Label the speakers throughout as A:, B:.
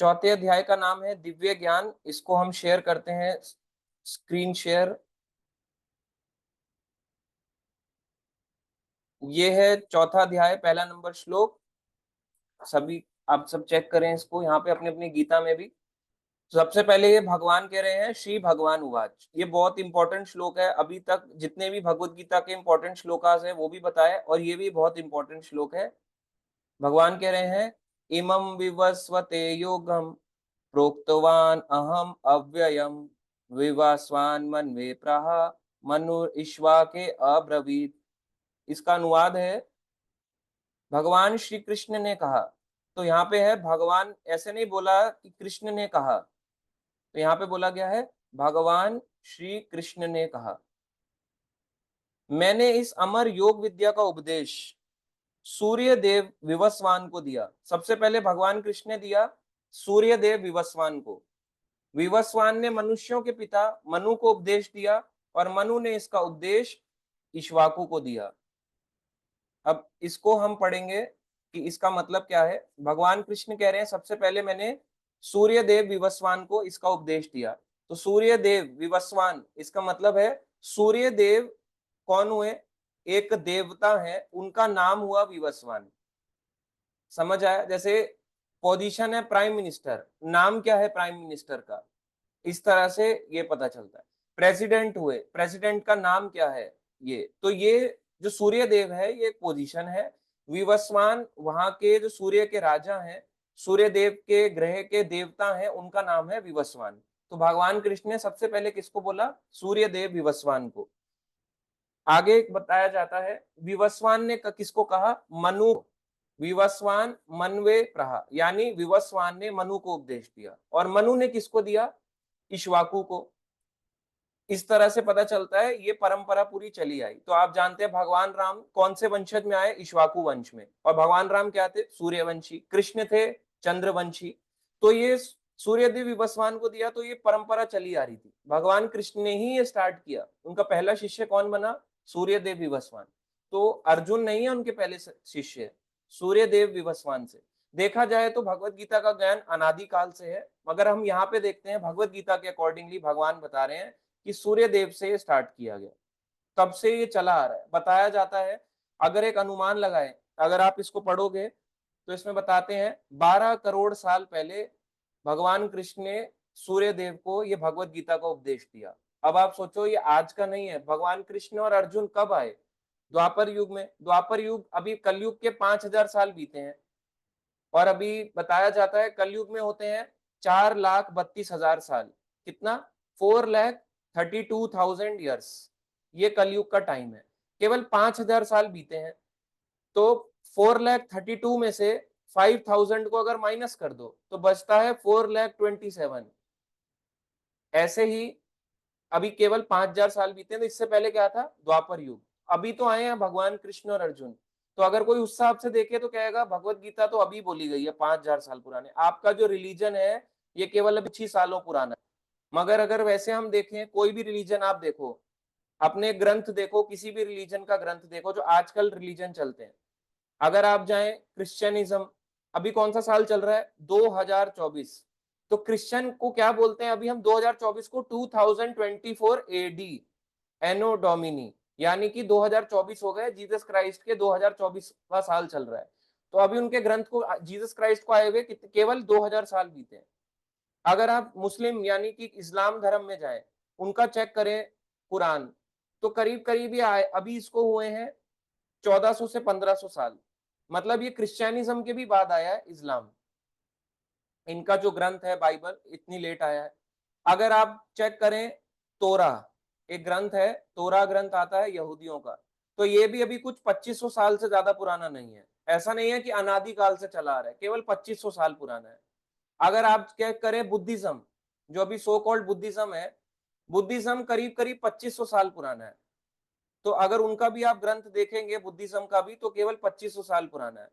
A: चौथे अध्याय का नाम है दिव्य ज्ञान। इसको हम शेयर करते हैं, स्क्रीन शेयर। ये है चौथा अध्याय, पहला नंबर श्लोक। सभी आप सब चेक करें इसको यहाँ पे अपने अपनी गीता में भी। सबसे पहले ये भगवान कह रहे हैं, श्री भगवान उवाच। ये बहुत इंपॉर्टेंट श्लोक है। अभी तक जितने भी भगवत गीता के इंपॉर्टेंट श्लोकास हैं वो भी बताए, और ये भी बहुत इंपॉर्टेंट श्लोक है। भगवान कह रहे हैं, इमं विवस्वते योगम प्रोक्तवान अहम अव्ययम विवास्वान मन्वे प्राह मनु ईश्वा के अब्रवीत। इसका अनुवाद है, भगवान श्री कृष्ण ने कहा। तो यहाँ पे है भगवान, ऐसे नहीं बोला कि कृष्ण ने कहा, तो यहाँ पे बोला गया है भगवान श्री कृष्ण ने कहा, मैंने इस अमर योग विद्या का उपदेश सूर्य देव विवस्वान को दिया। सबसे पहले भगवान कृष्ण ने दिया सूर्य देव विवस्वान को। विवस्वान ने मनुष्यों के पिता मनु को उपदेश दिया, और मनु ने इसका उपदेश इक्ष्वाकु को दिया। अब इसको हम पढ़ेंगे कि इसका मतलब क्या है। भगवान कृष्ण कह रहे हैं, सबसे पहले मैंने सूर्य देव विवस्वान को इसका उपदेश दिया। तो सूर्य देव विवस्वान, इसका मतलब है सूर्य देव कौन हुए? एक देवता है, उनका नाम हुआ विवस्वान। समझ आया? जैसे पोजीशन है प्राइम मिनिस्टर, नाम क्या है प्राइम मिनिस्टर का, इस तरह से ये पता चलता है। प्रेसिडेंट हुए, प्रेसिडेंट का नाम क्या है, ये। तो ये जो सूर्य देव है ये एक पोजीशन है। विवस्वान वहां के जो सूर्य के राजा हैं, सूर्य देव के ग्रह के देवता हैं, उनका नाम है विवस्वान। तो भगवान कृष्ण ने सबसे पहले किसको बोला? सूर्य देव विवस्वान को। आगे बताया जाता है, विवस्वान ने किसको कहा? मनु। विवस्वान मनवे प्रहा, यानी विवस्वान ने मनु को उपदेश दिया, और मनु ने किसको दिया? इक्ष्वाकु को। इस तरह से पता चलता है ये परंपरा पूरी चली आई। तो आप जानते हैं भगवान राम कौन से वंशज में आए? इक्ष्वाकु वंश में। और भगवान राम क्या थे? सूर्यवंशी। कृष्ण थे चंद्रवंशी। तो ये सूर्यदेव विवस्वान को दिया, तो ये परंपरा चली आ रही थी। भगवान कृष्ण ने ही ये स्टार्ट किया। उनका पहला शिष्य कौन बना? सूर्यदेव विवस्वान। तो अर्जुन नहीं है उनके पहले शिष्य, सूर्यदेव विवस्वान से। देखा जाए तो भगवत गीता का ज्ञान अनादिकाल से है, मगर हम यहाँ पे देखते हैं भगवत गीता के अकॉर्डिंगली भगवान बता रहे हैं कि सूर्य देव से ये स्टार्ट किया गया, तब से ये चला आ रहा है। बताया जाता है, अगर एक अनुमान लगाए, अगर आप इसको पढ़ोगे तो इसमें बताते हैं 12 करोड़ साल पहले भगवान कृष्ण ने सूर्य देव को ये भगवत गीता का उपदेश दिया। अब आप सोचो, ये आज का नहीं है। भगवान कृष्ण और अर्जुन कब आए? द्वापर युग में। द्वापर युग, अभी कलयुग के 5000 साल बीते हैं, और अभी बताया जाता है कलयुग में होते हैं 4,32,000 साल। कितना? 4,32,000 ईयर्स। ये कलयुग का टाइम है। केवल 5000 साल बीते हैं। तो 4,32 में से 5,000 को अगर माइनस कर दो तो बचता है 4,27,000। ऐसे ही अभी केवल 5000 साल बीते हैं। तो इससे पहले क्या था? द्वापर युग। अभी तो आए हैं भगवान कृष्ण और अर्जुन। तो अगर कोई उस हिसाब से देखे तो कहेगा भगवत गीता तो अभी बोली गई है, 5000 साल पुराने। आपका जो रिलीजन है ये केवल अभी 6 सालों पुराना है। मगर अगर वैसे हम देखें, कोई भी रिलीजन आप देखो, अपने ग्रंथ देखो, किसी भी रिलीजन का ग्रंथ देखो जो आजकल रिलीजन चलते हैं। अगर आप जाएं क्रिश्चियनिज्म, अभी कौन सा साल चल रहा है? 2024। तो क्रिश्चियन को क्या बोलते हैं? अभी हम 2024 को 2024 एडी, एनो डोमिनी, यानी कि 2024 हो गए। जीसस क्राइस्ट के 2024 का साल चल रहा है। तो अभी उनके ग्रंथ को, जीसस क्राइस्ट को आए हुए केवल 2000 साल बीते हैं। अगर आप मुस्लिम यानी कि इस्लाम धर्म में जाएं, उनका चेक करें कुरान, तो करीब करीब ये अभी इसको हुए हैं 1400 से 1500 साल। मतलब ये क्रिश्चियनिज्म के भी बाद आया है इस्लाम। इनका जो ग्रंथ है बाइबल इतनी लेट आया है। अगर आप चेक करें तोरा, एक ग्रंथ है, तोरा ग्रंथ आता है यहूदियों का, तो ये भी अभी कुछ 2500 साल से ज्यादा पुराना नहीं है। ऐसा नहीं है कि अनादिकाल से चला आ रहा है, केवल 2500 साल पुराना है। अगर आप चेक करें बुद्धिज्म, जो अभी सो कॉल्ड बुद्धिज्म है, बुद्धिज्म करीब करीब 2500 साल पुराना है। तो अगर उनका भी आप ग्रंथ देखेंगे बुद्धिज्म का भी, तो केवल 2500 साल पुराना है।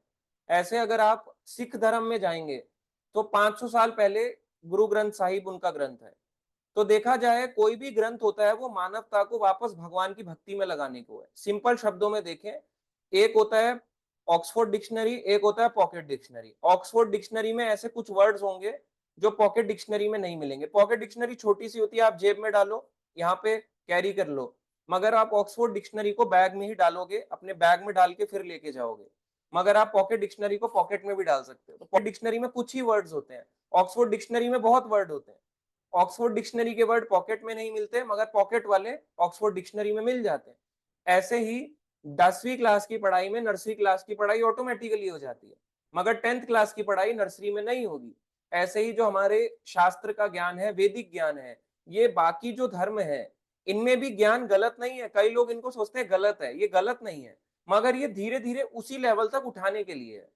A: ऐसे अगर आप सिख धर्म में जाएंगे तो 500 साल पहले गुरु ग्रंथ साहिब उनका ग्रंथ है। तो देखा जाए कोई भी ग्रंथ होता है वो मानवता को वापस भगवान की भक्ति में लगाने को है। सिंपल शब्दों में देखें, एक होता है ऑक्सफोर्ड डिक्शनरी, एक होता है पॉकेट डिक्शनरी। ऑक्सफोर्ड डिक्शनरी में ऐसे कुछ वर्ड्स होंगे जो पॉकेट डिक्शनरी में नहीं मिलेंगे। पॉकेट डिक्शनरी छोटी सी होती है, आप जेब में डालो, यहाँ पे कैरी कर लो, मगर आप ऑक्सफोर्ड डिक्शनरी को बैग में ही डालोगे, अपने बैग में डाल के फिर लेके जाओगे। मगर आप पॉकेट डिक्शनरी को पॉकेट में भी डाल सकते हो। तो पॉकेट डिक्शनरी में कुछ ही वर्ड्स होते हैं, ऑक्सफोर्ड डिक्शनरी में बहुत वर्ड होते हैं। ऑक्सफोर्ड डिक्शनरी के वर्ड पॉकेट में नहीं मिलते, मगर पॉकेट वाले ऑक्सफोर्ड डिक्शनरी में मिल जाते हैं। ऐसे ही 10वीं क्लास की पढ़ाई में नर्सरी क्लास की पढ़ाई ऑटोमेटिकली हो जाती है, मगर 10th क्लास की पढ़ाई नर्सरी में नहीं होगी। ऐसे ही जो हमारे शास्त्र का ज्ञान है, वैदिक ज्ञान है, ये बाकी जो धर्म है, इनमें भी ज्ञान गलत नहीं है। कई लोग इनको सोचते हैं गलत है, ये गलत नहीं है, मगर ये धीरे धीरे उसी लेवल तक उठाने के लिए है।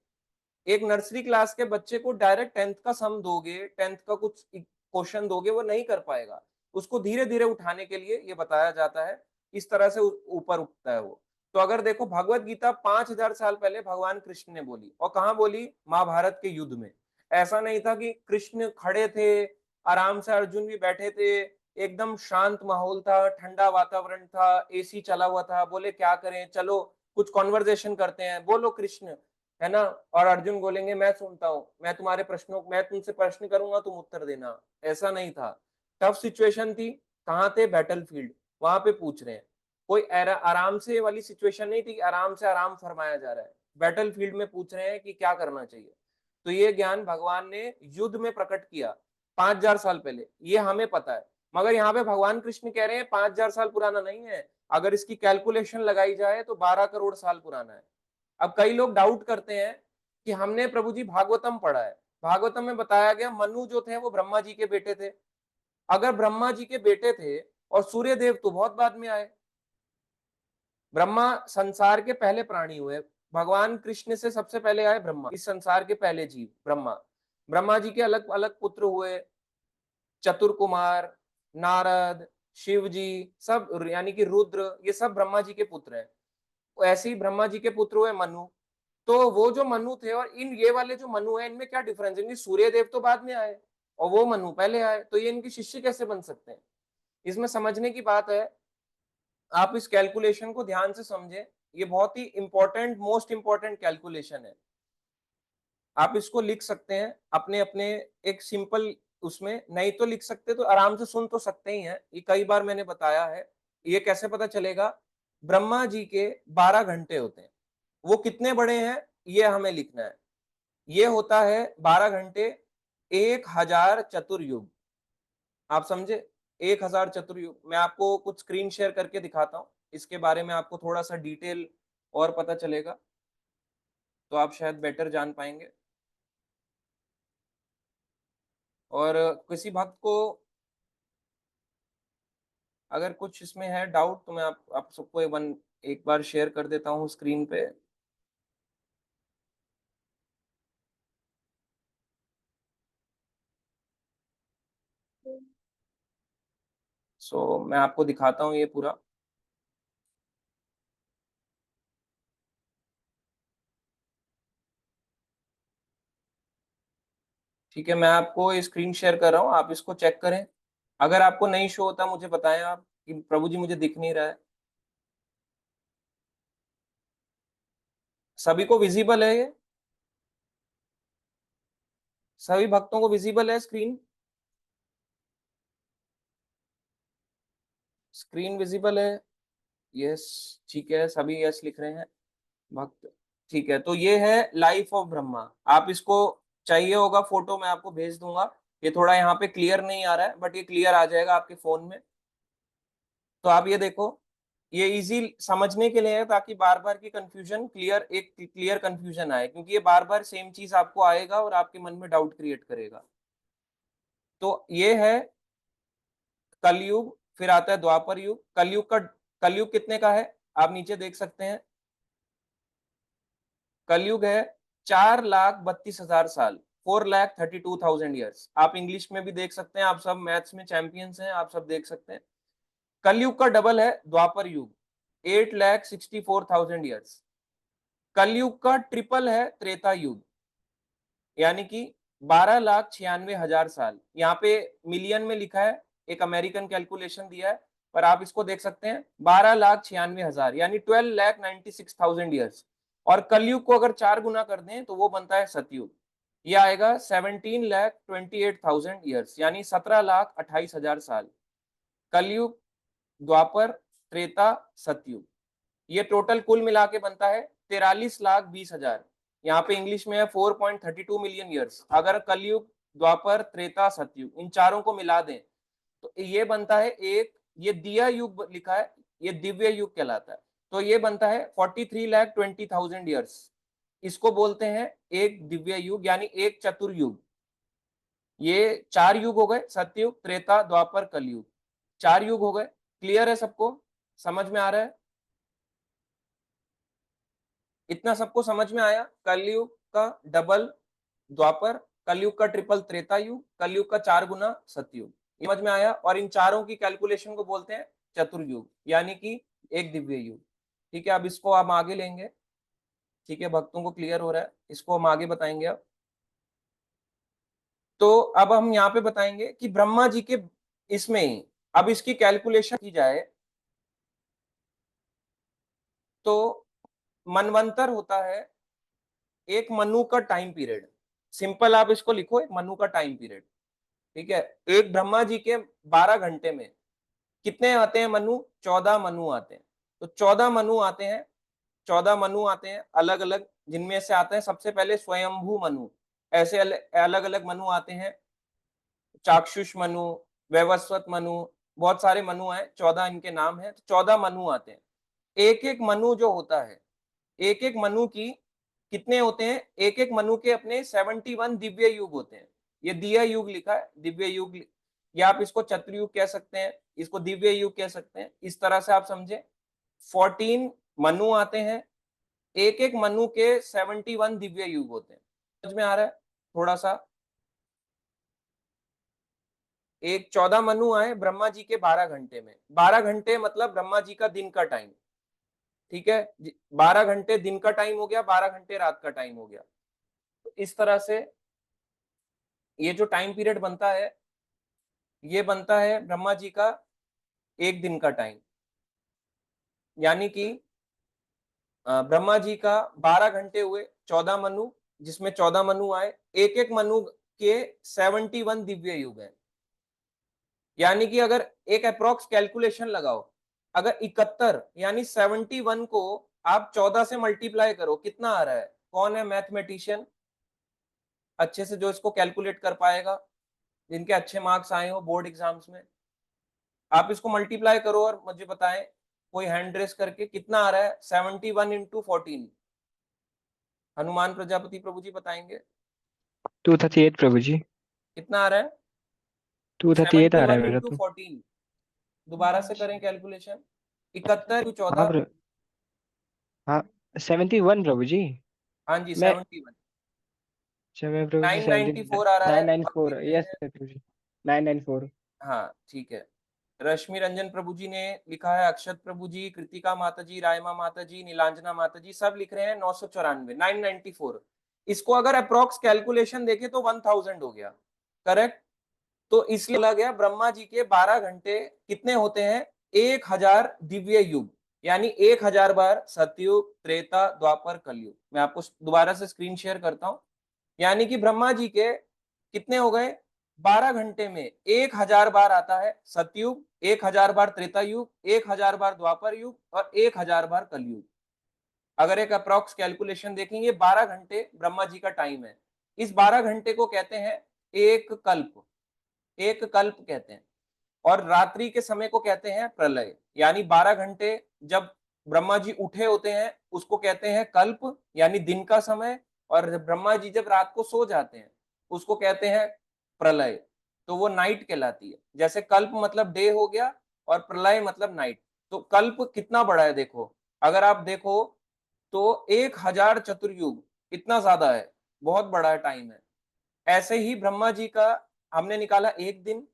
A: एक नर्सरी क्लास के बच्चे को डायरेक्ट 10th का सम दोगे, 10th का कुछ क्वेश्चन दोगे, वो नहीं कर पाएगा। उसको धीरे धीरे उठाने के लिए ये बताया जाता है, इस तरह से ऊपर उठता है वो। तो अगर देखो, भगवत गीता 5000 साल पहले भगवान कृष्ण ने बोली, और कहाँ बोली? महाभारत के युद्ध में। ऐसा नहीं था कि कृष्ण खड़े थे, आराम से अर्जुन भी बैठे थे, एकदम शांत माहौल था, ठंडा वातावरण था, एसी चला हुआ था, बोले क्या करें, चलो कुछ कॉन्वर्जेशन करते हैं, बोलो कृष्ण, है ना? और अर्जुन बोलेंगे मैं सुनता हूँ, मैं तुमसे प्रश्न करूंगा, तुम उत्तर देना। ऐसा नहीं था, टफ सिचुएशन थी। कहाँ थे? बैटलफील्ड, वहां पे पूछ रहे हैं। कोई आराम से वाली सिचुएशन नहीं थी, आराम से आराम फरमाया जा रहा है, बैटलफील्ड में पूछ रहे हैं कि क्या करना चाहिए। तो ये ज्ञान भगवान ने युद्ध में प्रकट किया 5000 साल पहले, ये हमें पता है। मगर यहाँ पे भगवान कृष्ण कह रहे हैं 5000 साल पुराना नहीं है, अगर इसकी कैलकुलेशन लगाई जाए तो 12 करोड़ साल पुराना है। अब कई लोग डाउट करते हैं कि हमने प्रभु जी भागवतम पढ़ा है, भागवतम में बताया गया मनु जो थे वो ब्रह्मा जी के बेटे थे। अगर ब्रह्मा जी के बेटे थे, और सूर्य देव तो बहुत बाद में आए, ब्रह्मा संसार के पहले प्राणी हुए, भगवान कृष्ण से सबसे पहले आए ब्रह्मा, इस संसार के पहले जीव ब्रह्मा। ब्रह्मा जी के अलग अलग पुत्र हुए, चतुर, नारद, शिव जी, सब यानी कि रुद्र, ये सब ब्रह्मा जी के पुत्र हैं। ऐसे ही ब्रह्मा जी के पुत्र हुए मनु। तो वो जो मनु थे और इन ये वाले जो मनु है, इनमें क्या डिफरेंस है? सूर्य देव तो बाद में आए और वो मनु पहले आए, तो ये इनके शिष्य कैसे बन सकते हैं? इसमें समझने की बात है, आप इस कैलकुलेशन को ध्यान से समझें, ये बहुत ही इंपॉर्टेंट, मोस्ट इंपॉर्टेंट कैलकुलेशन है। आप इसको लिख सकते हैं अपने अपने एक सिंपल उसमें, नहीं तो लिख सकते तो आराम से सुन तो सकते ही हैं, ये कई बार मैंने बताया है। ये कैसे पता चलेगा? ब्रह्मा जी के 12 घंटे होते हैं, वो कितने बड़े हैं ये हमें लिखना है। ये होता है 12 घंटे 1000 चतुर्युग, आप समझे? 1000 चतुर्युग। मैं आपको कुछ स्क्रीन शेयर करके दिखाता हूँ, इसके बारे में आपको थोड़ा सा डिटेल और पता चलेगा, तो आप शायद बेटर जान पाएंगे। और किसी भक्त को अगर कुछ इसमें है डाउट, तो मैं आप सबको एक बार शेयर कर देता हूँ स्क्रीन पे। मैं आपको दिखाता हूँ ये पूरा। ठीक है, मैं आपको स्क्रीन शेयर कर रहा हूँ, आप इसको चेक करें। अगर आपको नहीं शो होता मुझे बताएं आप कि प्रभु जी मुझे दिख नहीं रहा है। सभी को विजिबल है ये? सभी भक्तों को विजिबल है स्क्रीन? स्क्रीन विजिबल है? यस, ठीक है, सभी यस लिख रहे हैं भक्त। ठीक है, तो ये है लाइफ ऑफ ब्रह्मा। आप इसको चाहिए होगा फोटो, मैं आपको भेज दूंगा। ये थोड़ा यहाँ पे क्लियर नहीं आ रहा है, बट ये क्लियर आ जाएगा आपके फोन में। तो आप ये देखो, ये इजी समझने के लिए है, ताकि बार बार की कंफ्यूजन एक क्लियर कंफ्यूजन आए, क्योंकि ये बार बार सेम चीज आपको आएगा और आपके मन में डाउट क्रिएट करेगा। तो ये है कलयुग, फिर आता है द्वापर युग। कलयुग कितने का है? आप नीचे देख सकते हैं, कलयुग है 4,32,000 साल, 4,32,000 ईयर्स। आप इंग्लिश में भी देख सकते हैं, आप सब मैथ्स में चैंपियंस हैं, आप सब देख सकते हैं। कलयुग का डबल है द्वापर युग, 8,64,000 ईयर्स। कलयुग का ट्रिपल है त्रेता युग, यानी कि 12,96,000 साल। यहाँ पे मिलियन में लिखा है, एक अमेरिकन कैलकुलेशन दिया है, पर आप इसको देख सकते हैं 12,96,000, यानी 12,96,000 ईयर्स। और कलयुग को अगर 4 गुना कर दें तो वो बनता है सतयुग। ये आएगा 17,28,000 ईयर्स, यानी 17,28,000 साल। कलयुग, द्वापर, त्रेता, सतयुग, ये टोटल कुल मिला के बनता है 43,20,000। यहाँ पे इंग्लिश में है 4.32 मिलियन ईयर्स। अगर कलयुग, द्वापर, त्रेता, सतयुग इन चारों को मिला दें तो ये बनता है एक, ये दिया युग लिखा है, ये दिव्य युग कहलाता है। तो ये बनता है 43,20,000 ईयर्स। इसको बोलते हैं एक दिव्य युग, यानी एक चतुर्युग। ये 4 युग हो गए, सतयुग, त्रेता, द्वापर, कलयुग, 4 युग हो गए। क्लियर है सबको? समझ में आ रहा है? इतना सबको समझ में आया? कलयुग का डबल द्वापर, कलयुग का ट्रिपल त्रेता युग, कलयुग का 4 गुना सतयुग, समझ में आया? और इन चारों की कैलकुलेशन को बोलते हैं चतुर्युग, यानी कि एक दिव्य युग। ठीक है, अब इसको हम आगे लेंगे। ठीक है, भक्तों को क्लियर हो रहा है? इसको हम आगे बताएंगे अब। तो अब हम यहाँ पे बताएंगे कि ब्रह्मा जी के इसमें, अब इसकी कैलकुलेशन की जाए तो मनवंतर होता है एक मनु का टाइम पीरियड। सिंपल आप इसको लिखो, एक मनु का टाइम पीरियड। ठीक है, एक ब्रह्मा जी के 12 घंटे में कितने आते हैं मनु? 14 मनु आते हैं। तो 14 मनु आते हैं, 14 मनु आते हैं अलग अलग, जिनमें से आते हैं सबसे पहले स्वयंभू मनु। ऐसे अलग अलग मनु आते हैं, चाक्षुष मनु, वैवस्वत मनु, बहुत सारे मनु हैं, 14 इनके नाम हैं। तो 14 मनु आते हैं। एक एक मनु जो होता है, एक एक मनु की कितने होते हैं? एक एक मनु के अपने 71 दिव्य युग होते हैं। ये दिया युग लिखा है, दिव्य युग, या आप इसको चतुर्युग कह सकते हैं, इसको दिव्य युग कह सकते हैं, इस तरह से आप समझे। 14 मनु आते हैं, एक एक मनु के 71 दिव्य युग होते हैं। समझ में आ रहा है थोड़ा सा? एक 14 मनु आए ब्रह्मा जी के 12 घंटे में। 12 घंटे मतलब ब्रह्मा जी का दिन का टाइम। ठीक है, 12 घंटे दिन का टाइम हो गया, 12 घंटे रात का टाइम हो गया। तो इस तरह से ये जो टाइम पीरियड बनता है, ये बनता है ब्रह्मा जी का एक दिन का टाइम। यानी कि ब्रह्मा जी का 12 घंटे हुए, 14 मनु, जिसमें 14 मनु आए, एक एक मनु के 71 दिव्य युग है। यानी कि अगर एक अप्रोक्स कैलकुलेशन लगाओ, अगर 71 यानी 71 को आप 14 से मल्टीप्लाई करो, कितना आ रहा है? कौन है मैथमेटिशियन अच्छे से जो इसको कैलकुलेट कर पाएगा, जिनके अच्छे मार्क्स आए हो बोर्ड एग्जाम्स में? आप इसको मल्टीप्लाई करो और मुझे बताएं, कोई हैंड रेस करके, कितना आ रहा है? 71 इंटू 14। हनुमान प्रजापति प्रभु जी बताएंगे
B: 238 प्रभु जी।
A: कितना आ रहा है?
B: 238 आ रहा
A: 71
B: है मेरा
A: इंटू
B: तो।
A: 14। दोबारा से करें कैलकुलेशन। 71
B: हाँ
A: 14।
B: हाँ 71 प्रभु जी।
A: हाँ जी,
B: मैं
A: 71।
B: अच्छा मैं प्रभु जी
A: 994 आ रहा है,
B: नाइन नाइन
A: अब
B: फोर
A: देखते
B: यस
A: हैं।
B: प्रभु जी। 994।
A: हाँ ठीक है। रश्मि रंजन प्रभु जी ने लिखा है, अक्षत प्रभु जी, कृतिका माता जी, रायमा माता जी, नीलांजना माता जी, सब लिख रहे हैं 994, 994। इसको अगर अप्रोक्स कैलकुलेशन देखे तो 1000 हो गया। करेक्ट? तो इसलिए बोला गया ब्रह्मा जी के 12 घंटे कितने होते हैं? 1000 दिव्य युग, यानी 1000 बार सतयुग, त्रेता, द्वापर, कलयुग। मैं आपको दोबारा से स्क्रीन शेयर करता हूं। यानी कि ब्रह्मा जी के कितने हो गए? 12 घंटे में 1000 बार आता है सतयुग, 1000 बार त्रेता युग, 1000 बार द्वापर युग, और 1000 बार कलयुग। अगर एक अप्रोक्स कैलकुलेशन देखेंगे, 12 घंटे ब्रह्मा जी का टाइम है। इस 12 घंटे को कहते हैं एक कल्प, एक कल्प कहते हैं। और रात्रि के समय को कहते हैं प्रलय। यानी 12 घंटे जब ब्रह्मा जी उठे होते हैं उसको कहते हैं कल्प, यानी दिन का समय। और ब्रह्मा जी जब रात को सो जाते हैं उसको कहते हैं प्रलय। तो वो नाइट कहलाती है। जैसे कल्प मतलब डे हो गया, और प्रलय मतलब नाइट। तो कल्प कितना बड़ा है देखो, अगर आप देखो तो 1000 चतुर्युग, इतना ज्यादा है, बहुत बड़ा टाइम है। ऐसे ही ब्रह्मा जी का हमने निकाला एक दिन,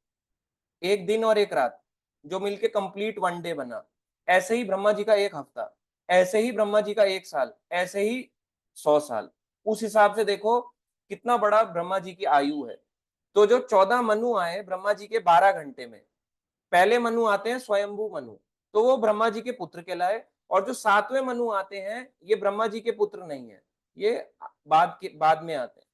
A: एक दिन और एक रात, जो मिलके कंप्लीट वन डे बना। ऐसे ही ब्रह्मा जी का एक हफ्ता, ऐसे ही ब्रह्मा जी का एक साल, ऐसे ही 100 साल। उस हिसाब से देखो कितना बड़ा ब्रह्मा जी की आयु है। तो जो 14 मनु आए ब्रह्मा जी के 12 घंटे में, पहले मनु आते हैं स्वयंभू मनु, तो वो ब्रह्मा जी के पुत्र कहलाए। और जो 7वें मनु आते हैं ये ब्रह्मा जी के पुत्र नहीं है, ये बाद में आते हैं।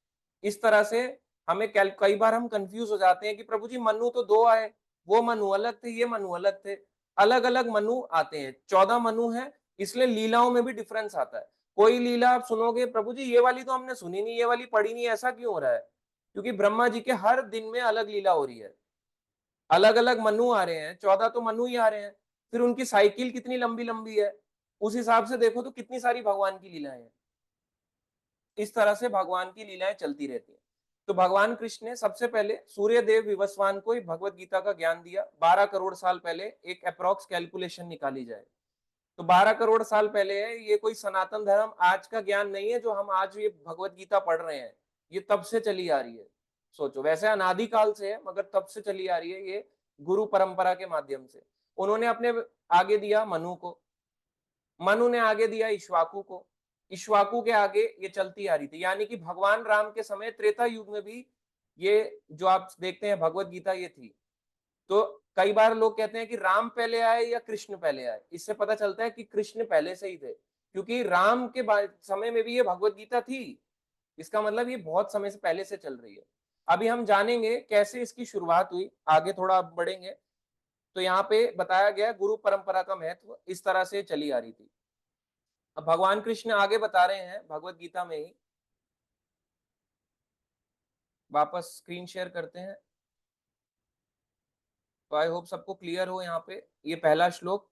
A: इस तरह से हमें कई बार हम कंफ्यूज हो जाते हैं कि प्रभु जी मनु तो दो आए, वो मनु अलग थे, ये मनु अलग थे। अलग अलग मनु आते हैं, 14 मनु है, इसलिए लीलाओं में भी डिफरेंस आता है। कोई लीला आप सुनोगे प्रभु जी ये वाली तो हमने सुनी नहीं, ये वाली पढ़ी नहीं, ऐसा क्यों हो रहा है? क्योंकि ब्रह्मा जी के हर दिन में अलग लीला हो रही है, अलग अलग मनु आ रहे हैं, 14 तो मनु ही आ रहे हैं। फिर उनकी साइकिल कितनी लंबी लंबी है, उस हिसाब से देखो तो कितनी सारी भगवान की लीलाएं हैं। इस तरह से भगवान की लीलाएं चलती रहती है। तो भगवान कृष्ण ने सबसे पहले सूर्य देव विवस्वान को ही भगवत गीता का ज्ञान दिया। 12 करोड़ साल पहले, एक अप्रोक्स कैलकुलेशन निकाली जाए तो 12 करोड़ साल पहले है। ये कोई सनातन धर्म आज का ज्ञान नहीं है जो हम आज ये भगवत गीता पढ़ रहे हैं, ये तब से चली आ रही है। सोचो, वैसे अनादिकाल से है मगर तब से चली आ रही है ये, गुरु परंपरा के माध्यम से। उन्होंने अपने आगे दिया मनु को, मनु ने आगे दिया इक्ष्वाकु को, इक्ष्वाकु के आगे ये चलती आ रही थी। यानी कि भगवान राम के समय त्रेता युग में भी ये जो आप देखते हैं भगवत गीता ये थी। तो कई बार लोग कहते हैं कि राम पहले आए या कृष्ण पहले आए, इससे पता चलता है कि कृष्ण पहले से ही थे, क्योंकि राम के समय में भी ये भगवत गीता थी। इसका मतलब ये बहुत समय से पहले से चल रही है। अभी हम जानेंगे कैसे इसकी शुरुआत हुई, आगे थोड़ा बढ़ेंगे। तो यहाँ पे बताया गया गुरु परंपरा का महत्व इस तरह से चली आ रही थी। अब भगवान कृष्ण आगे बता रहे हैं भगवत गीता में ही, वापस स्क्रीन शेयर करते हैं। तो आई होप सबको क्लियर हो। यहाँ पे ये पहला श्लोक,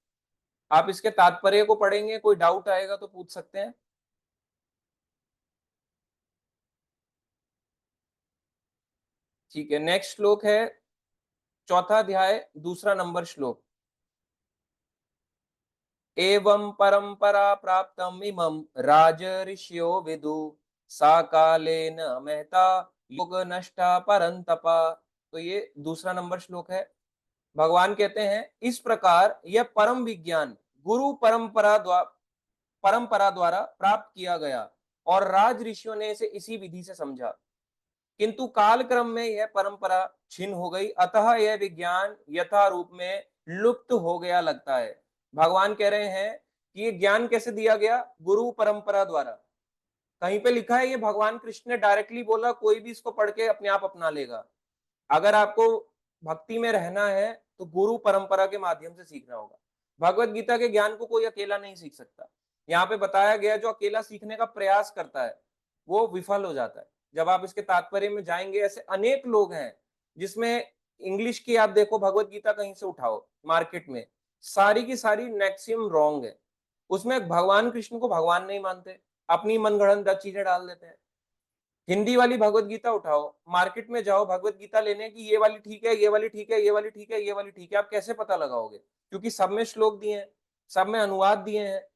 A: आप इसके तात्पर्य को पढ़ेंगे, कोई डाउट आएगा तो पूछ सकते हैं। ठीक है, नेक्स्ट श्लोक है चौथा अध्याय दूसरा नंबर श्लोक। एवं परंपरा प्राप्तम इमं राजऋषियो विदु सा कालेन महता योग नष्टा परंतपा। तो ये दूसरा नंबर श्लोक है। भगवान कहते हैं इस प्रकार यह परम विज्ञान गुरु परंपरा द्वारा प्राप्त किया गया और राज ऋषियों ने इसे इसी विधि से समझा, किंतु काल क्रम में यह परंपरा छिन्न हो गई, अतः यह विज्ञान यथा रूप में लुप्त हो गया लगता है। भगवान कह रहे हैं कि ये ज्ञान कैसे दिया गया? गुरु परंपरा द्वारा। कहीं पे लिखा है ये भगवान कृष्ण ने डायरेक्टली बोला, कोई भी इसको पढ़ के अपने आप अपना लेगा। अगर आपको भक्ति में रहना है तो गुरु परंपरा के माध्यम से सीखना होगा। भगवत गीता के ज्ञान को कोई अकेला नहीं सीख सकता। यहाँ पे बताया गया जो अकेला सीखने का प्रयास करता है वो विफल हो जाता है। जब आप इसके तात्पर्य में जाएंगे, ऐसे अनेक लोग हैं जिसमें इंग्लिश की आप देखो भगवत गीता कहीं से उठाओ मार्केट में, सारी की सारी मैक्सिमम रॉन्ग है। उसमें भगवान कृष्ण को भगवान नहीं मानते, अपनी मनगढ़ंत चीजें डाल देते हैं। हिंदी वाली भगवत गीता उठाओ, मार्केट में जाओ भगवत गीता लेने की, ये वाली ठीक है, ये वाली ठीक है, ये वाली ठीक है, ये वाली ठीक है, आप कैसे पता लगाओगे? क्योंकि सब में श्लोक दिए हैं, सब में अनुवाद दिए हैं,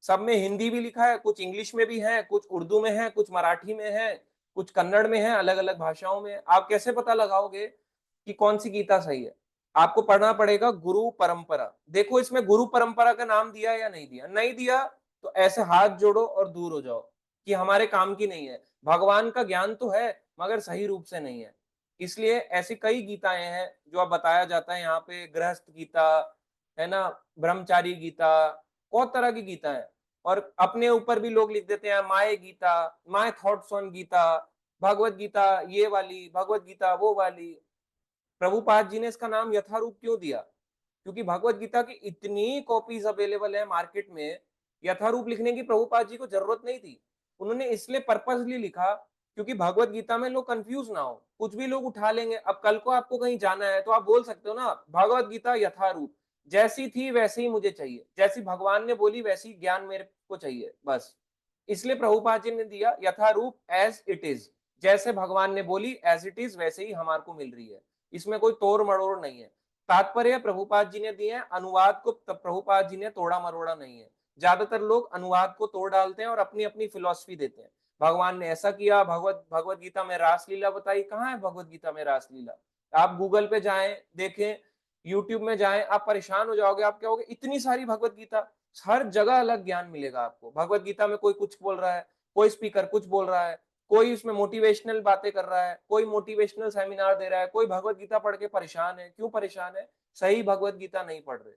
A: सब में हिंदी भी लिखा है, कुछ इंग्लिश में भी है, कुछ उर्दू में है, कुछ मराठी में है, कुछ कन्नड़ में है, अलग अलग भाषाओं में। आप कैसे पता लगाओगे कि कौन सी गीता सही है? आपको पढ़ना पड़ेगा गुरु परंपरा। देखो इसमें गुरु परंपरा का नाम दिया या नहीं दिया, नहीं दिया तो ऐसे हाथ जोड़ो और दूर हो जाओ कि हमारे काम की नहीं है। भगवान का ज्ञान तो है मगर सही रूप से नहीं है। इसलिए ऐसी कई गीताएं हैं जो अब बताया जाता है यहाँ पे, गृहस्थ गीता है ना, ब्रह्मचारी गीता, बहुत तरह की गीता है। और अपने ऊपर भी लोग लिख देते हैं my Gita, my thoughts on Gita, Bhagavad Gita ये वाली, भगवत गीता वो वाली। प्रभुपाद जी ने इसका नाम यथारूप क्यों दिया? क्योंकि भगवत गीता की इतनी कॉपीज अवेलेबल है मार्केट में, यथारूप लिखने की प्रभुपाद जी को जरूरत नहीं थी। उन्होंने इसलिए पर्पसली लिखा क्योंकि भगवत गीता में लोग कंफ्यूज ना हो, कुछ भी लोग उठा लेंगे। अब कल को आपको कहीं जाना है तो आप बोल सकते हो ना भगवत गीता यथारूप, जैसी थी वैसे ही मुझे चाहिए, जैसी भगवान ने बोली वैसी ज्ञान मेरे को चाहिए बस। इसलिए प्रभुपाद जी ने दिया यथारूप, एज इट इज, जैसे भगवान ने बोली एज इट इज वैसे ही हमारे को मिल रही है, इसमें कोई तोड़ मरोड़ नहीं है। तात्पर्य प्रभुपाद जी ने दिए हैं, अनुवाद को प्रभुपाद जी ने तोड़ा मरोड़ा नहीं है। ज्यादातर लोग अनुवाद को तोड़ डालते हैं और अपनी अपनी फिलॉसफी देते हैं। भगवान ने ऐसा किया, भगवत गीता में रासलीला बताई, कहाँ है भगवत गीता में रासलीला? आप गूगल पे जाएं देखें, यूट्यूब में जाएं, आप परेशान हो जाओगे। आप क्या होगे, इतनी सारी भगवत गीता, हर जगह अलग ज्ञान मिलेगा आपको। भगवत गीता में कोई कुछ बोल रहा है, कोई स्पीकर कुछ बोल रहा है, कोई उसमें मोटिवेशनल बातें कर रहा है, कोई मोटिवेशनल सेमिनार दे रहा है, कोई भगवत गीता पढ़ के परेशान है। क्यों परेशान है? सही भगवत गीता नहीं पढ़ रहे।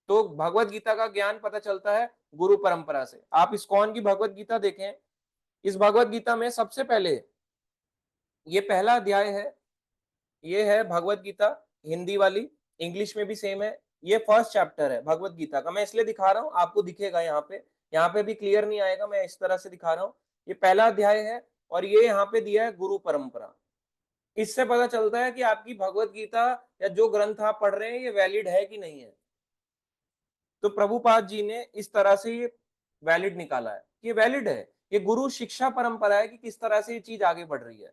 A: तो भगवत गीता का ज्ञान पता चलता है गुरु परंपरा से। आप इस्कॉन की भगवत गीता देखें, इस भगवत गीता में सबसे पहले ये पहला अध्याय है, ये है भगवत गीता हिंदी वाली, इंग्लिश में भी सेम है। ये फर्स्ट चैप्टर है भगवत गीता का, मैं इसलिए दिखा रहा हूँ, आपको दिखेगा यहाँ पे भी क्लियर नहीं आएगा, मैं इस तरह से दिखा रहा हूँ। ये पहला अध्याय है और ये यहाँ पे दिया है गुरु परंपरा। इससे पता चलता है कि आपकी भगवत गीता या जो ग्रंथ आप पढ़ रहे हैं ये वैलिड है कि नहीं है। तो प्रभुपाद जी ने इस तरह से ये वैलिड निकाला है, ये वैलिड है, ये गुरु शिक्षा परंपरा है कि किस तरह से ये चीज आगे बढ़ रही है।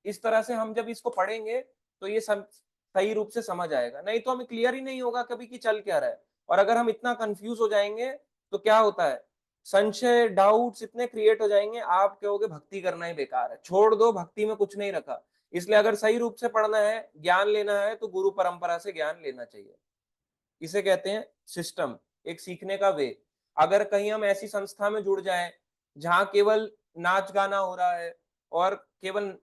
A: इस तरह से हम जब इसको पढ़ेंगे तो ये सही रूप से समझ आएगा, नहीं तो हमें क्लियर ही नहीं होगा कभी कि चल क्या रहा है। और अगर हम इतना कंफ्यूज हो जाएंगे तो क्या होता है, संशय डाउट्स इतने क्रिएट हो जाएंगे, आप कहोगे भक्ति करना ही बेकार है, छोड़ दो, भक्ति में कुछ नहीं रखा। इसलिए अगर सही रूप से पढ़ना है, ज्ञान लेना है, तो गुरु परंपरा से ज्ञान लेना चाहिए। इसे कहते हैं सिस्टम, एक सीखने का वे। अगर कहीं हम ऐसी संस्था में जुड़ जाएं जहां केवल नाच गाना हो रहा है और केवल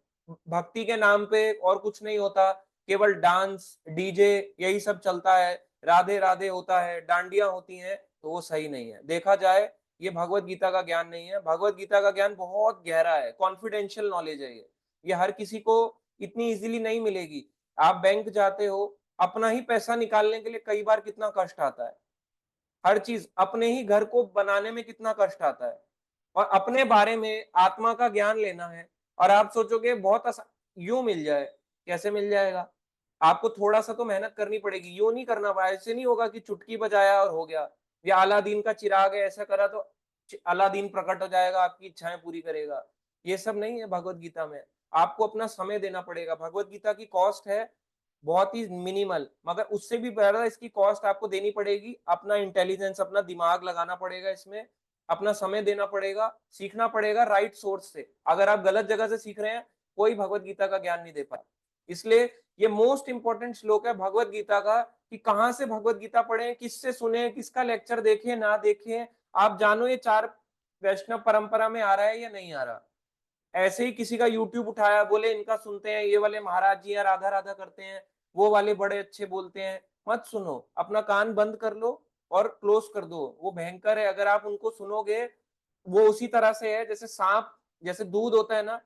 A: भक्ति के नाम पे और कुछ नहीं होता, केवल डांस डीजे यही सब चलता है, राधे राधे होता है, डांडिया होती हैं, तो वो सही नहीं है। देखा जाए ये भगवत गीता का ज्ञान नहीं है। भगवत गीता का ज्ञान बहुत गहरा है, कॉन्फिडेंशियल नॉलेज है ये हर किसी को इतनी इजीली नहीं मिलेगी। आप बैंक जाते हो, अपना ही पैसा निकालने के लिए कई बार कितना कष्ट आता है, हर चीज अपने ही घर को बनाने में कितना कष्ट आता है, और अपने बारे में आत्मा का ज्ञान लेना है और आप सोचोगे बहुत आसान यूं मिल जाए, कैसे मिल जाएगा? आपको थोड़ा सा तो मेहनत करनी पड़ेगी, यूं नहीं करना पाए, ऐसे नहीं होगा कि चुटकी बजाया और हो गया, या अलादीन का चिराग है ऐसा करा तो अलादीन प्रकट हो जाएगा, आपकी इच्छाएं पूरी करेगा। ये सब नहीं है भगवत गीता में। आपको अपना समय देना पड़ेगा। भगवत गीता की कॉस्ट है बहुत ही मिनिमल, मगर उससे भी ज्यादा इसकी कॉस्ट आपको देनी पड़ेगी। अपना इंटेलिजेंस, अपना दिमाग लगाना पड़ेगा इसमें, अपना समय देना पड़ेगा, सीखना पड़ेगा राइट सोर्स से। अगर आप गलत जगह से सीख रहे हैं, कोई भगवत गीता का ज्ञान नहीं दे पाए। इसलिए ये मोस्ट इंपॉर्टेंट श्लोक है भगवत गीता का, कि कहां से भगवत गीता पढ़े, किससे सुने, किसका लेक्चर देखें ना देखें, आप जानो ये चार वैष्णव परंपरा में आ रहा है या नहीं आ रहा। ऐसे ही किसी का यूट्यूब उठाया, बोले इनका सुनते हैं, ये वाले महाराज जी राधा राधा करते हैं, वो वाले बड़े अच्छे बोलते हैं, मत सुनो, अपना कान बंद कर लो और क्लोज कर दो। वो भयंकर है, अगर आप उनको सुनोगे वो उसी तरह से है जैसे सांप, जैसे दूध होता है ना,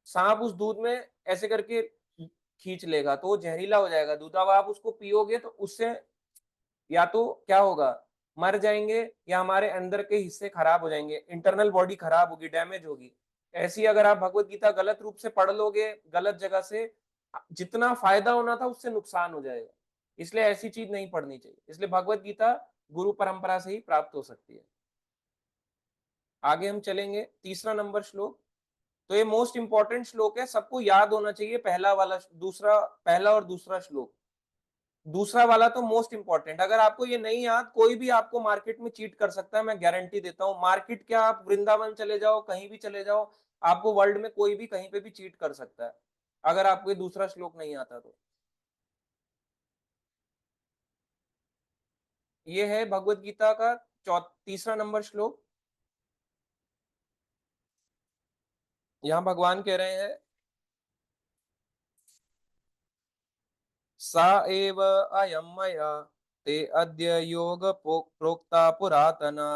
A: सांप उस दूध में ऐसे करके खींच लेगा तो वो जहरीला हो जाएगा दूध। अब आप उसको पियोगे तो उससे या तो क्या होगा, मर जाएंगे, या हमारे अंदर के हिस्से खराब हो जाएंगे, इंटरनल बॉडी खराब होगी, डैमेज होगी। ऐसी अगर आप भगवत गीता गलत रूप से पढ़ लोगे गलत जगह से, जितना फायदा होना था उससे नुकसान हो जाएगा। इसलिए ऐसी चीज नहीं पढ़नी चाहिए। इसलिए भगवत गीता गुरु परंपरा से ही प्राप्त हो सकती है। आगे हम चलेंगे, तीसरा नंबर श्लोक। तो ये मोस्ट इंपॉर्टेंट श्लोक है, सबको याद होना चाहिए। पहला वाला दूसरा, पहला और दूसरा श्लोक, दूसरा वाला तो मोस्ट इंपॉर्टेंट। अगर आपको ये नहीं याद, कोई भी आपको मार्केट में चीट कर सकता है, मैं गारंटी देता हूं। मार्केट क्या, आप वृंदावन चले जाओ, कहीं भी चले जाओ, आपको वर्ल्ड में कोई भी कहीं पे भी चीट कर सकता है अगर आपको ये दूसरा श्लोक नहीं आता तो। ये है भगवत गीता का तीसरा नंबर श्लोक। यहाँ भगवान कह रहे हैं, सा एव अयम मया ते अद्य योग प्रोक्ता पुरातना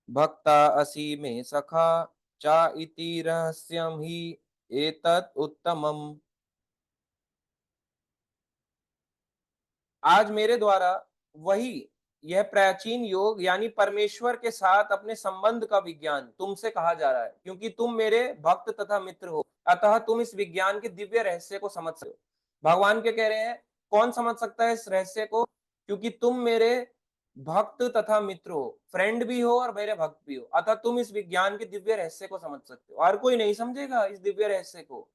A: भक्ता असि मे सखा चा इति रहस्यम ही एतत् उत्तमम। आज मेरे द्वारा वही यह प्राचीन योग यानी परमेश्वर के साथ अपने संबंध का विज्ञान तुमसे कहा जा रहा है, क्योंकि तुम मेरे भक्त तथा मित्र हो, अतः तुम इस विज्ञान के दिव्य रहस्य को समझ सकते हो। भगवान क्या कह रहे हैं, कौन समझ सकता है इस रहस्य को? क्योंकि तुम मेरे भक्त तथा मित्र हो, फ्रेंड भी हो और मेरे भक्त भी हो, अतः तुम इस विज्ञान के दिव्य रहस्य को समझ सकते हो। और कोई नहीं समझेगा इस दिव्य रहस्य को।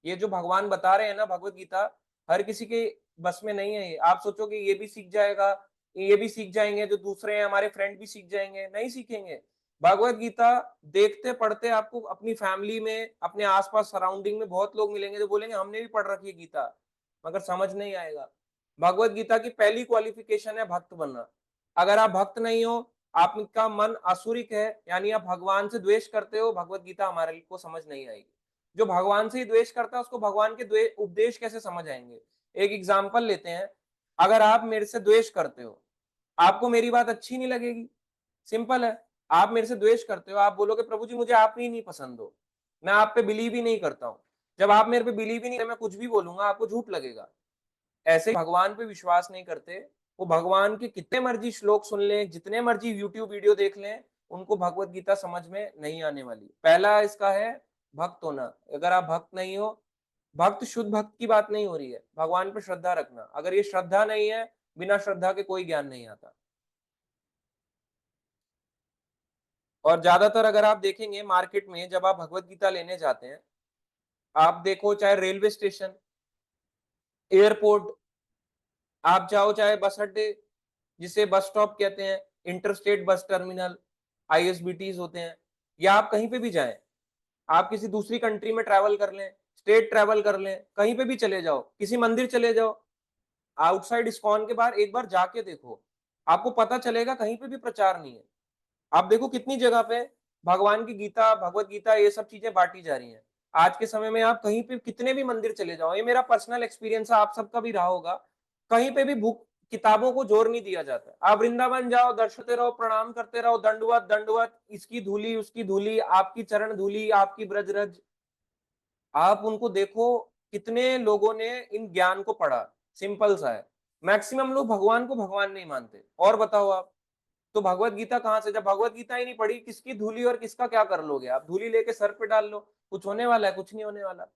A: ये जो भगवान बता रहे हैं ना भगवत गीता, हर किसी के बस में नहीं है। आप सोचोगे ये भी सीख जाएगा, ये भी सीख जाएंगे, जो दूसरे हैं हमारे फ्रेंड भी सीख जाएंगे, नहीं सीखेंगे। भगवत गीता देखते पढ़ते आपको अपनी फैमिली में, अपने आसपास सराउंडिंग में बहुत लोग मिलेंगे जो बोलेंगे हमने भी पढ़ रखी है गीता, मगर समझ नहीं आएगा। भगवत गीता की पहली क्वालिफिकेशन है भक्त बनना। अगर आप भक्त नहीं हो, आपका मन असुरिक है, यानी आप भगवान से द्वेष करते हो, भगवत गीता हमारे को समझ नहीं आएगी। जो भगवान से ही द्वेष करता है उसको भगवान के उपदेश कैसे समझ आएंगे? एक एग्जाम्पल लेते हैं, अगर आप मेरे से द्वेष करते हो, आपको मेरी बात अच्छी नहीं लगेगी, सिंपल है। आप मेरे से द्वेष करते हो, आप बोलोगे प्रभु जी मुझे आप ही नहीं पसंद हो, मैं आप पे बिलीव ही नहीं करता हूं, जब आप मेरे पे बिलीव ही नहीं, मैं कुछ भी बोलूंगा आपको झूठ लगेगा। ऐसे ही भगवान पे विश्वास नहीं करते, वो भगवान के कितने मर्जी श्लोक सुन लें, जितने मर्जी यूट्यूब वीडियो देख लें, उनको भगवत गीता समझ में नहीं आने वाली। पहला इसका है भक्त होना। अगर आप भक्त नहीं हो, भक्त शुद्ध भक्त की बात नहीं हो रही है, भगवान पे श्रद्धा रखना। अगर ये श्रद्धा नहीं है, बिना श्रद्धा के कोई ज्ञान नहीं आता। और ज्यादातर अगर आप देखेंगे मार्केट में, जब आप भगवत गीता लेने जाते हैं, आप देखो चाहे रेलवे स्टेशन, एयरपोर्ट आप जाओ, चाहे बस अड्डे जिसे बस स्टॉप कहते हैं, इंटरस्टेट बस टर्मिनल, आईएसबीटीज होते हैं, या आप कहीं पे भी जाएं, आप किसी दूसरी कंट्री में ट्रैवल कर लें, स्टेट ट्रैवल कर लें, कहीं पे भी चले जाओ, किसी मंदिर चले जाओ, आउटसाइड इस्कॉन के बाहर एक बार जाके देखो, आपको पता चलेगा कहीं पे भी प्रचार नहीं है। आप देखो कितनी जगह पे भगवान की गीता, भगवत गीता, ये सब चीजें बांटी जा रही हैं। आज के समय में आप कहीं पे कितने भी मंदिर चले जाओ, ये मेरा पर्सनल एक्सपीरियंस है, आप सबका भी रहा होगा, कहीं पे भी बुक किताबों को जोर नहीं दिया जाता। आप वृंदावन जाओ, दर्शते रहो, प्रणाम करते रहो, दंडवत दंडवत, इसकी धूली उसकी धूली, आपकी चरण धूली, आपकी ब्रज रज। आप उनको देखो, कितने लोगों ने इन ज्ञान को पढ़ा, सिंपल सा है। मैक्सिमम लोग भगवान को भगवान नहीं मानते। और बताओ आप, तो भगवत गीता कहां से? जब भगवत गीता ही नहीं पढ़ी, किसकी धूली और किसका क्या कर लोगे? आप धूली लेके सर पे डाल लो, कुछ होने वाला है? कुछ नहीं होने वाला।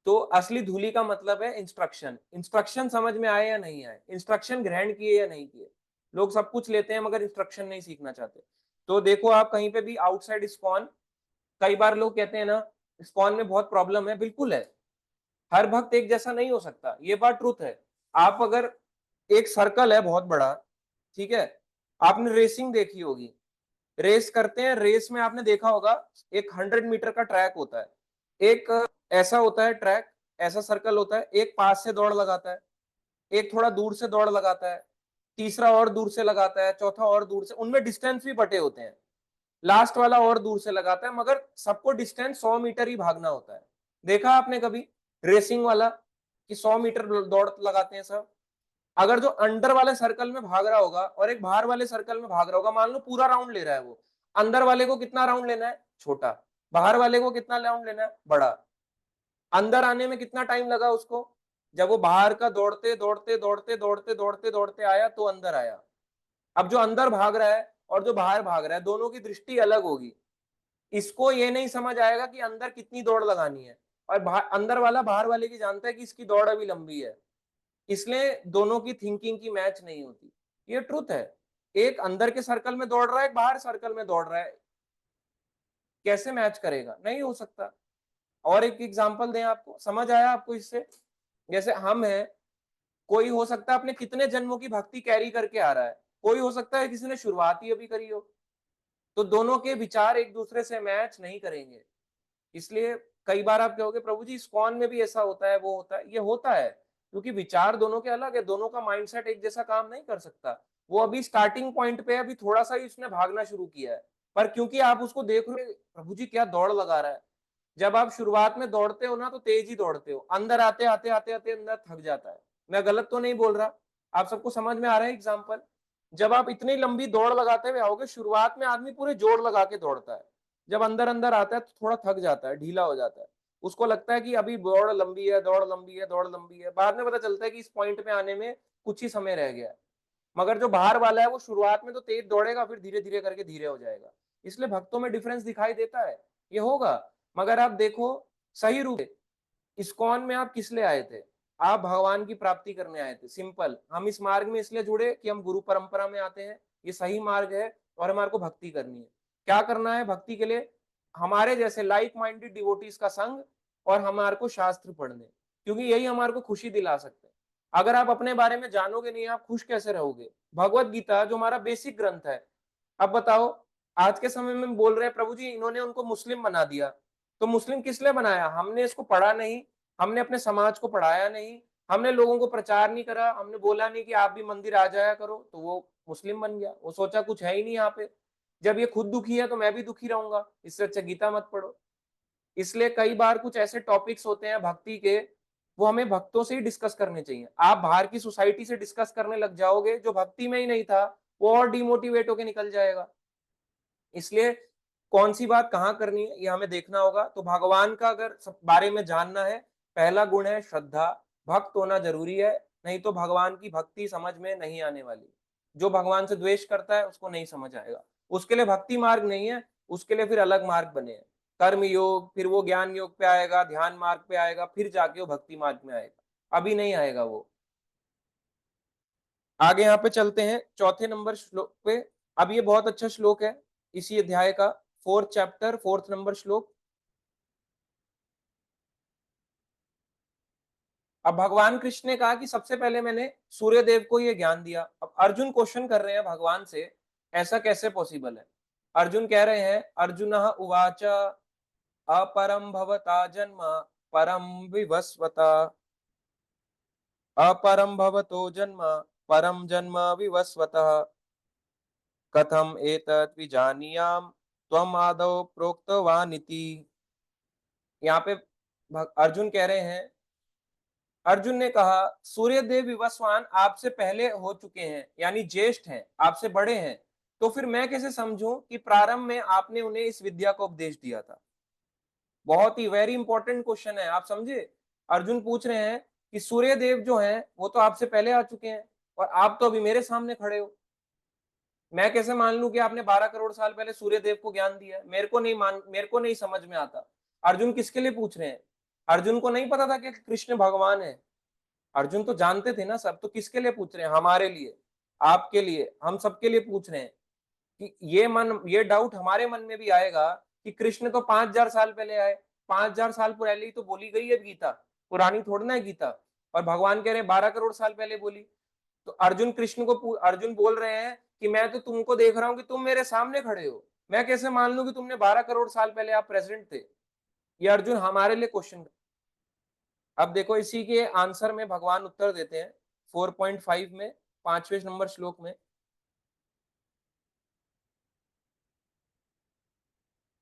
A: तो असली धूली का मतलब है इंस्ट्रक्शन। इंस्ट्रक्शन समझ में आए या नहीं आए, इंस्ट्रक्शन ग्रहण किए या नहीं किए। लोग सब कुछ लेते हैं मगर इंस्ट्रक्शन नहीं सीखना चाहते। तो देखो आप कहीं पे भी आउटसाइड इस्कॉन, कई बार लोग कहते हैं ना इस्कॉन में बहुत प्रॉब्लम है, बिल्कुल है। हर भक्त एक जैसा नहीं हो सकता, ये बात ट्रुथ है। आप अगर, एक सर्कल है बहुत बड़ा, ठीक है, आपने रेसिंग देखी होगी, रेस करते हैं, रेस में आपने देखा होगा एक 100 मीटर का ट्रैक होता है, एक ऐसा होता है ट्रैक, ऐसा सर्कल होता है, एक पास से दौड़ लगाता है, एक थोड़ा दूर से दौड़ लगाता है, तीसरा और दूर से लगाता है, चौथा और दूर से, उनमें डिस्टेंस भी बटे होते हैं, लास्ट वाला और दूर से लगाता है, मगर सबको डिस्टेंस 100 मीटर ही भागना होता है। देखा आपने कभी रेसिंग वाला कि 100 मीटर दौड़ लगाते हैं सब? अगर जो अंडर वाले सर्कल में भाग रहा होगा और एक बाहर वाले सर्कल में भाग रहा होगा, मान लो पूरा राउंड ले रहा है वो, अंदर वाले को कितना राउंड लेना है? छोटा। बाहर वाले को कितना राउंड लेना है? बड़ा। अंदर आने में कितना टाइम लगा उसको? जब वो बाहर का दौड़ते दौड़ते दौड़ते दौड़ते दौड़ते दौड़ते आया तो अंदर आया। अब जो अंदर भाग रहा है और जो बाहर भाग रहा है, दोनों की दृष्टि अलग होगी। इसको ये नहीं समझ आएगा कि अंदर कितनी दौड़ लगानी है, और अंदर वाला बाहर वाले की जानता है कि इसकी दौड़ अभी लंबी है, इसलिए दोनों की थिंकिंग की मैच नहीं होती। ये ट्रुथ है। एक अंदर के सर्कल में दौड़ रहा है, एक बाहर सर्कल में दौड़ रहा है, कैसे मैच करेगा? नहीं हो सकता। और एक एग्जांपल दें आपको, समझ आया आपको इससे? जैसे हम हैं, कोई हो सकता है अपने कितने जन्मों की भक्ति कैरी करके आ रहा है, कोई हो सकता है किसी ने शुरुआत ही अभी करी हो, तो दोनों के विचार एक दूसरे से मैच नहीं करेंगे। इसलिए कई बार आप कहोगे प्रभु जी इस्कॉन में भी ऐसा होता है, वो होता है, ये होता है क्योंकि विचार दोनों के अलग है, दोनों का माइंडसेट एक जैसा काम नहीं कर सकता। वो अभी स्टार्टिंग पॉइंट पे, अभी थोड़ा सा ही उसने भागना शुरू किया है, पर क्योंकि आप उसको देख रहे हो, प्रभु जी क्या दौड़ लगा रहा है। जब आप शुरुआत में दौड़ते हो ना तो तेज ही दौड़ते हो, अंदर आते आते आते आते अंदर थक जाता है। मैं गलत तो नहीं बोल रहा? आप सबको समझ में आ रहा है एग्जाम्पल? जब आप इतनी लंबी दौड़ लगाते हुए आओगे, शुरुआत में आदमी पूरे जोर लगा के दौड़ता है, जब अंदर अंदर आता है तो थोड़ा थक जाता है, ढीला हो जाता है, उसको लगता है कि अभी दौड़ लंबी है, दौड़ लंबी है, दौड़ लंबी है, बाद में पता चलता है कि इस पॉइंट पे आने में कुछ ही समय रह गया है। मगर जो बाहर वाला है वो शुरुआत में तो तेज दौड़ेगा, फिर धीरे धीरे करके धीरे हो जाएगा। इसलिए भक्तों में डिफरेंस दिखाई देता है, ये होगा। मगर आप देखो सही रूप से, इस्कॉन में आप किस लिए आए थे? आप भगवान की प्राप्ति करने आए थे, सिंपल। हम इस मार्ग में इसलिए जुड़े कि हम गुरु परंपरा में आते हैं, ये सही मार्ग है और हमारे को भक्ति करनी है। क्या करना है भक्ति के लिए? हमारे जैसे लाइक माइंडेड डिवोटीज का संग, और हमारे को शास्त्र पढ़ने, क्योंकि यही हमारे को खुशी दिला सकते हैं। अगर आप अपने बारे में जानोगे नहीं, आप खुश कैसे रहोगे? भगवत गीता जो हमारा बेसिक ग्रंथ है, अब बताओ, आज के समय में बोल रहे हैं प्रभु जी इन्होंने उनको मुस्लिम बना दिया, तो मुस्लिम किस लिए बनाया? हमने इसको पढ़ा नहीं, हमने अपने समाज को पढ़ाया नहीं, हमने लोगों को प्रचार नहीं करा, हमने बोला नहीं कि आप भी मंदिर आ जाया करो, तो वो मुस्लिम बन गया। वो सोचा कुछ है ही नहीं यहाँ पे, जब ये खुद दुखी है तो मैं भी दुखी रहूंगा, इससे अच्छा गीता मत पढ़ो। इसलिए कई बार कुछ ऐसे टॉपिक्स होते हैं भक्ति के, वो हमें भक्तों से ही डिस्कस करने चाहिए। आप बाहर की सोसाइटी से डिस्कस करने लग जाओगे, जो भक्ति में ही नहीं था वो और डिमोटिवेट होकर निकल जाएगा। इसलिए कौन सी बात कहाँ करनी है ये हमें देखना होगा। तो भगवान का अगर सब बारे में जानना है, पहला गुण है श्रद्धा, भक्त होना जरूरी है, नहीं तो भगवान की भक्ति समझ में नहीं आने वाली। जो भगवान से द्वेष करता है उसको नहीं समझ आएगा। उसके लिए भक्ति मार्ग नहीं है, उसके लिए फिर अलग मार्ग बने हैं, कर्म योग, फिर वो ज्ञान योग पे आएगा, ध्यान मार्ग पे आएगा, फिर जाके वो भक्ति मार्ग में आएगा, अभी नहीं आएगा वो। आगे यहाँ पे चलते हैं चौथे नंबर श्लोक पे। अब ये बहुत अच्छा श्लोक है इसी अध्याय का, 4th चैप्टर 4th नंबर श्लोक। अब भगवान कृष्ण ने कहा कि सबसे पहले मैंने सूर्य देव को ये ज्ञान दिया। अब अर्जुन क्वेश्चन कर रहे हैं भगवान से, ऐसा कैसे पॉसिबल है। अर्जुन कह रहे हैं, अर्जुन उवाच अपरम भवता जन्म परम विवस्वता, अपरम भवतो जन्म परम जन्म विवस्वतः, कथम एतत् विजानीयाम त्वम आदौ प्रोक्तवानिति। यहाँ पे अर्जुन कह रहे हैं, अर्जुन ने कहा सूर्यदेव विवस्वान आपसे पहले हो चुके हैं, यानी ज्येष्ठ हैं, आपसे बड़े हैं, तो फिर मैं कैसे समझूं कि प्रारंभ में आपने उन्हें इस विद्या को उपदेश दिया था। बहुत ही वेरी इंपॉर्टेंट क्वेश्चन है, आप समझे। अर्जुन पूछ रहे हैं कि सूर्यदेव जो हैं वो तो आपसे पहले आ चुके हैं और आप तो अभी मेरे सामने खड़े हो, मैं कैसे मान लूं कि आपने 12 करोड़ साल पहले सूर्यदेव को ज्ञान दिया है। मेरे को नहीं समझ में आता। अर्जुन किसके लिए पूछ रहे हैं। अर्जुन को नहीं पता था कि कृष्ण भगवान है, अर्जुन तो जानते थे ना सब। तो किसके लिए पूछ रहे हैं, हमारे लिए, आपके लिए, हम सबके लिए पूछ रहे हैं कि ये डाउट हमारे मन में भी आएगा कि कृष्ण तो 5000 साल पहले आए, 5000 साल पहले ही तो बोली गई है गीता, पुरानी थोड़ी ना है गीता। और भगवान कह रहे हैं 12 करोड़ साल पहले बोली। तो अर्जुन बोल रहे हैं कि मैं तो तुमको देख रहा हूं कि तुम मेरे सामने खड़े हो, मैं कैसे मान लूं कि तुमने 12 करोड़ साल पहले आप प्रेजेंट थे। ये अर्जुन हमारे लिए क्वेश्चन। अब देखो इसी के आंसर में भगवान उत्तर देते हैं 4.5 में, 5वें नंबर श्लोक में।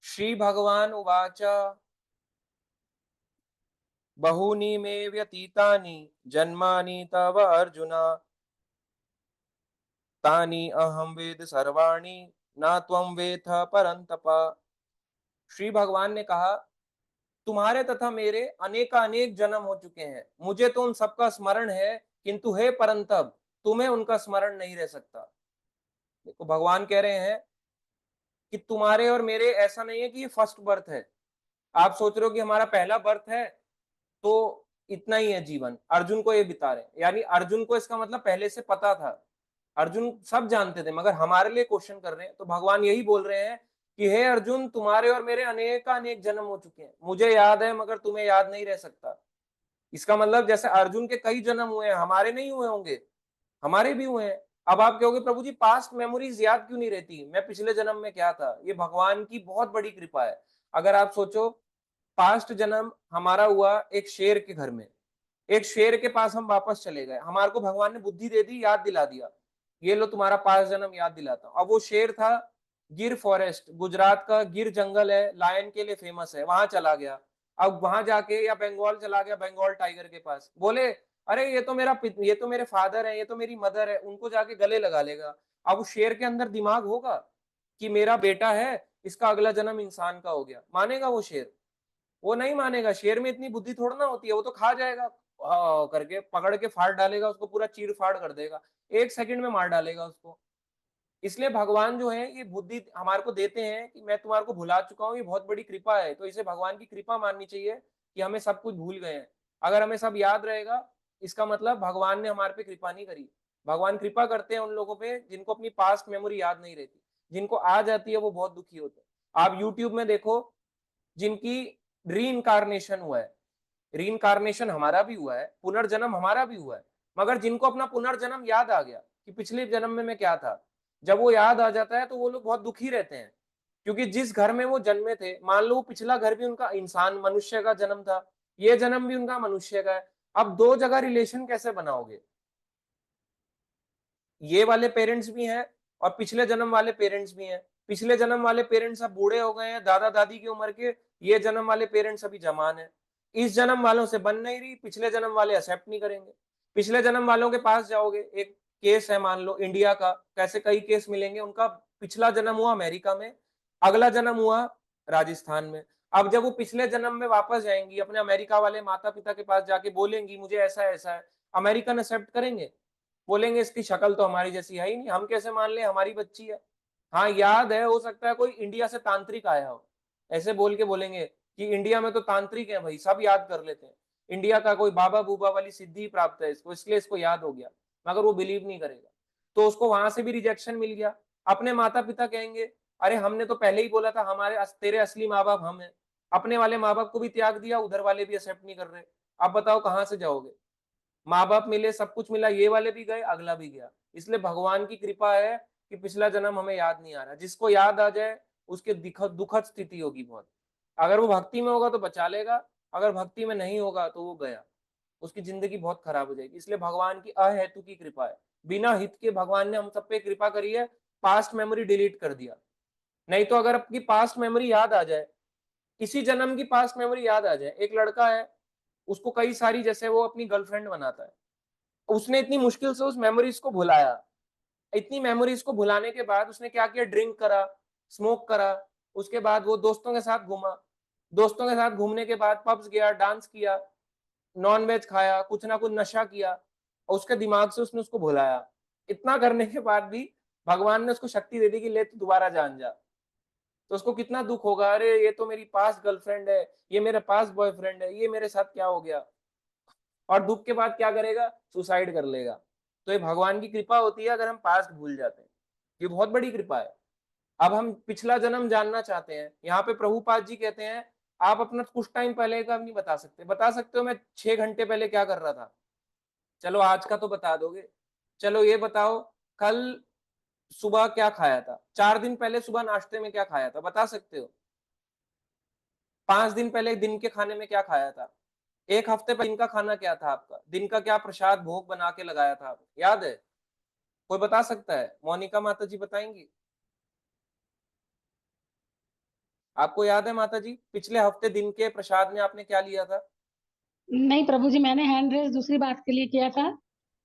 A: श्री भगवान उवाच बहूनि मे व्यतीतानि जन्मानि तव अर्जुन, तानि अहम वेद सर्वाणि न त्वं वेत्थ परन्तप। श्री भगवान ने कहा, तुम्हारे तथा मेरे अनेक जन्म हो चुके हैं, मुझे तो उन सबका स्मरण है, किंतु हे परंतप तुम्हें उनका स्मरण नहीं रह सकता। देखो भगवान कह रहे हैं कि तुम्हारे और मेरे ऐसा नहीं है कि ये फर्स्ट बर्थ है। आप सोच रहे हो कि हमारा पहला बर्थ है तो इतना ही है जीवन, अर्जुन को ये बिता रहे हैं। यानी अर्जुन को इसका मतलब पहले से पता था, अर्जुन सब जानते थे, मगर हमारे लिए क्वेश्चन कर रहे हैं। तो भगवान यही बोल रहे हैं कि हे अर्जुन, तुम्हारे और मेरे अनेक जन्म हो चुके हैं, मुझे याद है मगर तुम्हें याद नहीं रह सकता। इसका मतलब जैसे अर्जुन के कई जन्म हुए हैं, हमारे नहीं हुए होंगे, हमारे भी हुए हैं। अब आप कहोगे प्रभु जी पास्ट मेमोरीज याद क्यों नहीं रहती, मैं पिछले जन्म में क्या था। ये भगवान की बहुत बड़ी कृपा है। अगर आप सोचो, पास्ट जन्म हमारा हुआ एक शेर के घर में, एक शेर के पास हम वापस चले गए, हमारे को भगवान ने बुद्धि दे दी, याद दिला दिया, ये लो तुम्हारा पास्ट जन्म याद दिलाता हूं। अब वो शेर था गिर फॉरेस्ट, गुजरात का गिर जंगल है, लायन के लिए फेमस है, वहां चला गया। अब वहां जाके, या बंगाल चला गया बंगाल टाइगर के पास, बोले अरे ये तो मेरे फादर है, ये तो मेरी मदर है, उनको जाके गले लगा लेगा। अब उस शेर के अंदर दिमाग होगा कि मेरा बेटा है, इसका अगला जन्म इंसान का हो गया, मानेगा वो शेर? वो नहीं मानेगा। शेर में इतनी बुद्धि थोड़ा ना होती है, वो तो खा जाएगा, करके पकड़ के फाड़ डालेगा उसको, पूरा चीर फाड़ कर देगा, 1 सेकंड में मार डालेगा उसको। इसलिए भगवान जो है ये बुद्धि हमारे को देते हैं कि मैं तुम्हारे को भुला चुका हूँ, ये बहुत बड़ी कृपा है। तो इसे भगवान की कृपा माननी चाहिए कि हमें सब कुछ भूल गए हैं। अगर हमें सब याद रहेगा, इसका मतलब भगवान ने हमारे पे कृपा नहीं करी। भगवान कृपा करते हैं उन लोगों पे जिनको अपनी पास्ट मेमोरी याद नहीं रहती, जिनको आ जाती है वो बहुत दुखी होते हैं। आप यूट्यूब में देखो, जिनकी री इनकारनेशन हुआ है, री इनकारनेशन हमारा भी हुआ है, पुनर्जन्म हमारा भी हुआ है, मगर जिनको अपना पुनर्जन्म याद आ गया कि पिछले जन्म में मैं क्या था, जब वो याद आ जाता है तो वो लोग बहुत दुखी रहते हैं। क्योंकि जिस घर में वो जन्मे थे, मान लो पिछला घर भी उनका इंसान मनुष्य का जन्म था, ये जन्म भी उनका मनुष्य का है। अब दो जगह रिलेशन कैसे बनाओगे? ये वाले पेरेंट्स भी हैं और पिछले जन्म वाले पेरेंट्स भी हैं। पिछले जन्म वाले पेरेंट्स अब बूढ़े हो गए हैं, दादा दादी की उम्र के, ये जन्म वाले पेरेंट्स अभी जवान है। इस जन्म वालों से बन नहीं रही, पिछले जन्म वाले एक्सेप्ट नहीं करेंगे। पिछले जन्म वालों के पास जाओगे, एक केस है मान लो इंडिया का, कैसे कई केस मिलेंगे, उनका पिछला जन्म हुआ अमेरिका में, अगला जन्म हुआ राजस्थान में। अब जब वो पिछले जन्म में वापस जाएंगी, अपने अमेरिका वाले माता पिता के पास जाके बोलेंगी मुझे ऐसा ऐसा है, अमेरिकन एक्सेप्ट करेंगे? बोलेंगे इसकी शक्ल तो हमारी जैसी है ही नहीं, हम कैसे मान ले हमारी बच्ची है। हाँ याद है, हो सकता है कोई इंडिया से तांत्रिक आया हो, ऐसे बोल के बोलेंगे कि इंडिया में तो तांत्रिक है भाई, सब याद कर लेते हैं, इंडिया का कोई बाबा बूबा वाली सिद्धि प्राप्त है इसको, इसलिए इसको याद हो गया। मगर वो बिलीव नहीं करेगा, तो उसको वहां से भी रिजेक्शन मिल गया। अपने माता पिता कहेंगे अरे हमने तो पहले ही बोला था हमारे तेरे असली माँ बाप हम हैं। अपने वाले माँ बाप को भी त्याग दिया, उधर वाले भी एक्सेप्ट नहीं कर रहे। अब बताओ कहाँ से जाओगे? माँ बाप मिले, सब कुछ मिला, ये वाले भी गए, अगला भी गया। इसलिए भगवान की कृपा है कि पिछला जन्म हमें याद नहीं आ रहा। जिसको याद आ जाए उसके दुखद स्थिति होगी बहुत। अगर वो भक्ति में होगा तो बचा लेगा, अगर भक्ति में नहीं होगा तो वो गया, उसकी जिंदगी बहुत खराब हो जाएगी। इसलिए भगवान की अहेतु की कृपा है, बिना हित के भगवान ने हम सब पे कृपा करी है, पास्ट मेमोरी डिलीट कर दिया। नहीं तो अगर आपकी पास्ट मेमोरी याद आ जाए, किसी जन्म की पास्ट मेमोरी याद आ जाए, एक लड़का है उसको कई सारी, जैसे वो अपनी गर्लफ्रेंड बनाता है, उसने इतनी मुश्किल से उस मेमोरीज को भुलाया, इतनी मेमोरीज को भुलाने के बाद उसने क्या किया, ड्रिंक करा, स्मोक करा, उसके बाद वो दोस्तों के साथ घूमा, दोस्तों के साथ घूमने के बाद पब्स गया, डांस किया, नॉन वेज खाया, कुछ ना कुछ नशा किया, और उसके दिमाग से उसने उसको भुलाया। इतना करने के बाद भी भगवान ने उसको शक्ति दे दी कि ले तू दोबारा जान जा। तो उसको कितना दुख होगा, अरे ये तो मेरी पास गर्लफ्रेंड है, ये मेरे पास बॉयफ्रेंड है, ये मेरे साथ क्या हो गया। और दुख के बाद क्या करेगा, सुसाइड कर लेगा। तो ये भगवान की कृपा होती है अगर हम पास्ट भूल जाते हैं, ये बहुत बड़ी कृपा है। अब हम पिछला जन्म जानना चाहते हैं, यहाँ पे प्रभुपाद जी कहते हैं आप अपना कुछ टाइम पहले का नहीं बता सकते। बता सकते हो मैं 6 घंटे पहले क्या कर रहा था, चलो आज का तो बता दोगे। चलो ये बताओ कल सुबह क्या खाया था, 4 दिन पहले सुबह नाश्ते में क्या खाया था, बता सकते हो? 5 दिन पहले दिन के खाने में क्या खाया था? एक हफ्ते पहले दिन का खाना क्या था आपका, दिन का क्या प्रसाद भोग बना के लगाया था आपने, याद है? कोई बता सकता है? मोनिका माता जी बताएंगी? आपको याद है माता जी, पिछले हफ्ते दिन के प्रसाद में आपने क्या लिया था?
C: नहीं प्रभु जी, मैंने हैंड रेस दूसरी बात के लिए किया था।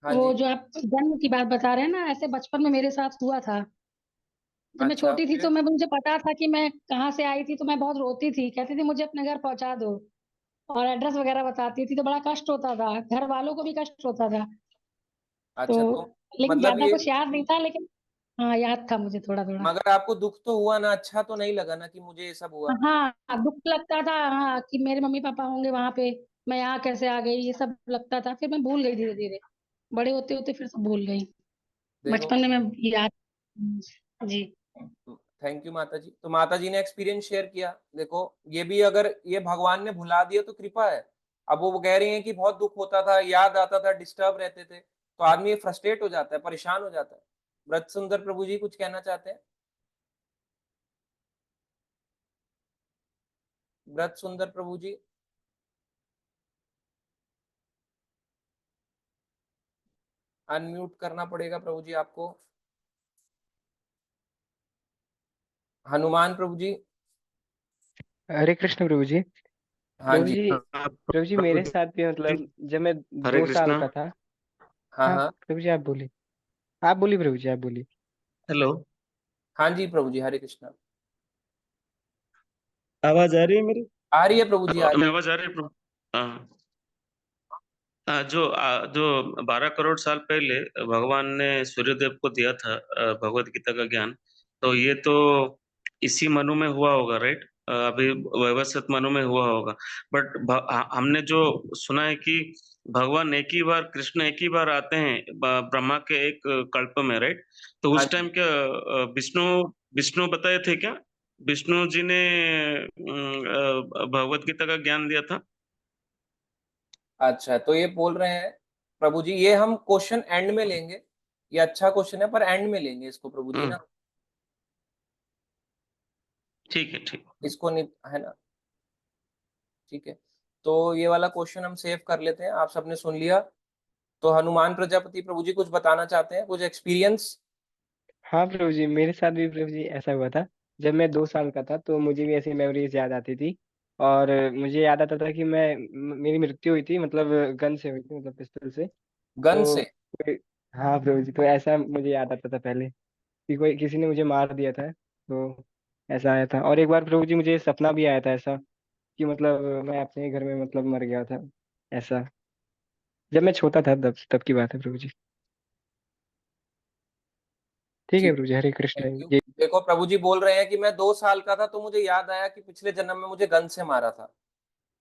A: हाँ
C: वो
A: जी।
C: जो आप जन्म की बात बता रहे हैं ना, ऐसे बचपन में मेरे साथ हुआ था। जब मैं
A: अच्छा
C: छोटी थी तो
A: फिर?
C: मुझे पता था कि मैं कहाँ से आई थी, तो मैं बहुत रोती थी, कहती थी मुझे अपने घर पहुंचा दो, और एड्रेस वगैरह बताती थी, तो बड़ा कष्ट होता था, घर वालों को भी कष्ट होता था। तो
A: अच्छा तो
C: लेकिन
A: मतलब
C: ज्यादा
A: ये,
C: कुछ याद नहीं था, लेकिन हाँ याद था मुझे थोड़ा थोड़ा।
A: मगर आपको दुख तो हुआ ना, अच्छा तो नहीं लगा ना कि मुझे ये सब हुआ?
C: हाँ दुख लगता था, हाँ कि मेरे मम्मी पापा होंगे वहां पे, मैं यहाँ कैसे आ गई, ये सब लगता था। फिर मैं भूल गई धीरे धीरे, बड़े होते होते फिर सब भूल गई।
A: देखो,
C: बचपन में मैं याद। जी।
A: थैंक यू माता जी। तो माता जी ने एक्सपीरियंस शेयर किया, देखो ये भी अगर ये भगवान ने भुला दिया तो कृपा है। अब वो कह रही हैं कि बहुत दुख होता था, याद आता था, डिस्टर्ब रहते थे, तो आदमी फ्रस्ट्रेट हो जाता है, परेशान हो जाता है। व्रत सुंदर प्रभु जी कुछ कहना चाहते हैं? व्रत सुंदर प्रभु जी, अनम्यूट करना पड़ेगा प्रभु जी आपको। हनुमान प्रभु जी।
B: हरे कृष्ण प्रभु जी।
A: हाँ
B: प्रभु
A: जी।
B: जी, प्रभु जी
D: प्रभु
B: मेरे साथ भी
D: जी,
B: मतलब जब मैं
D: हरे
B: 2 साल
D: कृष्णा।
B: का था।
A: हाँ
B: हाँ
A: हाँ।
B: प्रभु जी आप बोलिए, आप बोलिए प्रभु जी, आप बोलिए।
D: हेलो,
A: हाँ जी प्रभु जी, हरे कृष्णा।
D: आवाज आ रही है मेरी?
A: आ रही है प्रभु जी, आ रही
D: मेरी आवाज आ रही है प्रभु? हाँ। जो 12 करोड़ साल पहले भगवान ने सूर्यदेव को दिया था भगवत गीता का ज्ञान, तो ये तो इसी मनु में हुआ होगा, राइट? अभी व्यवस्थित मनु में हुआ होगा। बट हमने जो सुना है कि भगवान एक ही बार, कृष्ण एक ही बार आते हैं ब्रह्मा के एक कल्प में, राइट? तो
A: हाँ
D: उस
A: जी।
D: टाइम क्या विष्णु विष्णु बताए थे क्या? विष्णु जी ने भगवत गीता का ज्ञान दिया था?
A: अच्छा, तो ये बोल रहे हैं प्रभु जी, ये हम क्वेश्चन एंड में लेंगे, ये अच्छा क्वेश्चन है पर एंड में लेंगे इसको प्रभु जी
D: हम्म,
A: ना,
D: ठीक है, ठीक।
A: इसको नहीं है ना। ठीक है, तो ये वाला क्वेश्चन हम सेव कर लेते हैं, आप सबने सुन लिया। तो हनुमान प्रजापति प्रभु जी कुछ बताना चाहते हैं, कुछ एक्सपीरियंस?
B: हाँ प्रभु जी, मेरे साथ भी प्रभु जी ऐसा हुआ था। जब मैं 2 साल का था तो मुझे भी ऐसी मेमोरीज याद आती थी। और मुझे याद आता था कि मेरी मृत्यु हुई थी, मतलब गन से हुई थी, मतलब पिस्तौल से।
A: गन
B: तो
A: से?
B: हाँ प्रभु जी, तो ऐसा मुझे याद आता था पहले कि कोई किसी ने मुझे मार दिया था। तो ऐसा आया था। और एक बार प्रभु जी मुझे सपना भी आया था ऐसा, कि मतलब मैं अपने ही घर में मतलब मर गया था, ऐसा। जब मैं छोटा था तब की बात है प्रभु जी। ठीक है
A: ठीक,
B: प्रभु जी, हरे कृष्ण।
A: Thank you.
B: ये
A: देखो प्रभु जी बोल रहे हैं कि मैं 2 साल का था तो मुझे याद आया कि पिछले जन्म में मुझे गन से मारा था।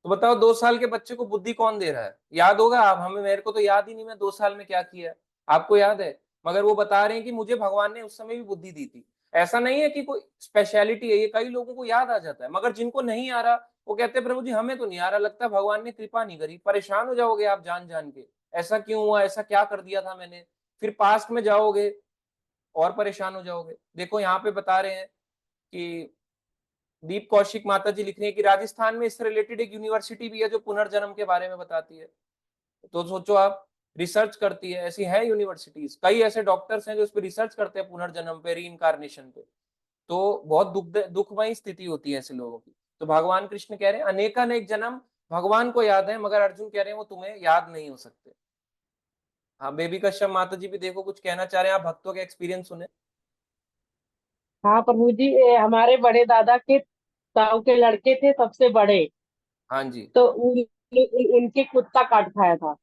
A: तो बताओ 2 साल के बच्चे को बुद्धि कौन दे रहा है? याद होगा आप हमें, मेरे को तो याद ही नहीं मैं 2 साल में क्या किया है। आपको याद है? मगर वो बता रहे हैं कि मुझे भगवान ने उस समय भी बुद्धि दी थी। ऐसा नहीं है कि कोई स्पेशलिटी है, ये कई लोगों को याद आ जाता है, मगर जिनको नहीं आ रहा वो कहते हैं प्रभु जी हमें तो नहीं आ रहा, लगता है भगवान ने कृपा नहीं करी। परेशान हो जाओगे आप जान जान के, ऐसा क्यों हुआ, ऐसा क्या कर दिया था मैंने। फिर पास्ट में जाओगे और परेशान हो जाओगे। देखो यहाँ पे बता रहे हैं कि दीप कौशिक माता जी लिख रही है कि राजस्थान में इससे रिलेटेड एक यूनिवर्सिटी भी है जो पुनर्जन्म के बारे में बताती है। तो सोचो आप, रिसर्च करती है, ऐसी है यूनिवर्सिटीज, कई ऐसे डॉक्टर्स हैं जो इस पे रिसर्च करते हैं, पुनर्जन्म पे, री इनकारनेशन पे। तो बहुत दुखमयी स्थिति होती है ऐसे लोगों की। तो भगवान कृष्ण कह रहे हैं अनेकानेक जन्म भगवान को याद है, मगर अर्जुन कह रहे हैं वो तुम्हें याद नहीं हो सकते। हाँ, बेबी कश्यप माता जी भी देखो कुछ कहना चाह रहे हैं, आप भक्तों के एक्सपीरियंस सुने।
E: हाँ प्रभु जी, हमारे बड़े दादा के ताऊ के लड़के थे सबसे बड़े।
A: हाँ जी।
E: तो उनके कुत्ता काट खाया था,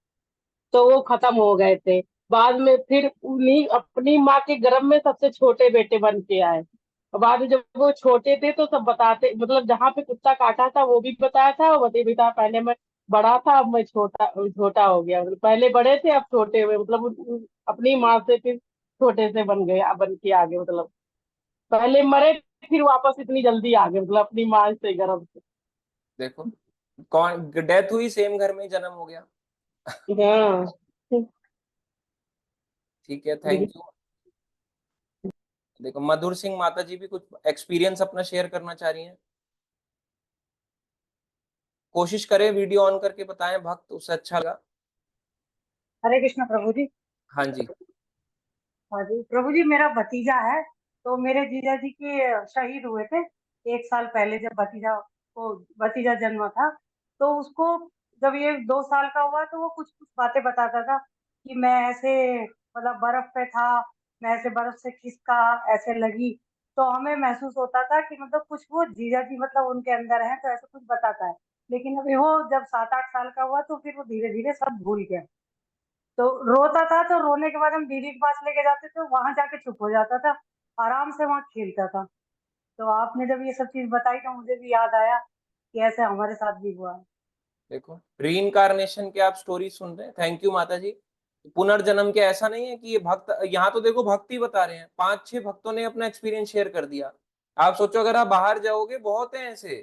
E: तो वो खत्म हो गए थे। बाद में फिर उन्हीं अपनी माँ के गर्भ में सबसे छोटे बेटे बन के आए। और बाद में जब वो छोटे थे तो सब बताते, मतलब जहाँ पे कुत्ता काटा था वो भी बताया था, और बता भी था पहले मैं बड़ा था अब मैं छोटा छोटा हो गया, मतलब पहले बड़े थे अब छोटे हुए, मतलब अपनी माँ से फिर छोटे से बन गए, बन के आ गए, मतलब पहले मरे फिर वापस इतनी जल्दी आ गए, मतलब अपनी माँ से गर्भ से।
A: देखो कौन डेथ हुई, सेम घर में ही जन्म हो गया।
E: हाँ।
A: ठीक है, थैंक यू। देखो मधुर सिंह माता जी भी कुछ एक्सपीरियंस अपना शेयर करना चाह रही हैं। कोशिश करें वीडियो ऑन करके बताएं भक्त, उससे अच्छा लगा।
F: हरे कृष्ण प्रभु जी।
A: हाँ जी।
F: हाँ जी प्रभु जी, मेरा भतीजा है। तो मेरे जीजा जी के शहीद हुए थे 1 साल पहले, जब भतीजा जन्मा था। तो उसको जब ये 2 साल का हुआ तो वो कुछ कुछ बातें बताता था कि मैं ऐसे, मतलब बर्फ पे था, मैं ऐसे बर्फ से खिसका, ऐसे लगी। तो हमें महसूस होता था कि मतलब कुछ वो जीजा जी मतलब उनके अंदर है, तो ऐसा कुछ बताता है। लेकिन अभी वो जब 7-8 साल का हुआ तो फिर वो धीरे धीरे सब भूल गया। तो रोता था, तो रोने के बाद हम दीदी के पास लेके जाते थे, वहां जाके चुप हो जाता था, आराम से वहां खेलता था। तो आपने जब ये सब चीज बताई तो मुझे भी याद आया कि ऐसे हमारे साथ भी हुआ है।
A: देखो रीइंकारनेशन के आप स्टोरी सुन रहे हैं, थैंक यू माता जी। पुनर्जन्म के ऐसा नहीं है कि ये भक्त, यहाँ तो देखो भक्ति बता रहे हैं, 5-6 भक्तों ने अपना एक्सपीरियंस शेयर कर दिया। आप सोचो अगर आप बाहर जाओगे बहुत है ऐसे।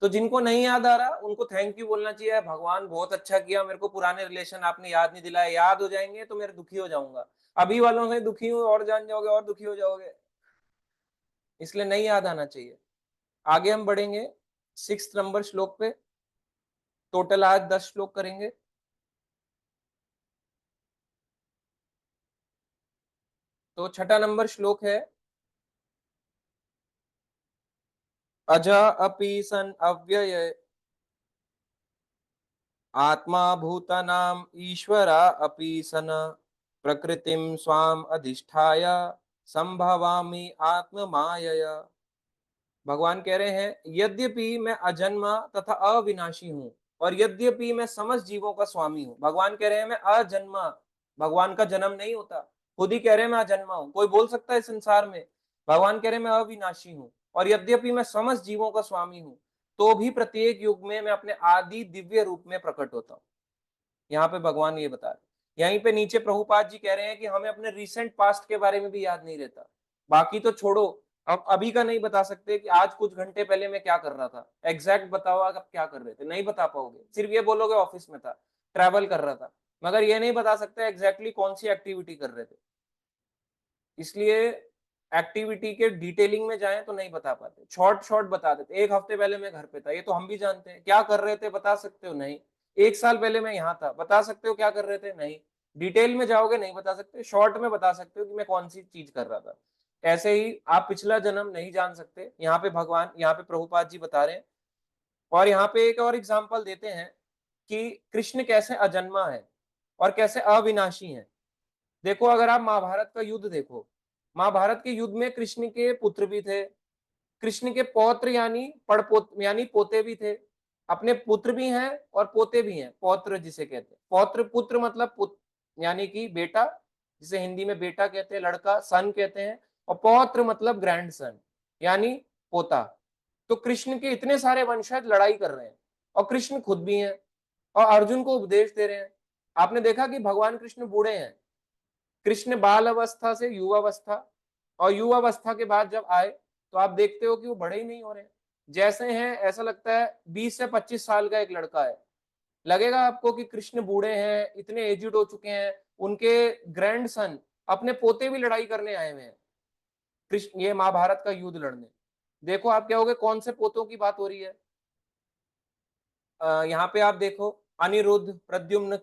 A: तो जिनको नहीं याद आ रहा उनको थैंक यू बोलना चाहिए, भगवान बहुत अच्छा किया, मेरे को पुराने रिलेशन आपने याद नहीं दिलाया, याद हो जाएंगे तो मेरे दुखी हो जाऊंगा। अभी वालों से दुखी हूँ और जान जाओगे और दुखी हो जाओगे, इसलिए नहीं याद आना चाहिए। आगे हम बढ़ेंगे 6 नंबर श्लोक पे। टोटल आज 10 श्लोक करेंगे। तो छठा नंबर श्लोक है, अजा अपि सन अव्यय आत्मा भूतानाम ईश्वरा अपि सन प्रकृतिम स्वाम अधिष्ठाय संभवामि आत्म मायया। भगवान कह रहे हैं यद्यपि मैं अजन्मा तथा अविनाशी हूं, और यद्यपि मैं समस्त जीवों का स्वामी हूं। भगवान कह रहे हैं मैं अजन्मा, भगवान का जन्म नहीं होता, खुद ही कह रहे हैं मैं अजन्मा हूं, कोई बोल सकता है संसार में। भगवान कह रहे हैं मैं अविनाशी हूं, और यद्यपि मैं समस्त जीवों का स्वामी हूं, तो भी प्रत्येक युग में मैं अपने आदि दिव्य रूप में प्रकट होता हूं। यहाँ पे भगवान ये बता रहे, यहीं पे नीचे प्रभुपाद जी कह रहे हैं कि हमें अपने रिसेंट पास्ट के बारे में भी याद नहीं रहता। बाकी तो छोड़ो, अब अभी का नहीं बता सकते कि आज कुछ घंटे पहले मैं क्या कर रहा था, एग्जैक्ट बताओ आप क्या कर रहे थे, नहीं बता पाओगे। सिर्फ ये बोलोगे ऑफिस में था, ट्रैवल कर रहा था, मगर ये नहीं बता सकते एग्जैक्टली कौन सी एक्टिविटी कर रहे थे। इसलिए एक्टिविटी के डिटेलिंग में जाएं तो नहीं बता पाते, शॉर्ट शॉर्ट बता देते। 1 हफ्ते पहले मैं घर पे था, ये तो हम भी जानते हैं। क्या कर रहे थे बता सकते हो? नहीं। 1 साल पहले मैं यहाँ था, बता सकते हो क्या कर रहे थे? नहीं। डिटेल में जाओगे नहीं बता सकते, शॉर्ट में बता सकते हो कि मैं कौन सी चीज कर रहा था। ऐसे ही आप पिछला जन्म नहीं जान सकते, यहाँ पे भगवान, यहाँ पे प्रभुपाद जी बता रहे हैं। और यहाँ पे एक और एग्जाम्पल देते हैं कि कृष्ण कैसे अजन्मा है और कैसे अविनाशी है। देखो अगर आप महाभारत का युद्ध देखो, महाभारत के युद्ध में कृष्ण के पुत्र भी थे, कृष्ण के पौत्र यानी यानी पोते भी थे, अपने पुत्र भी हैं और पोते भी हैं। पौत्र जिसे कहते हैं, पौत्र पुत्र मतलब पुत्र यानी कि बेटा, जिसे हिंदी में बेटा कहते हैं, लड़का सन कहते हैं, और पौत्र मतलब ग्रैंड सन यानी पोता। तो कृष्ण के इतने सारे वंशज लड़ाई कर रहे हैं और कृष्ण खुद भी हैं और अर्जुन को उपदेश दे रहे हैं। आपने देखा कि भगवान कृष्ण बूढ़े हैं, कृष्ण बाल अवस्था से युवावस्था, और युवावस्था के बाद जब आए तो आप देखते हो कि वो बड़े ही नहीं हो रहे, जैसे हैं ऐसा लगता है 20 से 25 साल का एक लड़का है। लगेगा आपको कि कृष्ण बूढ़े हैं, इतने एजिड हो चुके हैं, उनके ग्रैंड सन अपने पोते भी लड़ाई करने आए हुए हैं कृष्ण, ये महाभारत का युद्ध लड़ने। देखो आप क्या होगे, कौन से पोतों की बात हो रही है। यहाँ पे आप देखो अनिरुद्ध, प्रद्युम्न,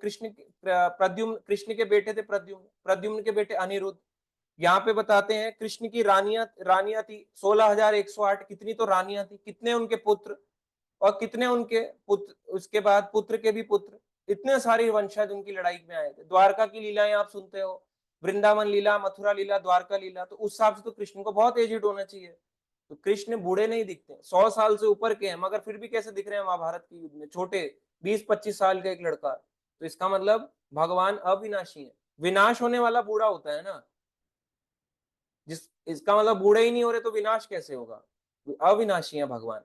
A: प्रद्युम्न कृष्ण के बेटे थे, प्रद्युम्न, प्रद्युम्न के बेटे अनिरुद्ध। यहाँ पे बताते हैं कृष्ण की रानियां थी 16,108, कितनी तो रानियां थी, कितने उनके पुत्र और कितने उनके पुत्र, उसके बाद पुत्र के भी पुत्र, इतने सारे वंशज उनकी लड़ाई में आए थे। द्वारका की लीलाएं आप सुनते हो, वृंदावन लीला, मथुरा लीला, द्वारका लीला, तो उस हिसाब से तो कृष्ण को बहुत एजिड होना चाहिए। तो कृष्ण बूढ़े नहीं दिखते, 100 साल से ऊपर के हैं, मगर फिर भी कैसे दिख रहे हैं महाभारत के युद्ध में, छोटे 20-25 साल का एक लड़का। तो इसका मतलब भगवान अविनाशी है। विनाश होने वाला बूढ़ा होता है ना, इसका मतलब बूढ़े ही नहीं हो रहे तो विनाश कैसे होगा, अविनाशी है भगवान।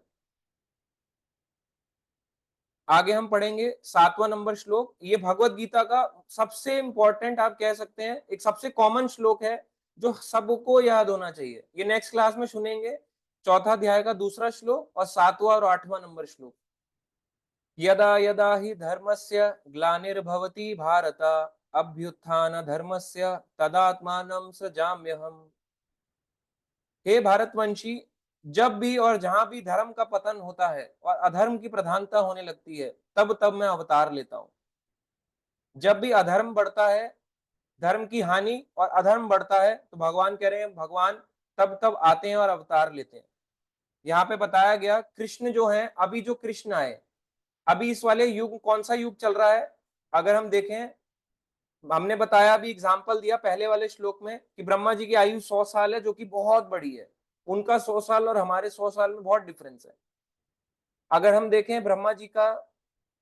A: आगे हम पढ़ेंगे 7वां नंबर श्लोक। ये भगवत गीता का सबसे इंपॉर्टेंट आप कह सकते हैं, एक सबसे कॉमन श्लोक है जो सबको याद होना चाहिए। ये नेक्स्ट क्लास में सुनेंगे, चौथा अध्याय का दूसरा श्लोक और 7वां और 8वां नंबर श्लोक। यदा यदा हि धर्मस्य ग्लानिर्भवति भारत अभ्युत्थान धर्मस्य तदात्मानं सृजाम्यहम्। हे भारतवंशी, जब भी और जहां भी धर्म का पतन होता है और अधर्म की प्रधानता होने लगती है, तब तब मैं अवतार लेता हूं। जब भी अधर्म बढ़ता है, धर्म की हानि और अधर्म बढ़ता है, तो भगवान कह रहे हैं, भगवान तब तब आते हैं और अवतार लेते हैं। यहाँ पे बताया गया कृष्ण जो है, अभी जो कृष्ण आए, अभी इस वाले युग, कौन सा युग चल रहा है अगर हम देखें, हमने बताया, अभी एग्जाम्पल दिया पहले वाले श्लोक में कि ब्रह्मा जी की आयु 100 साल है, जो कि बहुत बड़ी है। उनका 100 साल और हमारे 100 साल में बहुत डिफरेंस है। अगर हम देखें ब्रह्मा जी का,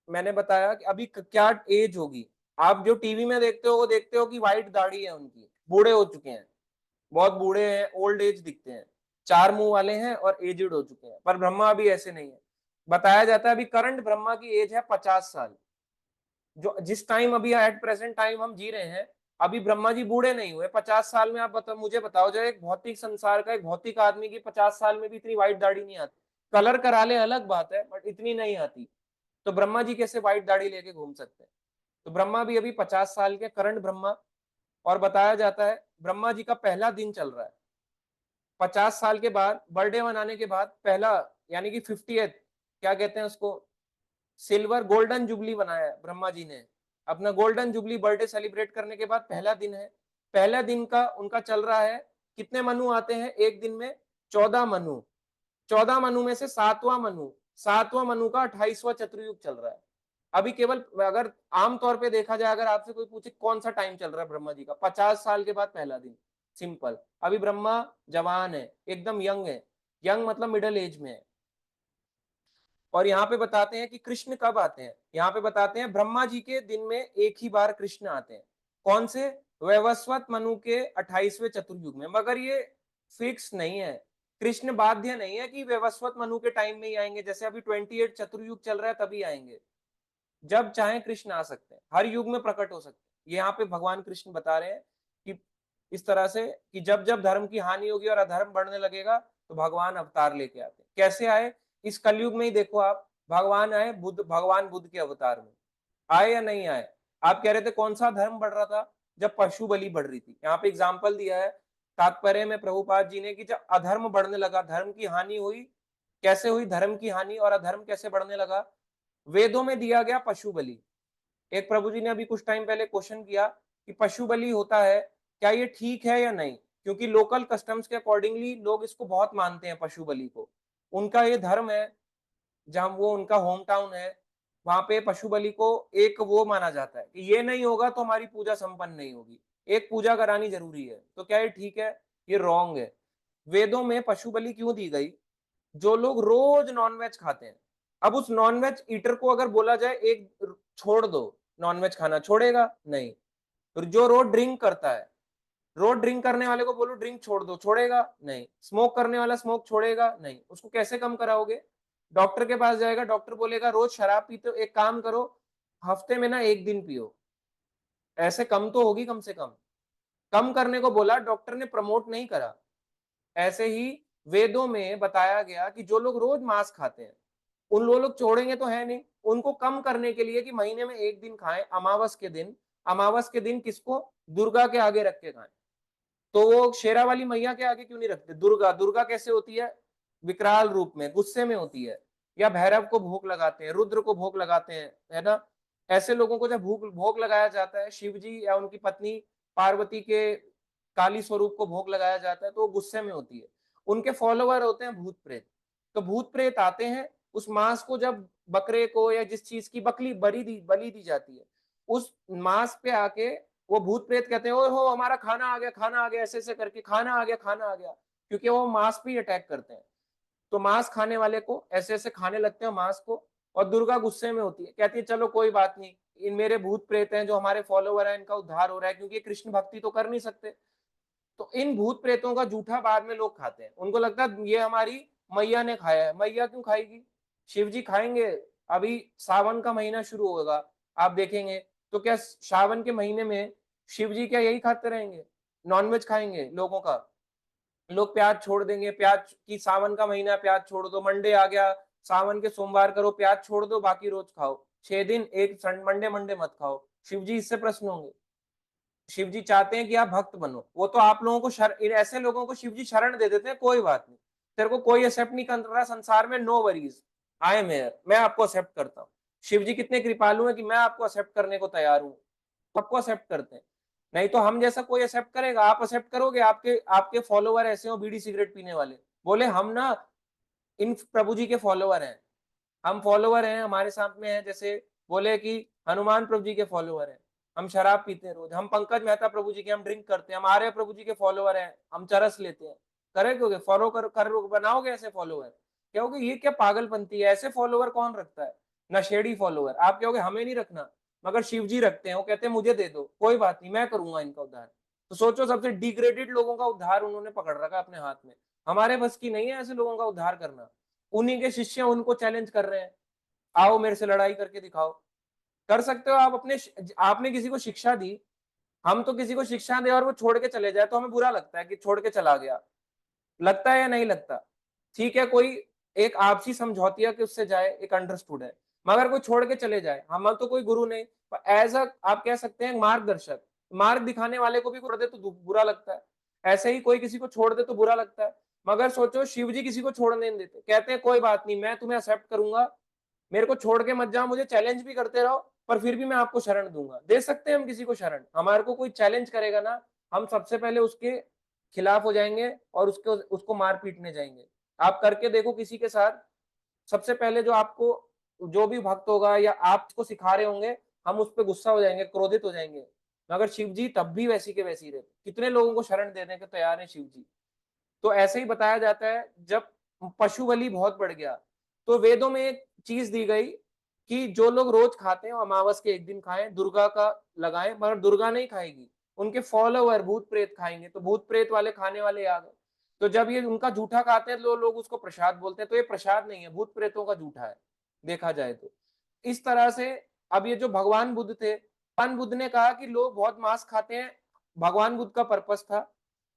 A: मैंने बताया कि अभी क्या एज होगी। आप जो टीवी में देखते हो वो देखते हो कि व्हाइट दाढ़ी है उनकी, बूढ़े हो चुके हैं, बहुत बूढ़े हैं, ओल्ड एज दिखते हैं, 4 मुंह वाले हैं और एजिड हो चुके हैं। पर ब्रह्मा अभी ऐसे नहीं है। बताया जाता है अभी करंट ब्रह्मा की एज है 50 साल। जो जिस टाइम अभी एट प्रेजेंट टाइम हम जी रहे हैं, अभी ब्रह्मा जी बूढ़े नहीं हुए। 50 साल में आप मुझे बताओ, जो एक भौतिक संसार का एक भौतिक आदमी की 50 साल में भी इतनी व्हाइट दाढ़ी नहीं आती। कलर करा ले अलग बात है, बट इतनी नहीं आती। तो ब्रह्मा जी कैसे व्हाइट दाढ़ी लेके घूम सकते हैं। तो ब्रह्मा भी अभी 50 साल के करंट ब्रह्मा। और बताया जाता है ब्रह्मा जी का पहला दिन चल रहा है 50 साल के बाद, बर्थडे मनाने के बाद पहला, यानी कि 50th, क्या कहते हैं उसको, सिल्वर गोल्डन जुबली बनाया है ब्रह्मा जी ने। अपना गोल्डन जुबली बर्थडे सेलिब्रेट करने के बाद पहला दिन है। पहला दिन का उनका चल रहा है, कितने मनु आते हैं एक दिन में, 14 मनु। 14 मनु में से 7वां मनु का 28वां चतुर्युग चल रहा है। अभी केवल, अगर आमतौर पे देखा जाए, अगर आपसे कोई पूछे कौन सा टाइम चल रहा है ब्रह्मा जी का, 50 साल के बाद पहला दिन, सिंपल। अभी ब्रह्मा जवान है, एकदम यंग है, यंग मतलब मिडिल एज में है। और यहाँ पे बताते हैं कि कृष्ण कब आते हैं। यहाँ पे बताते हैं ब्रह्मा जी के दिन में एक ही बार कृष्ण आते हैं। कौन से, वैवस्वत मनु के 28वें चतुर्युग में। मगर ये फिक्स नहीं है, कृष्ण बाध्य नहीं है कि वैवस्वत मनु के टाइम में ही आएंगे। जैसे अभी 28 चतुर्युग चल रहा है तभी आएंगे, जब चाहे कृष्ण आ सकते हैं, हर युग में प्रकट हो सकते हैं। यहाँ पे भगवान कृष्ण बता रहे हैं कि इस तरह से कि जब जब धर्म की हानि होगी और अधर्म बढ़ने लगेगा, तो भगवान अवतार लेके आते हैं। कैसे आए, इस कलयुग में ही देखो आप, भगवान आए, भगवान बुद्ध के अवतार में आए या नहीं आए। आप कह रहे थे कौन सा धर्म बढ़ रहा था, जब पशु बलि बढ़ रही थी। यहाँ पे एग्जाम्पल दिया है तात्पर्य में प्रभुपाद जी ने कि जब अधर्म बढ़ने लगा, धर्म की हानि हुई। कैसे हुई धर्म की हानि और अधर्म कैसे बढ़ने लगा, वेदों में दिया गया पशु बलि। एक प्रभु जी ने अभी कुछ टाइम पहले क्वेश्चन किया कि पशु बलि होता है, क्या ये ठीक है या नहीं, क्योंकि लोकल कस्टम्स के अकॉर्डिंगली लोग इसको बहुत मानते हैं पशु बलि को। उनका ये धर्म है, जहां वो उनका होम टाउन है, वहां पे पशु बलि को एक वो माना जाता है कि ये नहीं होगा तो हमारी पूजा संपन्न नहीं होगी, एक पूजा करानी जरूरी है। तो क्या ये ठीक है, ये रॉन्ग है। वेदों में पशु बलि क्यों दी गई, जो लोग रोज नॉनवेज खाते हैं। अब उस नॉनवेज ईटर को अगर बोला जाए एक छोड़ दो नॉनवेज खाना, छोड़ेगा नहीं। फिर जो रोज ड्रिंक करता है, रोज ड्रिंक करने वाले को बोलो ड्रिंक छोड़ दो, छोड़ेगा नहीं। स्मोक करने वाला स्मोक छोड़ेगा नहीं। उसको कैसे कम कराओगे? डॉक्टर के पास जाएगा, डॉक्टर बोलेगा रोज शराब पीते हो, एक काम करो हफ्ते में ना 1 दिन पियो, ऐसे कम तो होगी कम से कम। कम करने को बोला, डॉक्टर ने प्रमोट नहीं करा। ऐसे ही वेदों में बताया गया कि जो लोग रोज मांस खाते हैं उन लोग छोड़ेंगे तो है नहीं, उनको कम करने के लिए कि महीने में 1 दिन खाएं, अमावस के दिन। अमावस के दिन किसको? दुर्गा के आगे रख के खाएं। तो वो शेरा वाली मैया के आगे क्यों नहीं रखते? दुर्गा, दुर्गा कैसे होती है? विकराल रूप में, गुस्से में होती है। या भैरव को भोग लगाते हैं, रुद्र को भोग लगाते हैं, है ना। ऐसे लोगों को जब भोग भोग लगाया जाता है, शिव जी या उनकी पत्नी पार्वती के काली स्वरूप को भोग लगाया जाता है, तो वो गुस्से में होती है। उनके फॉलोवर होते हैं भूत प्रेत। तो भूत प्रेत आते हैं, उस मांस को जब बकरे को या जिस चीज की बलि दी जाती है, उस मांस पे आके वो भूत प्रेत कहते हैं ओ हो हमारा खाना आ गया, खाना आ गया, ऐसे ऐसे करके खाना आ गया, खाना आ गया। क्योंकि वो मांस पे अटैक करते हैं। तो मांस खाने वाले को ऐसे ऐसे खाने लगते हैं मांस को। और दुर्गा गुस्से में होती है, कहती है चलो कोई बात नहीं, इन मेरे भूत प्रेत हैं जो हमारे फॉलोवर हैं, इनका उद्धार हो रहा है, क्योंकि ये कृष्ण भक्ति तो कर नहीं सकते। तो इन भूत प्रेतों का जूठा बाद में लोग खाते हैं। उनको लगता है ये हमारी मैया ने खाया है। मैया क्यों खाएगी? शिव जी खाएंगे। अभी सावन का महीना शुरू होगा, आप देखेंगे। तो क्या सावन के महीने में शिव जी क्या यही खाते रहेंगे? नॉनवेज खाएंगे लोगों का? लोग प्याज छोड़ देंगे, प्याज की सावन का महीना प्याज छोड़ दो, मंडे आ गया, सावन के सोमवार करो, प्याज छोड़ दो, बाकी रोज खाओ। 6 दिन एक मंडे मंडे मत खाओ। शिव जी इससे प्रश्न होंगे? शिव जी चाहते हैं कि आप भक्त बनो। वो तो आप लोगों को ऐसे लोगों को शिव जी शरण दे देते हैं, कोई बात नहीं, तेरे को कोई एक्सेप्ट नहीं कर रहा संसार में, no worries, I am here, मैं आपको एक्सेप्ट करता हूँ। शिव जी कितने कृपालु हैं कि मैं आपको एक्सेप्ट करने को तैयार हूँ, आपको एक्सेप्ट करते हैं। नहीं तो हम जैसा कोई एक्सेप्ट करेगा? आप एक्सेप्ट करोगे? आपके आपके फॉलोवर ऐसे हो बीड़ी सिगरेट पीने वाले, बोले हम ना इन प्रभु जी के फॉलोवर हैं, हम फॉलोवर हैं, हमारे सामने हैं, जैसे बोले कि हनुमान प्रभु जी के फॉलोवर हैं, हम शराब पीते हैं रोज, हम पंकज मेहता प्रभु जी के हम ड्रिंक करते हैं, हम आर्य प्रभु जी के फॉलोवर हैं, हम चरस लेते हैं। करेंगे? फॉलो कर बनाओगे ऐसे फॉलोवर? कहोगे ये क्या पागलपंती है, ऐसे फॉलोवर कौन रखता है? नशेड़ी फॉलोवर। आप कहोगे हमें नहीं रखना, मगर शिव जी रखते हैं। वो कहते हैं मुझे दे दो, कोई बात नहीं, मैं करूंगा इनका उद्धार। तो सोचो, सबसे डिग्रेडेड लोगों का उद्धार उन्होंने पकड़ रखा अपने हाथ में। हमारे बस की नहीं है ऐसे लोगों का उद्धार करना। उन्हीं के शिष्य उनको चैलेंज कर रहे हैं, आओ मेरे से लड़ाई करके दिखाओ। कर सकते हो आप अपने, आपने किसी को शिक्षा दी, हम तो किसी को शिक्षा दे और वो छोड़ के चले जाए तो हमें बुरा लगता है कि छोड़ के चला गया, लगता है या नहीं लगता? ठीक है, कोई एक आपसी समझौतिया कि उससे जाए, एक अंडरस्टूड है। मगर कोई छोड़ के चले जाए, हम तो कोई गुरु नहीं, एज अ आप कह सकते हैं मार्गदर्शक, मार्ग दिखाने वाले को भी छोड़ दे तो बुरा लगता है। ऐसे ही कोई किसी को छोड़ दे तो बुरा लगता है। मगर सोचो शिव जी किसी को छोड़ने नहीं देते, कहते हैं कोई बात नहीं, मैं तुम्हें एक्सेप्ट करूंगा, मेरे को छोड़ के मत जाओ, मुझे चैलेंज भी करते रहो, पर फिर भी मैं आपको शरण दूंगा। दे सकते हैं हम किसी को शरण? हमारे को कोई चैलेंज करेगा ना, हम सबसे पहले उसके खिलाफ हो जाएंगे और उसको मार पीटने जाएंगे। आप करके देखो किसी के साथ, सबसे पहले जो आपको जो भी भक्त होगा या आपको सिखा रहे होंगे, हम उस पर गुस्सा हो जाएंगे, क्रोधित हो जाएंगे। मगर शिव जी तब भी वैसी के वैसी रहते। कितने लोगों को शरण देने के तैयार है शिव जी। तो ऐसे ही बताया जाता है, जब पशु बलि बहुत बढ़ गया तो वेदों में एक चीज दी गई कि जो लोग रोज खाते हैं अमावस के 1 दिन खाएं, दुर्गा का लगाएं, मगर दुर्गा नहीं खाएगी, उनके फॉलोवर भूत प्रेत खाएंगे। तो भूत प्रेत वाले खाने वाले आ गए। तो जब ये उनका जूठा खाते हैं तो लोग उसको प्रसाद बोलते हैं। तो ये प्रसाद नहीं है, भूत प्रेतों का जूठा है देखा जाए तो। इस तरह से अब ये जो भगवान बुद्ध थे, भगवान बुद्ध ने कहा कि लोग बहुत मांस खाते हैं। भगवान बुद्ध का पर्पस था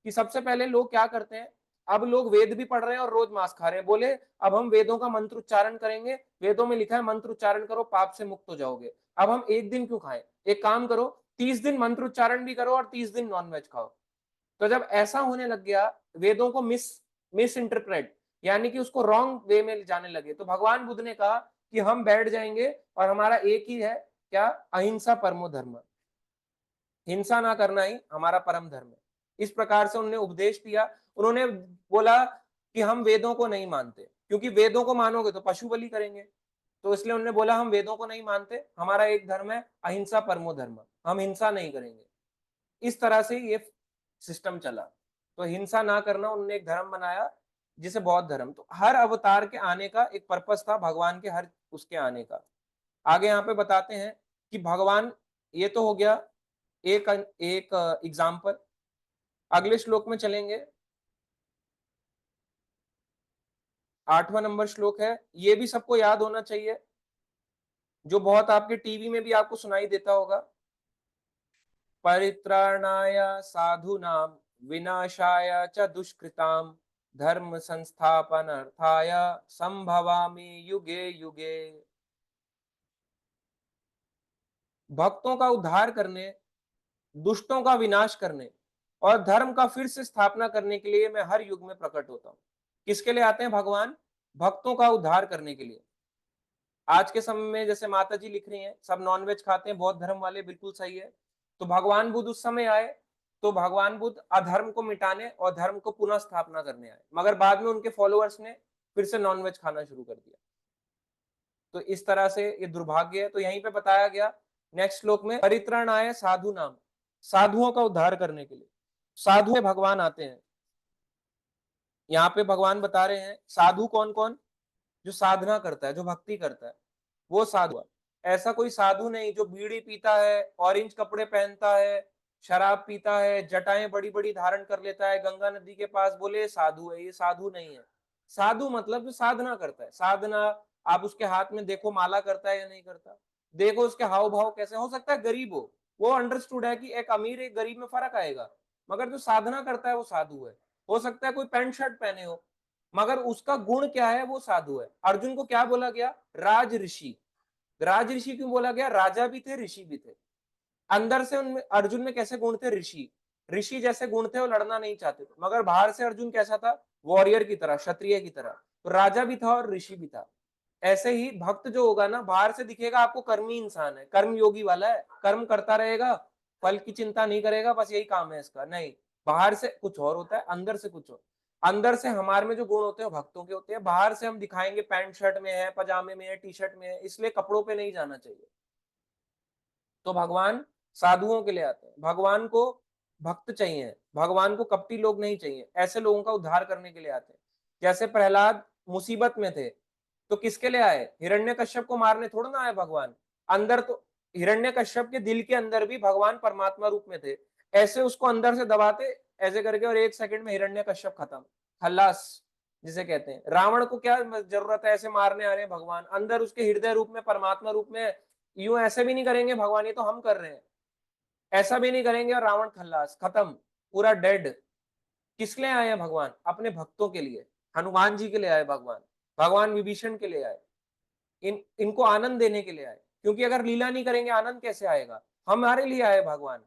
A: कि सबसे पहले लोग क्या करते हैं, अब लोग वेद भी पढ़ रहे हैं और रोज मांस खा रहे हैं। बोले अब हम वेदों का मंत्र उच्चारण करेंगे, वेदों में लिखा है मंत्र उच्चारण करो पाप से मुक्त हो जाओगे। अब हम 1 दिन क्यों खाएं? एक काम करो, 30 दिन मंत्र उच्चारण भी करो और 30 दिन नॉनवेज खाओ। तो जब ऐसा होने लग गया, वेदों को मिस इंटरप्रेट, यानी कि उसको रॉन्ग वे में जाने लगे, तो भगवान बुद्ध ने कहा कि हम बैठ जाएंगे और हमारा एक ही है, क्या? अहिंसा परमो धर्म, हिंसा ना करना ही हमारा परम धर्म है। इस प्रकार से उन्होंने उपदेश दिया। उन्होंने बोला कि हम वेदों को नहीं मानते, क्योंकि वेदों को मानोगे तो पशु बलि करेंगे। तो इसलिए उन्होंने बोला हम वेदों को नहीं मानते, हमारा एक धर्म है अहिंसा परमो धर्म, हम हिंसा नहीं करेंगे। इस तरह से ये सिस्टम चला। तो हिंसा ना करना उन्होंने एक धर्म बनाया। जिसे बौद्ध धर्म। तो हर अवतार के आने का एक पर्पस था, भगवान के हर उसके आने का। आगे यहाँ पे बताते हैं कि भगवान, ये तो हो गया एक एक एग्जाम्पल। अगले श्लोक में चलेंगे, 8वां नंबर श्लोक है, ये भी सबको याद होना चाहिए, जो बहुत आपके टीवी में भी आपको सुनाई देता होगा। परित्राणाय साधूनां विनाशाय च दुष्कृतां धर्म संस्थापनार्थाय संभवामि युगे युगे। भक्तों का उद्धार करने, दुष्टों का विनाश करने और धर्म का फिर से स्थापना करने के लिए मैं हर युग में प्रकट होता हूं। किसके लिए आते हैं भगवान? भक्तों का उद्धार करने के लिए। आज के समय में जैसे माता जी लिख रही हैं, सब नॉनवेज खाते हैं बौद्ध धर्म वाले, बिल्कुल सही है। तो भगवान बुद्ध उस समय आए, तो भगवान बुद्ध अधर्म को मिटाने और धर्म को पुनः स्थापना करने आए, मगर बाद में उनके फॉलोअर्स ने फिर से नॉनवेज खाना शुरू कर दिया। तो इस तरह से ये दुर्भाग्य है। तो यहीं पे बताया गया नेक्स्ट श्लोक में, परित्राणाय साधु नाम, साधुओं का उद्धार करने के लिए साधु में भगवान आते हैं। यहाँ पे भगवान बता रहे हैं साधु कौन कौन? जो साधना करता है, जो भक्ति करता है, वो साधु है। ऐसा कोई साधु नहीं जो बीड़ी पीता है, ऑरेंज कपड़े पहनता है, शराब पीता है, जटाएं बड़ी बड़ी धारण कर लेता है, गंगा नदी के पास बोले साधु है। ये साधु नहीं है। साधु मतलब जो साधना करता है। साधना, आप उसके हाथ में देखो माला करता है या नहीं करता, देखो उसके हाव भाव कैसे। हो सकता है गरीब हो, वो अंडरस्टूड है कि एक अमीर एक गरीब में फर्क आएगा, मगर जो साधना करता है वो साधु है। हो सकता है कोई पैंट शर्ट पहने हो, मगर उसका गुण क्या है? वो साधु है। अर्जुन को क्या बोला गया? राज ऋषि। राज ऋषि क्यों बोला गया? राजा भी थे, ऋषि भी थे। अंदर से उनमें, अर्जुन में कैसे गुण थे? ऋषि, ऋषि जैसे गुण थे। वो लड़ना नहीं चाहते थे, मगर बाहर से अर्जुन कैसा था? वॉरियर की तरह, क्षत्रिय की तरह। तो राजा भी था और ऋषि भी था। ऐसे ही भक्त जो होगा ना, बाहर से दिखेगा आपको कर्मी इंसान है, कर्म योगी वाला है, कर्म करता रहेगा, फल की चिंता नहीं करेगा, बस यही काम है इसका। नहीं, बाहर से कुछ और होता है, अंदर से कुछ और। अंदर से हमारे में जो गुण होते हैं वो भक्तों के होते हैं। बाहर से हम दिखाएंगे पैंट शर्ट में है, पजामे में है, टी शर्ट में है, इसलिए कपड़ों पे नहीं जाना चाहिए। तो भगवान साधुओं के लिए आते हैं। भगवान को भक्त चाहिए, भगवान को कपटी लोग नहीं चाहिए। ऐसे लोगों का उद्धार करने के लिए आते हैं। जैसे प्रहलाद मुसीबत में थे, तो किसके लिए आए? हिरण्यकश्यप को मारने थोड़ा ना आए भगवान। अंदर तो हिरण्यकश्यप के दिल के अंदर भी भगवान परमात्मा रूप में थे। ऐसे उसको अंदर से दबाते ऐसे करके, और 1 सेकंड में हिरण्यकश्यप खत्म, खल्लास जिसे कहते हैं। रावण को क्या जरूरत है? ऐसे मारने आ रहे हैं भगवान, अंदर उसके हृदय रूप में, परमात्मा रूप में। यूं ऐसे भी नहीं करेंगे भगवान, ये तो हम कर रहे हैं, ऐसा भी नहीं करेंगे और रावण खल्लास, खत्म, पूरा डेड। किस लिए आए हैं भगवान? अपने भक्तों के लिए। हनुमान जी के लिए आए भगवान, भगवान विभीषण के लिए आए, इनको आनंद देने के लिए आए। क्योंकि अगर लीला नहीं करेंगे आनंद कैसे आएगा? हमारे लिए आए भगवान।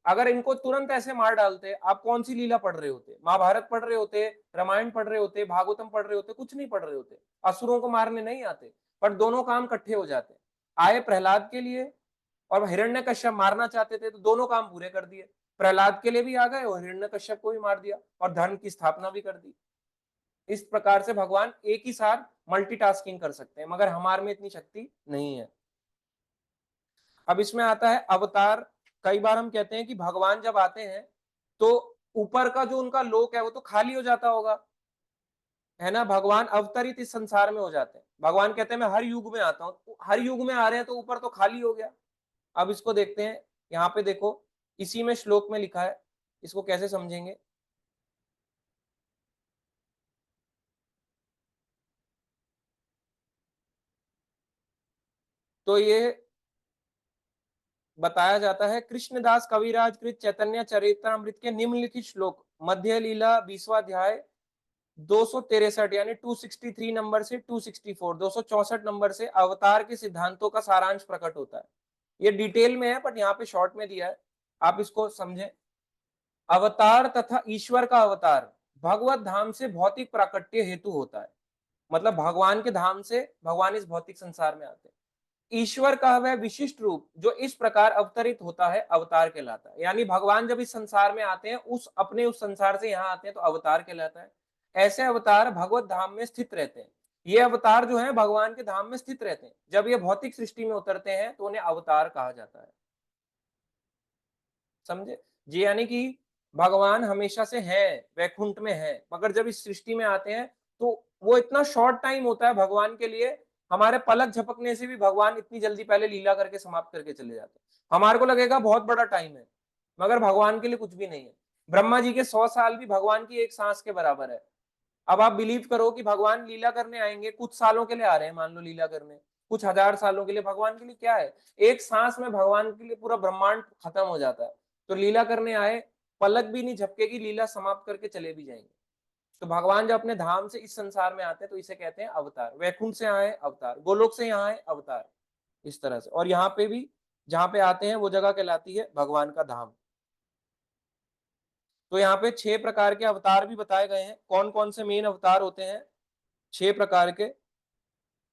A: अगर इनको तुरंत ऐसे मार डालते, आप कौन सी लीला पढ़ रहे होते? महाभारत पढ़ रहे होते, रामायण पढ़ रहे होते, भागवतम पढ़ रहे होते? कुछ नहीं पढ़ रहे होते। असुरों को मारने नहीं आते, पर दोनों काम इकट्ठे हो जाते। आए प्रहलाद के लिए, और हिरण्यकश्यप मारना चाहते थे, तो दोनों काम पूरे कर दिए। प्रहलाद के लिए भी आ गए और हिरण्यकश्यप को भी मार दिया और धर्म की स्थापना भी कर दी। इस प्रकार से भगवान एक ही साथ मल्टीटास्किंग कर सकते हैं, मगर हमारे में इतनी शक्ति नहीं है। अब इसमें आता है अवतार। कई बार हम कहते हैं कि भगवान जब आते हैं तो ऊपर का जो उनका लोक है वो तो खाली हो जाता होगा, है ना? भगवान अवतरित इस संसार में हो जाते हैं। भगवान कहते हैं मैं हर युग में आता हूं, हर युग में आ रहे हैं तो ऊपर तो खाली हो गया। अब इसको देखते हैं, यहाँ पे देखो, इसी में श्लोक में लिखा है, इसको कैसे समझेंगे? तो ये बताया जाता है, कृष्णदास कविराज कृत चैतन्य चरितमृत के निम्नलिखित श्लोक मध्य लीला 20वां अध्याय 263 यानी 263 नंबर से 264 264 नंबर से अवतार के सिद्धांतों का सारांश प्रकट होता है। ये डिटेल में है, बट यहाँ पे शॉर्ट में दिया है, आप इसको समझें। अवतार तथा ईश्वर का अवतार भगवत धाम से भौतिक प्राकट्य हेतु होता है। मतलब भगवान के धाम से भगवान इस भौतिक संसार में आते हैं। ईश्वर का वह विशिष्ट रूप जो इस प्रकार अवतरित होता है अवतार कहलाता है। यानी भगवान जब इस संसार में आते हैं, उस संसार से यहाँ आते हैं, तो अवतार कहलाता है। ऐसे अवतार भगवत धाम में स्थित रहते हैं। ये अवतार जो है भगवान के धाम में स्थित रहते हैं। जब ये भौतिक सृष्टि में उतरते हैं तो उन्हें अवतार कहा जाता है। समझे जी? यानी कि भगवान हमेशा से है, वैकुंठ में है, मगर जब इस सृष्टि में आते हैं तो वो इतना शॉर्ट टाइम होता है भगवान के लिए, हमारे पलक झपकने से भी भगवान इतनी जल्दी पहले लीला करके समाप्त करके चले जाते हैं। हमारे को लगेगा बहुत बड़ा टाइम है, मगर भगवान के लिए कुछ भी नहीं है। ब्रह्मा जी के 100 साल भी भगवान की एक सांस के बराबर है। अब आप बिलीव करो कि भगवान लीला करने आएंगे, कुछ सालों के लिए आ रहे हैं, मान लो लीला करने, कुछ हजार सालों के लिए, भगवान के लिए क्या है, एक सांस में भगवान के लिए पूरा ब्रह्मांड खत्म हो जाता है। तो लीला करने आए, पलक भी नहीं झपकेगी, लीला समाप्त करके चले भी जाएंगे। तो भगवान जब अपने धाम से इस संसार में आते हैं तो इसे कहते हैं अवतार। वैकुंठ से आए अवतार, गोलोक से यहाँ आए अवतार, इस तरह से। और यहाँ पे भी जहाँ पे आते हैं वो जगह कहलाती है भगवान का धाम। तो यहाँ पे 6 प्रकार के अवतार भी बताए गए हैं। कौन कौन से मेन अवतार होते हैं 6 प्रकार के,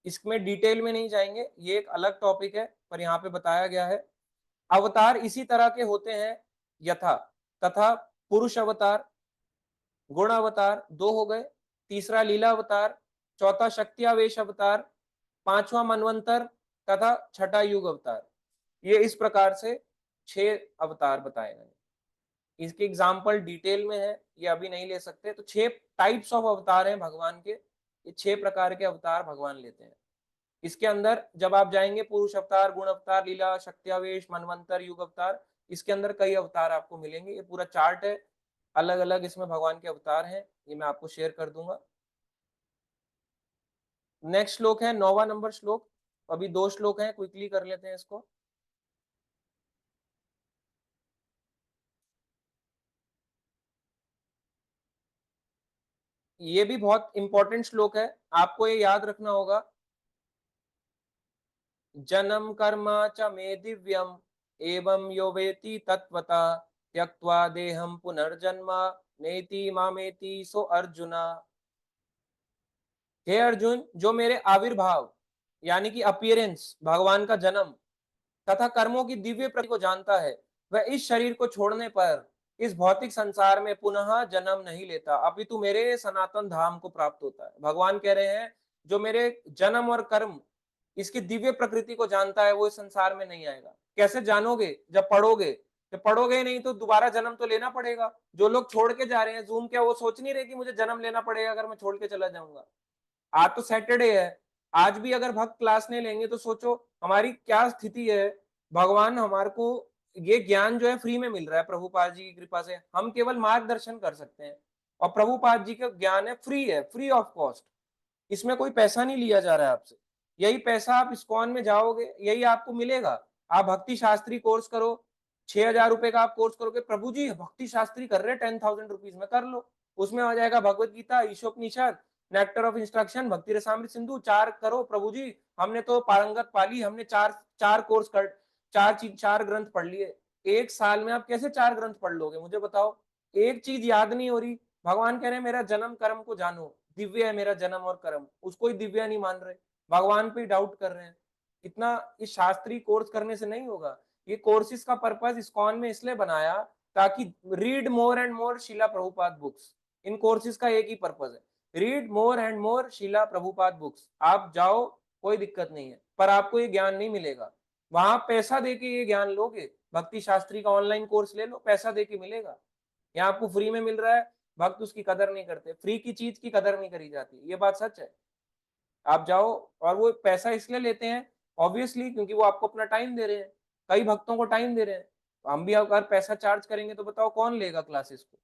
A: इसमें डिटेल में नहीं जाएंगे, ये एक अलग टॉपिक है, पर यहाँ पे बताया गया है। अवतार इसी तरह के होते हैं यथा तथा पुरुष अवतार, गुण अवतार 2 हो गए, तीसरा लीला अवतार, चौथा शक्तियावेश अवतार, पांचवा मनवंतर तथा छठा युग अवतार। ये इस प्रकार से 6 अवतार बताए गए। इसके एग्जाम्पल डिटेल में है, ये अभी नहीं ले सकते। तो 6 टाइप्स ऑफ अवतार हैं भगवान के, ये 6 प्रकार के अवतार भगवान लेते हैं। इसके अंदर जब आप जाएंगे पुरुष अवतार, गुण अवतार, लीला, शक्तियावेश, मनवंतर, युग अवतार, इसके अंदर कई अवतार आपको मिलेंगे। ये पूरा चार्ट है, अलग अलग इसमें भगवान के अवतार हैं, ये मैं आपको शेयर कर दूंगा। नेक्स्ट श्लोक है 9वां नंबर श्लोक। अभी 2 श्लोक हैं, क्विकली कर लेते हैं इसको। ये भी बहुत इंपॉर्टेंट श्लोक है, आपको ये याद रखना होगा। जन्म कर्म च मे दिव्यम एवं यो वेति तत्वता त्यक्त्वा देहम पुनर्जन्म नेति मामेति सो अर्जुना। हे अर्जुन, जो मेरे आविर्भाव यानी कि अपीयरेंस, भगवान का जन्म तथा कर्मों की दिव्य प्रकृति को जानता है, वह इस शरीर को छोड़ने पर इस भौतिक संसार में पुनः जन्म नहीं लेता, अपितु मेरे सनातन धाम को प्राप्त होता है। भगवान कह रहे हैं जो मेरे जन्म और कर्म इसकी दिव्य प्रकृति को जानता है वो इस संसार में नहीं आएगा। कैसे जानोगे, जब पढ़ोगे। जब पढ़ोगे नहीं तो दोबारा जन्म तो लेना पड़ेगा। जो लोग छोड़ के जा रहे हैं जूम, क्या वो सोच नहीं रहे कि मुझे जन्म लेना पड़ेगा अगर मैं छोड़ के चला जाऊंगा। आज तो सैटरडे है, आज भी अगर भक्त क्लास नहीं लेंगे तो सोचो हमारी क्या स्थिति है। भगवान हमारे को ये ज्ञान जो है फ्री में मिल रहा है प्रभुपाद जी की कृपा से, हम केवल मार्गदर्शन कर सकते हैं। और प्रभुपाद जी का ज्ञान है, फ्री ऑफ कॉस्ट, इसमें कोई पैसा नहीं लिया जा रहा है आपसे। यही पैसा आप इस्कॉन में जाओगे यही आपको मिलेगा। आप भक्ति शास्त्री कोर्स करो, 6,000 रुपए का आप कोर्स करोगे, प्रभु जी भक्ति शास्त्री कर रहे हैं 10,000 रुपीज में, कर लो। उसमें आ जाएगा Bhagavad Gita, Ishopanishad, nectar of instruction, Bhakti Rasamrita Sindhu, 4 करो प्रभु जी। हमने तो पारंगत पाली, हमने चार कोर्स कर, 4 ग्रंथ पढ़ लिए। एक साल में आप कैसे 4 ग्रंथ पढ़ लोगे मुझे बताओ। एक चीज याद नहीं हो रही। भगवान कह रहे हैं मेरा जन्म कर्म को जानो, दिव्य है मेरा जन्म और कर्म, उसको ही दिव्य नहीं मान रहे, भगवान पे डाउट कर रहे हैं। इतना इस शास्त्रीय कोर्स करने से नहीं होगा। ये कोर्सेज का पर्पस इस्कॉन में इसलिए बनाया ताकि read more and more Srila Prabhupada books. इन कोर्सेज का एक ही पर्पस है, read more and more Srila Prabhupada books. आप जाओ कोई दिक्कत नहीं है, पर आपको ये ज्ञान नहीं मिलेगा। वहां पैसा देके ये ज्ञान लोगे, भक्ति शास्त्री का ऑनलाइन कोर्स ले लो, पैसा देके मिलेगा। यहाँ आपको फ्री में मिल रहा है, भक्त उसकी कदर नहीं करते। फ्री की चीज की कदर नहीं करी जाती, ये बात सच है। आप जाओ, और वो पैसा इसलिए लेते हैं ऑब्वियसली क्योंकि वो आपको अपना टाइम दे रहे हैं, कई भक्तों को टाइम दे रहे हैं। हम भी अगर पैसा चार्ज करेंगे तो बताओ कौन लेगा क्लासेस को।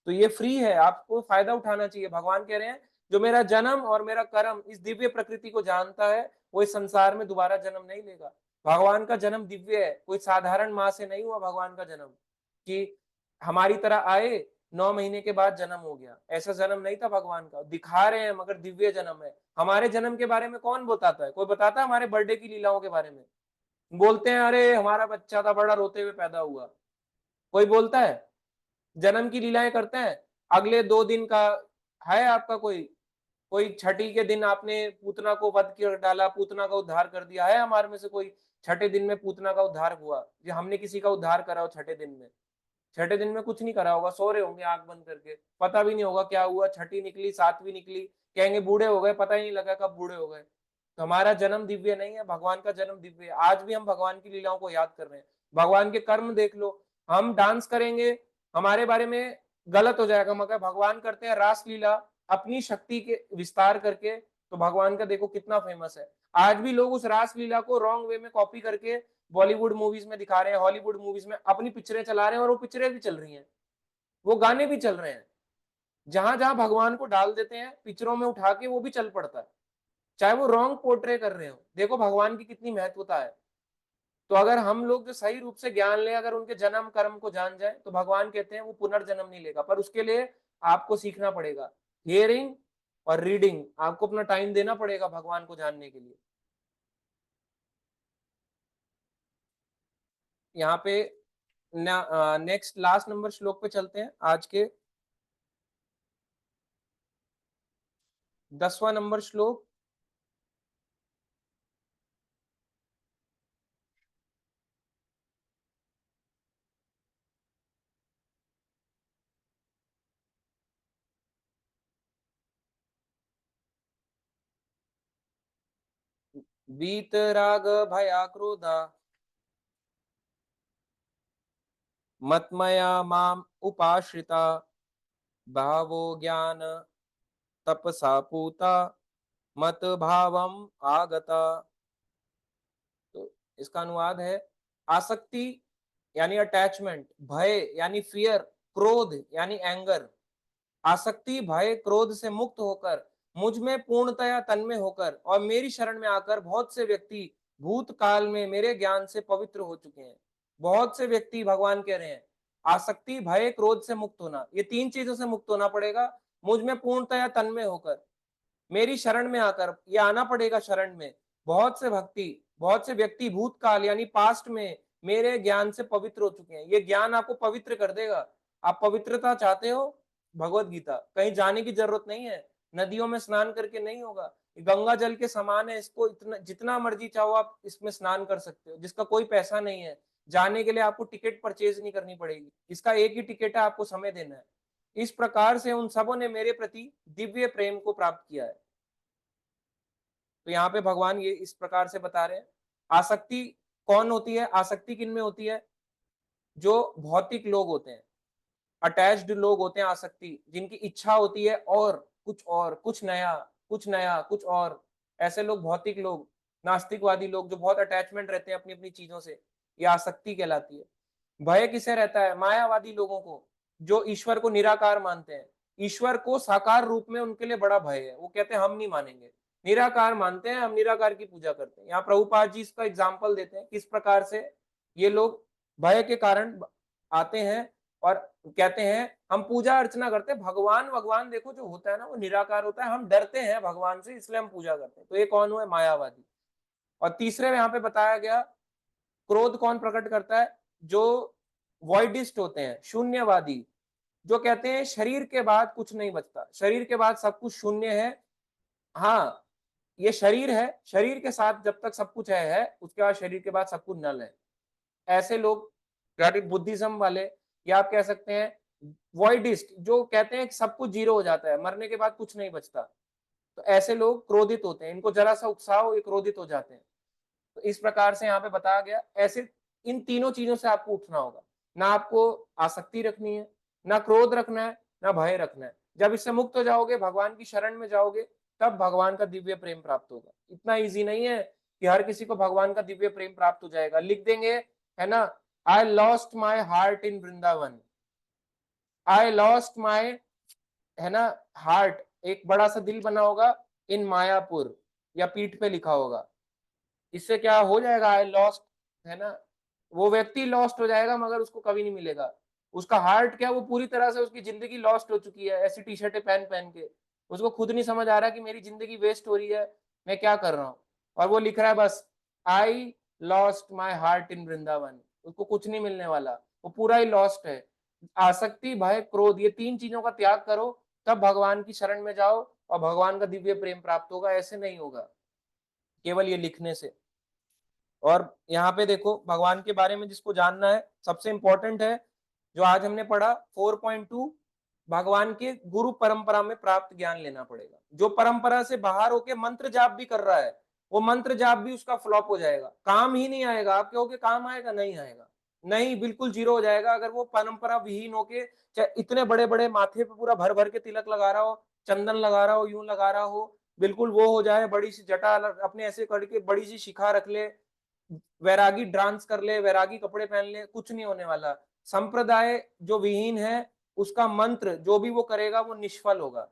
A: तो ये फ्री है, आपको फायदा उठाना चाहिए। भगवान कह रहे हैं जो मेरा जन्म और मेरा कर्म इस दिव्य प्रकृति को जानता है वो इस संसार में दोबारा जन्म नहीं लेगा। भगवान का जन्म दिव्य है, कोई साधारण माँ से नहीं हुआ भगवान का जन्म कि हमारी तरह आए 9 महीने के बाद जन्म हो गया, ऐसा जन्म नहीं था भगवान का। दिखा रहे हैं मगर दिव्य जन्म है। हमारे जन्म के बारे में कौन बताता है, कोई बताता है हमारे बर्थडे की लीलाओं के बारे में? बोलते हैं अरे हमारा बच्चा था बड़ा रोते हुए पैदा हुआ, कोई बोलता है? जन्म की लीलाएं करते हैं। अगले 2 दिन का है आपका कोई छठी के दिन आपने पूतना को वध कर डाला, पूतना का उद्धार कर दिया है हमारे में से कोई? छठे दिन में पूतना का उद्धार हुआ, ये हमने किसी का उद्धार करा हो छठे दिन में? छठे दिन में कुछ नहीं करा होगा, सो रहे होंगे आंख बंद करके, पता भी नहीं होगा क्या हुआ। छठी निकली, 7वीं निकली, कहेंगे बूढ़े हो गए, पता ही नहीं लगा कब बूढ़े हो गए। तो हमारा जन्म दिव्य नहीं है, भगवान का जन्म दिव्य है। आज भी हम भगवान की लीलाओं को याद कर रहे हैं। भगवान के कर्म देख लो, हम डांस करेंगे, हमारे बारे में गलत हो जाएगा। मगर भगवान करते हैं रासलीला अपनी शक्ति के विस्तार करके, तो भगवान का देखो कितना फेमस है। आज भी लोग उस रासलीला को रॉन्ग वे में कॉपी करके बॉलीवुड मूवीज में दिखा रहे हैं, हॉलीवुड मूवीज में अपनी पिक्चरें चला रहे हैं, और वो पिक्चरें भी चल रही हैं, वो गाने भी चल रहे हैं। जहां जहां भगवान को डाल देते हैं पिक्चरों में उठा के, वो भी चल पड़ता है, चाहे वो रॉन्ग पोर्ट्रे कर रहे हो। देखो भगवान की कितनी महत्वता है। तो अगर हम लोग जो सही रूप से ज्ञान ले, अगर उनके जन्म कर्म को जान जाए, तो भगवान कहते हैं वो पुनर्जन्म नहीं लेगा, पर उसके लिए आपको सीखना पड़ेगा। हियरिंग और रीडिंग, आपको अपना टाइम देना पड़ेगा भगवान को जानने के लिए। यहाँ पे नेक्स्ट लास्ट नंबर श्लोक पे चलते हैं, आज के 10वां नंबर श्लोक। वीतराग भया क्रोधा मत्मया माम उपाश्रिता भावो ज्ञान तपसा पूता मत भावम आगता। तो इसका अनुवाद है आसक्ति यानी अटैचमेंट, भय यानी फियर, क्रोध यानी एंगर। आसक्ति भय क्रोध से मुक्त होकर मुझ में पूर्णतया तन्मय होकर और मेरी शरण में आकर बहुत से व्यक्ति भूतकाल में मेरे ज्ञान से पवित्र हो चुके हैं। बहुत से व्यक्ति, भगवान कह रहे हैं, आसक्ति भय क्रोध से मुक्त होना, ये तीन चीजों से मुक्त होना पड़ेगा। मुझ में पूर्णतया तन्मय होकर मेरी शरण में आकर, ये आना पड़ेगा शरण में। बहुत से व्यक्ति भूतकाल यानी पास्ट में मेरे ज्ञान से पवित्र हो चुके हैं। ये ज्ञान आपको पवित्र कर देगा। आप पवित्रता चाहते हो, भगवत गीता, कहीं जाने की जरूरत नहीं है, नदियों में स्नान करके नहीं होगा। गंगा जल के समान है, इसको इतना जितना मर्जी चाहो आप इसमें स्नान कर सकते हो, जिसका कोई पैसा नहीं है। जाने के लिए आपको टिकट परचेज नहीं करनी पड़ेगी, इसका एक ही टिकट है, आपको समय देना है। इस प्रकार से उन सबों ने मेरे प्रति दिव्य प्रेम को प्राप्त किया है। तो यहाँ पे भगवान ये इस प्रकार से बता रहे हैं। आसक्ति कौन होती है? आसक्ति किन में होती है? जो भौतिक लोग होते हैं, अटैच्ड लोग होते हैं, आसक्ति जिनकी इच्छा होती है और कुछ नया, कुछ नया, कुछ और, ऐसे लोग भौतिक लोग, नास्तिकवादी लोग जो बहुत अटैचमेंट रहते हैं अपनी अपनी चीजों से, ये आसक्ति कहलाती है। भय किसे रहता है? मायावादी लोगों को, जो ईश्वर को निराकार मानते हैं। ईश्वर को साकार रूप में उनके लिए बड़ा भय है, वो कहते हैं हम नहीं मानेंगे, निराकार मानते हैं, हम निराकार की पूजा करते हैं। यहाँ प्रभुपाद जी इसका एग्जाम्पल देते हैं किस प्रकार से ये लोग भय के कारण आते हैं और कहते हैं हम पूजा अर्चना करते हैं, भगवान भगवान देखो जो होता है ना वो निराकार होता है, हम डरते हैं भगवान से इसलिए हम पूजा करते हैं। तो ये कौन हुए? मायावादी। और तीसरे में यहाँ पे बताया गया क्रोध कौन प्रकट करता है? जो वॉइडिस्ट होते हैं, शून्यवादी, जो कहते हैं शरीर के बाद कुछ नहीं बचता, शरीर के बाद सब कुछ शून्य है। हाँ, ये शरीर है, शरीर के साथ जब तक सब कुछ है, उसके बाद शरीर के बाद सब कुछ नल है। ऐसे लोग बुद्धिज्म वाले, या आप कह सकते हैं वॉइडिस्ट, जो कहते हैं कि सब कुछ जीरो हो जाता है, मरने के बाद कुछ नहीं बचता। तो ऐसे लोग क्रोधित होते हैं, इनको जरा सा उत्साह ये क्रोधित हो जाते हैं। तो इस प्रकार से यहाँ पे बताया गया, ऐसे इन तीनों चीजों से आपको उठना होगा। ना आपको आसक्ति रखनी है, ना क्रोध रखना है, ना भय रखना है। जब इससे मुक्त हो जाओगे, भगवान की शरण में जाओगे, तब भगवान का दिव्य प्रेम प्राप्त होगा। इतना इजी नहीं है कि हर किसी को भगवान का दिव्य प्रेम प्राप्त हो जाएगा। लिख देंगे, है ना, I lost my heart in Vrindavan, I lost my, है ना, हार्ट, एक बड़ा सा दिल बना होगा, इन मायापुर, या पीठ पे लिखा होगा। इससे क्या हो जाएगा? आई लॉस्ट, है ना, वो व्यक्ति लॉस्ट हो जाएगा मगर उसको कभी नहीं मिलेगा। उसका हार्ट क्या, वो पूरी तरह से उसकी जिंदगी लॉस्ट हो चुकी है, ऐसी टी शर्टें पहन पहन के। उसको खुद नहीं समझ आ रहा कि मेरी जिंदगी वेस्ट हो रही है, मैं क्या कर रहा हूँ। और वो लिख रहा है बस I lost my heart in Vrindavan, उसको कुछ नहीं मिलने वाला, वो पूरा ही लॉस्ट है। आसक्ति भय क्रोध, ये तीन चीजों का त्याग करो, तब भगवान की शरण में जाओ और भगवान का दिव्य प्रेम प्राप्त होगा। ऐसे नहीं होगा केवल ये लिखने से। और यहाँ पे देखो भगवान के बारे में जिसको जानना है, सबसे इंपॉर्टेंट है जो आज हमने पढ़ा 4.2, भगवान के गुरु परंपरा में प्राप्त ज्ञान लेना पड़ेगा। जो परंपरा से बाहर होके मंत्र जाप भी कर रहा है, वो मंत्र जाप भी उसका फ्लॉप हो जाएगा, काम ही नहीं आएगा। आप कहोगे काम आएगा, नहीं आएगा, नहीं, बिल्कुल जीरो हो जाएगा अगर वो परंपरा विहीन होके चाहे इतने बड़े बड़े माथे पे पूरा भर भर के तिलक लगा रहा हो, चंदन लगा रहा हो, यूं लगा रहा हो, बिल्कुल वो हो जाए, बड़ी सी जटा अपने ऐसे करके बड़ी सी शिखा रख ले, वैरागी डांस कर ले, वैरागी कपड़े पहन ले, कुछ नहीं होने वाला। संप्रदाय जो विहीन है उसका मंत्र जो भी वो करेगा वो निष्फल होगा।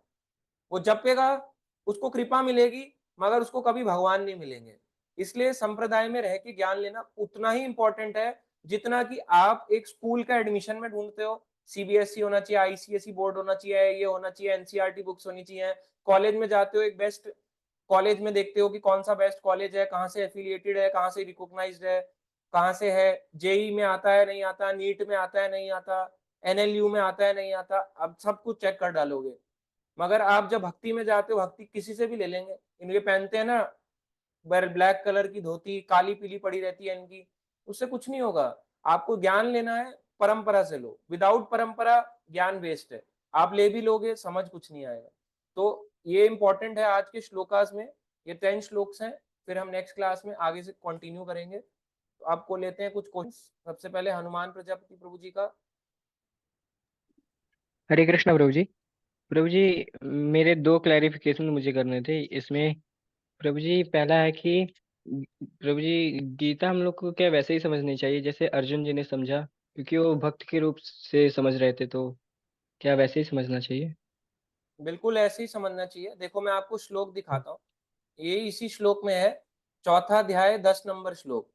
A: वो जपेगा, उसको कृपा मिलेगी, मगर उसको कभी भगवान नहीं मिलेंगे। इसलिए संप्रदाय में रह के ज्ञान लेना उतना ही इंपॉर्टेंट है जितना कि आप एक स्कूल का एडमिशन में ढूंढते हो। सीबीएसई होना चाहिए, आईसीएसई बोर्ड होना चाहिए, ये होना चाहिए, एनसीईआरटी बुक्स होनी चाहिए। कॉलेज में जाते हो, एक बेस्ट कॉलेज में देखते हो कि कौन सा बेस्ट कॉलेज है, कहाँ से एफिलिएटेड है, कहाँ से रिकॉग्नाइज्ड है, कहाँ से है, जेई में आता है नहीं आता, नीट में आता है नहीं आता, एनएलयू में आता है नहीं आता, अब सब कुछ चेक कर डालोगे। मगर आप जब भक्ति में जाते हो, भक्ति किसी से भी ले लेंगे, इनके पहनते हैं ना ब्लैक कलर की धोती, काली पीली पड़ी रहती है इनकी, उससे कुछ नहीं होगा। आपको ज्ञान लेना है, परंपरा से लो। विदाउट परंपरा ज्ञान वेस्ट है, आप ले भी लोगे समझ कुछ नहीं आएगा। तो ये इंपॉर्टेंट है आज के श्लोकास में, ये 10 श्लोक्स हैं। फिर हम नेक्स्ट क्लास में आगे से कंटिन्यू करेंगे। तो आपको लेते हैं कुछ क्वेश्चन। सबसे पहले हनुमान प्रजापति प्रभु जी का।
B: हरे कृष्णा प्रभु जी। प्रभु जी, मेरे दो क्लैरिफिकेशन मुझे करने थे इसमें। प्रभु जी, पहला है कि प्रभु जी, गीता हम लोग को क्या वैसे ही समझनी चाहिए जैसे अर्जुन जी ने समझा, क्योंकि वो भक्त के रूप से समझ रहे थे, तो क्या वैसे ही समझना चाहिए?
A: बिल्कुल ऐसे ही समझना चाहिए। देखो मैं आपको श्लोक दिखाता हूँ, ये इसी श्लोक में है, चौथा अध्याय 10 नंबर श्लोक।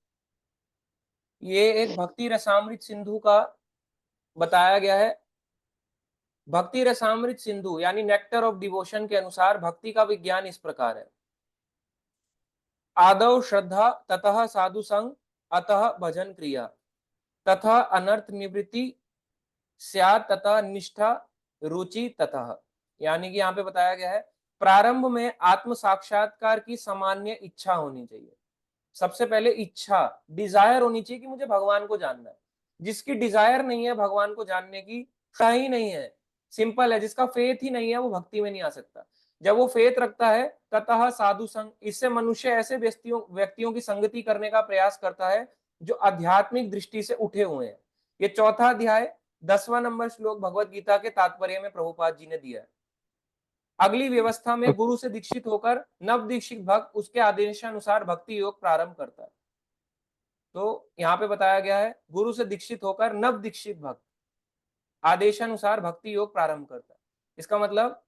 A: ये एक भक्ति रसामृत सिंधु का बताया गया है। भक्ति रसामृत सिंधु यानी नेक्टर ऑफ डिवोशन के अनुसार भक्ति का विज्ञान इस प्रकार है। आदौ श्रद्धा, ततः साधु संग, अतः भजन क्रिया, तथा अनर्थ निवृत्ति स्यात्, तथा निष्ठा, रुचि, तथा। यानी कि यहाँ पे बताया गया है प्रारंभ में आत्म साक्षात्कार की सामान्य इच्छा होनी चाहिए। सबसे पहले इच्छा, डिजायर होनी चाहिए कि मुझे भगवान को जानना है। जिसकी डिजायर नहीं है भगवान को जानने की, ही नहीं है, सिंपल है, जिसका फेथ ही नहीं है वो भक्ति में नहीं आ सकता। जब वो फेथ रखता है, ततः साधु संग, इससे मनुष्य ऐसे व्यक्तियों की संगति करने का प्रयास करता है जो आध्यात्मिक दृष्टि से उठे हुए हैं। ये चौथा अध्याय 10वां नंबर श्लोक भगवत गीता के तात्पर्य में प्रभुपाद जी ने दिया है। अगली व्यवस्था में गुरु से दीक्षित होकर नव दीक्षित भक्त उसके आदेशानुसार भक्ति योग प्रारंभ करता है। तो यहाँ पे बताया गया है गुरु से दीक्षित होकर नव दीक्षित भक्त आदेशानुसार भक्ति योग प्रारंभ करता है। इसका मतलब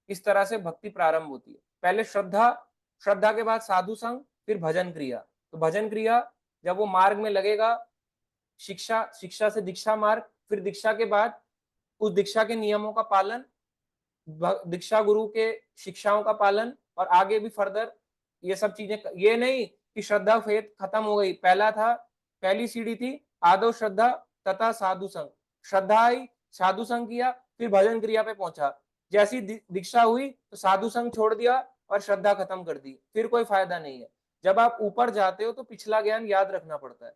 A: इस तरह से भक्ति प्रारंभ होती है। पहले श्रद्धा, श्रद्धा के बाद साधु संग, फिर भजन क्रिया। तो भजन क्रिया जब वो मार्ग में लगेगा, शिक्षा, शिक्षा से दीक्षा मार्ग, फिर दीक्षा के बाद उस दीक्षा के नियमों का पालन, दीक्षा गुरु के शिक्षाओं का पालन, और आगे भी फर्दर ये सब चीजें। ये नहीं कि श्रद्धा फेथ खत्म हो गई, पहला था, पहली सीढ़ी थी आदो श्रद्धा तथा साधु संग, श्रद्धा आई, साधु संग किया, फिर भजन क्रिया पे पहुंचा। जैसी दीक्षा हुई तो साधु संग छोड़ दिया और श्रद्धा खत्म कर दी, फिर कोई फायदा नहीं है। जब आप ऊपर जाते हो तो पिछला ज्ञान याद रखना पड़ता है।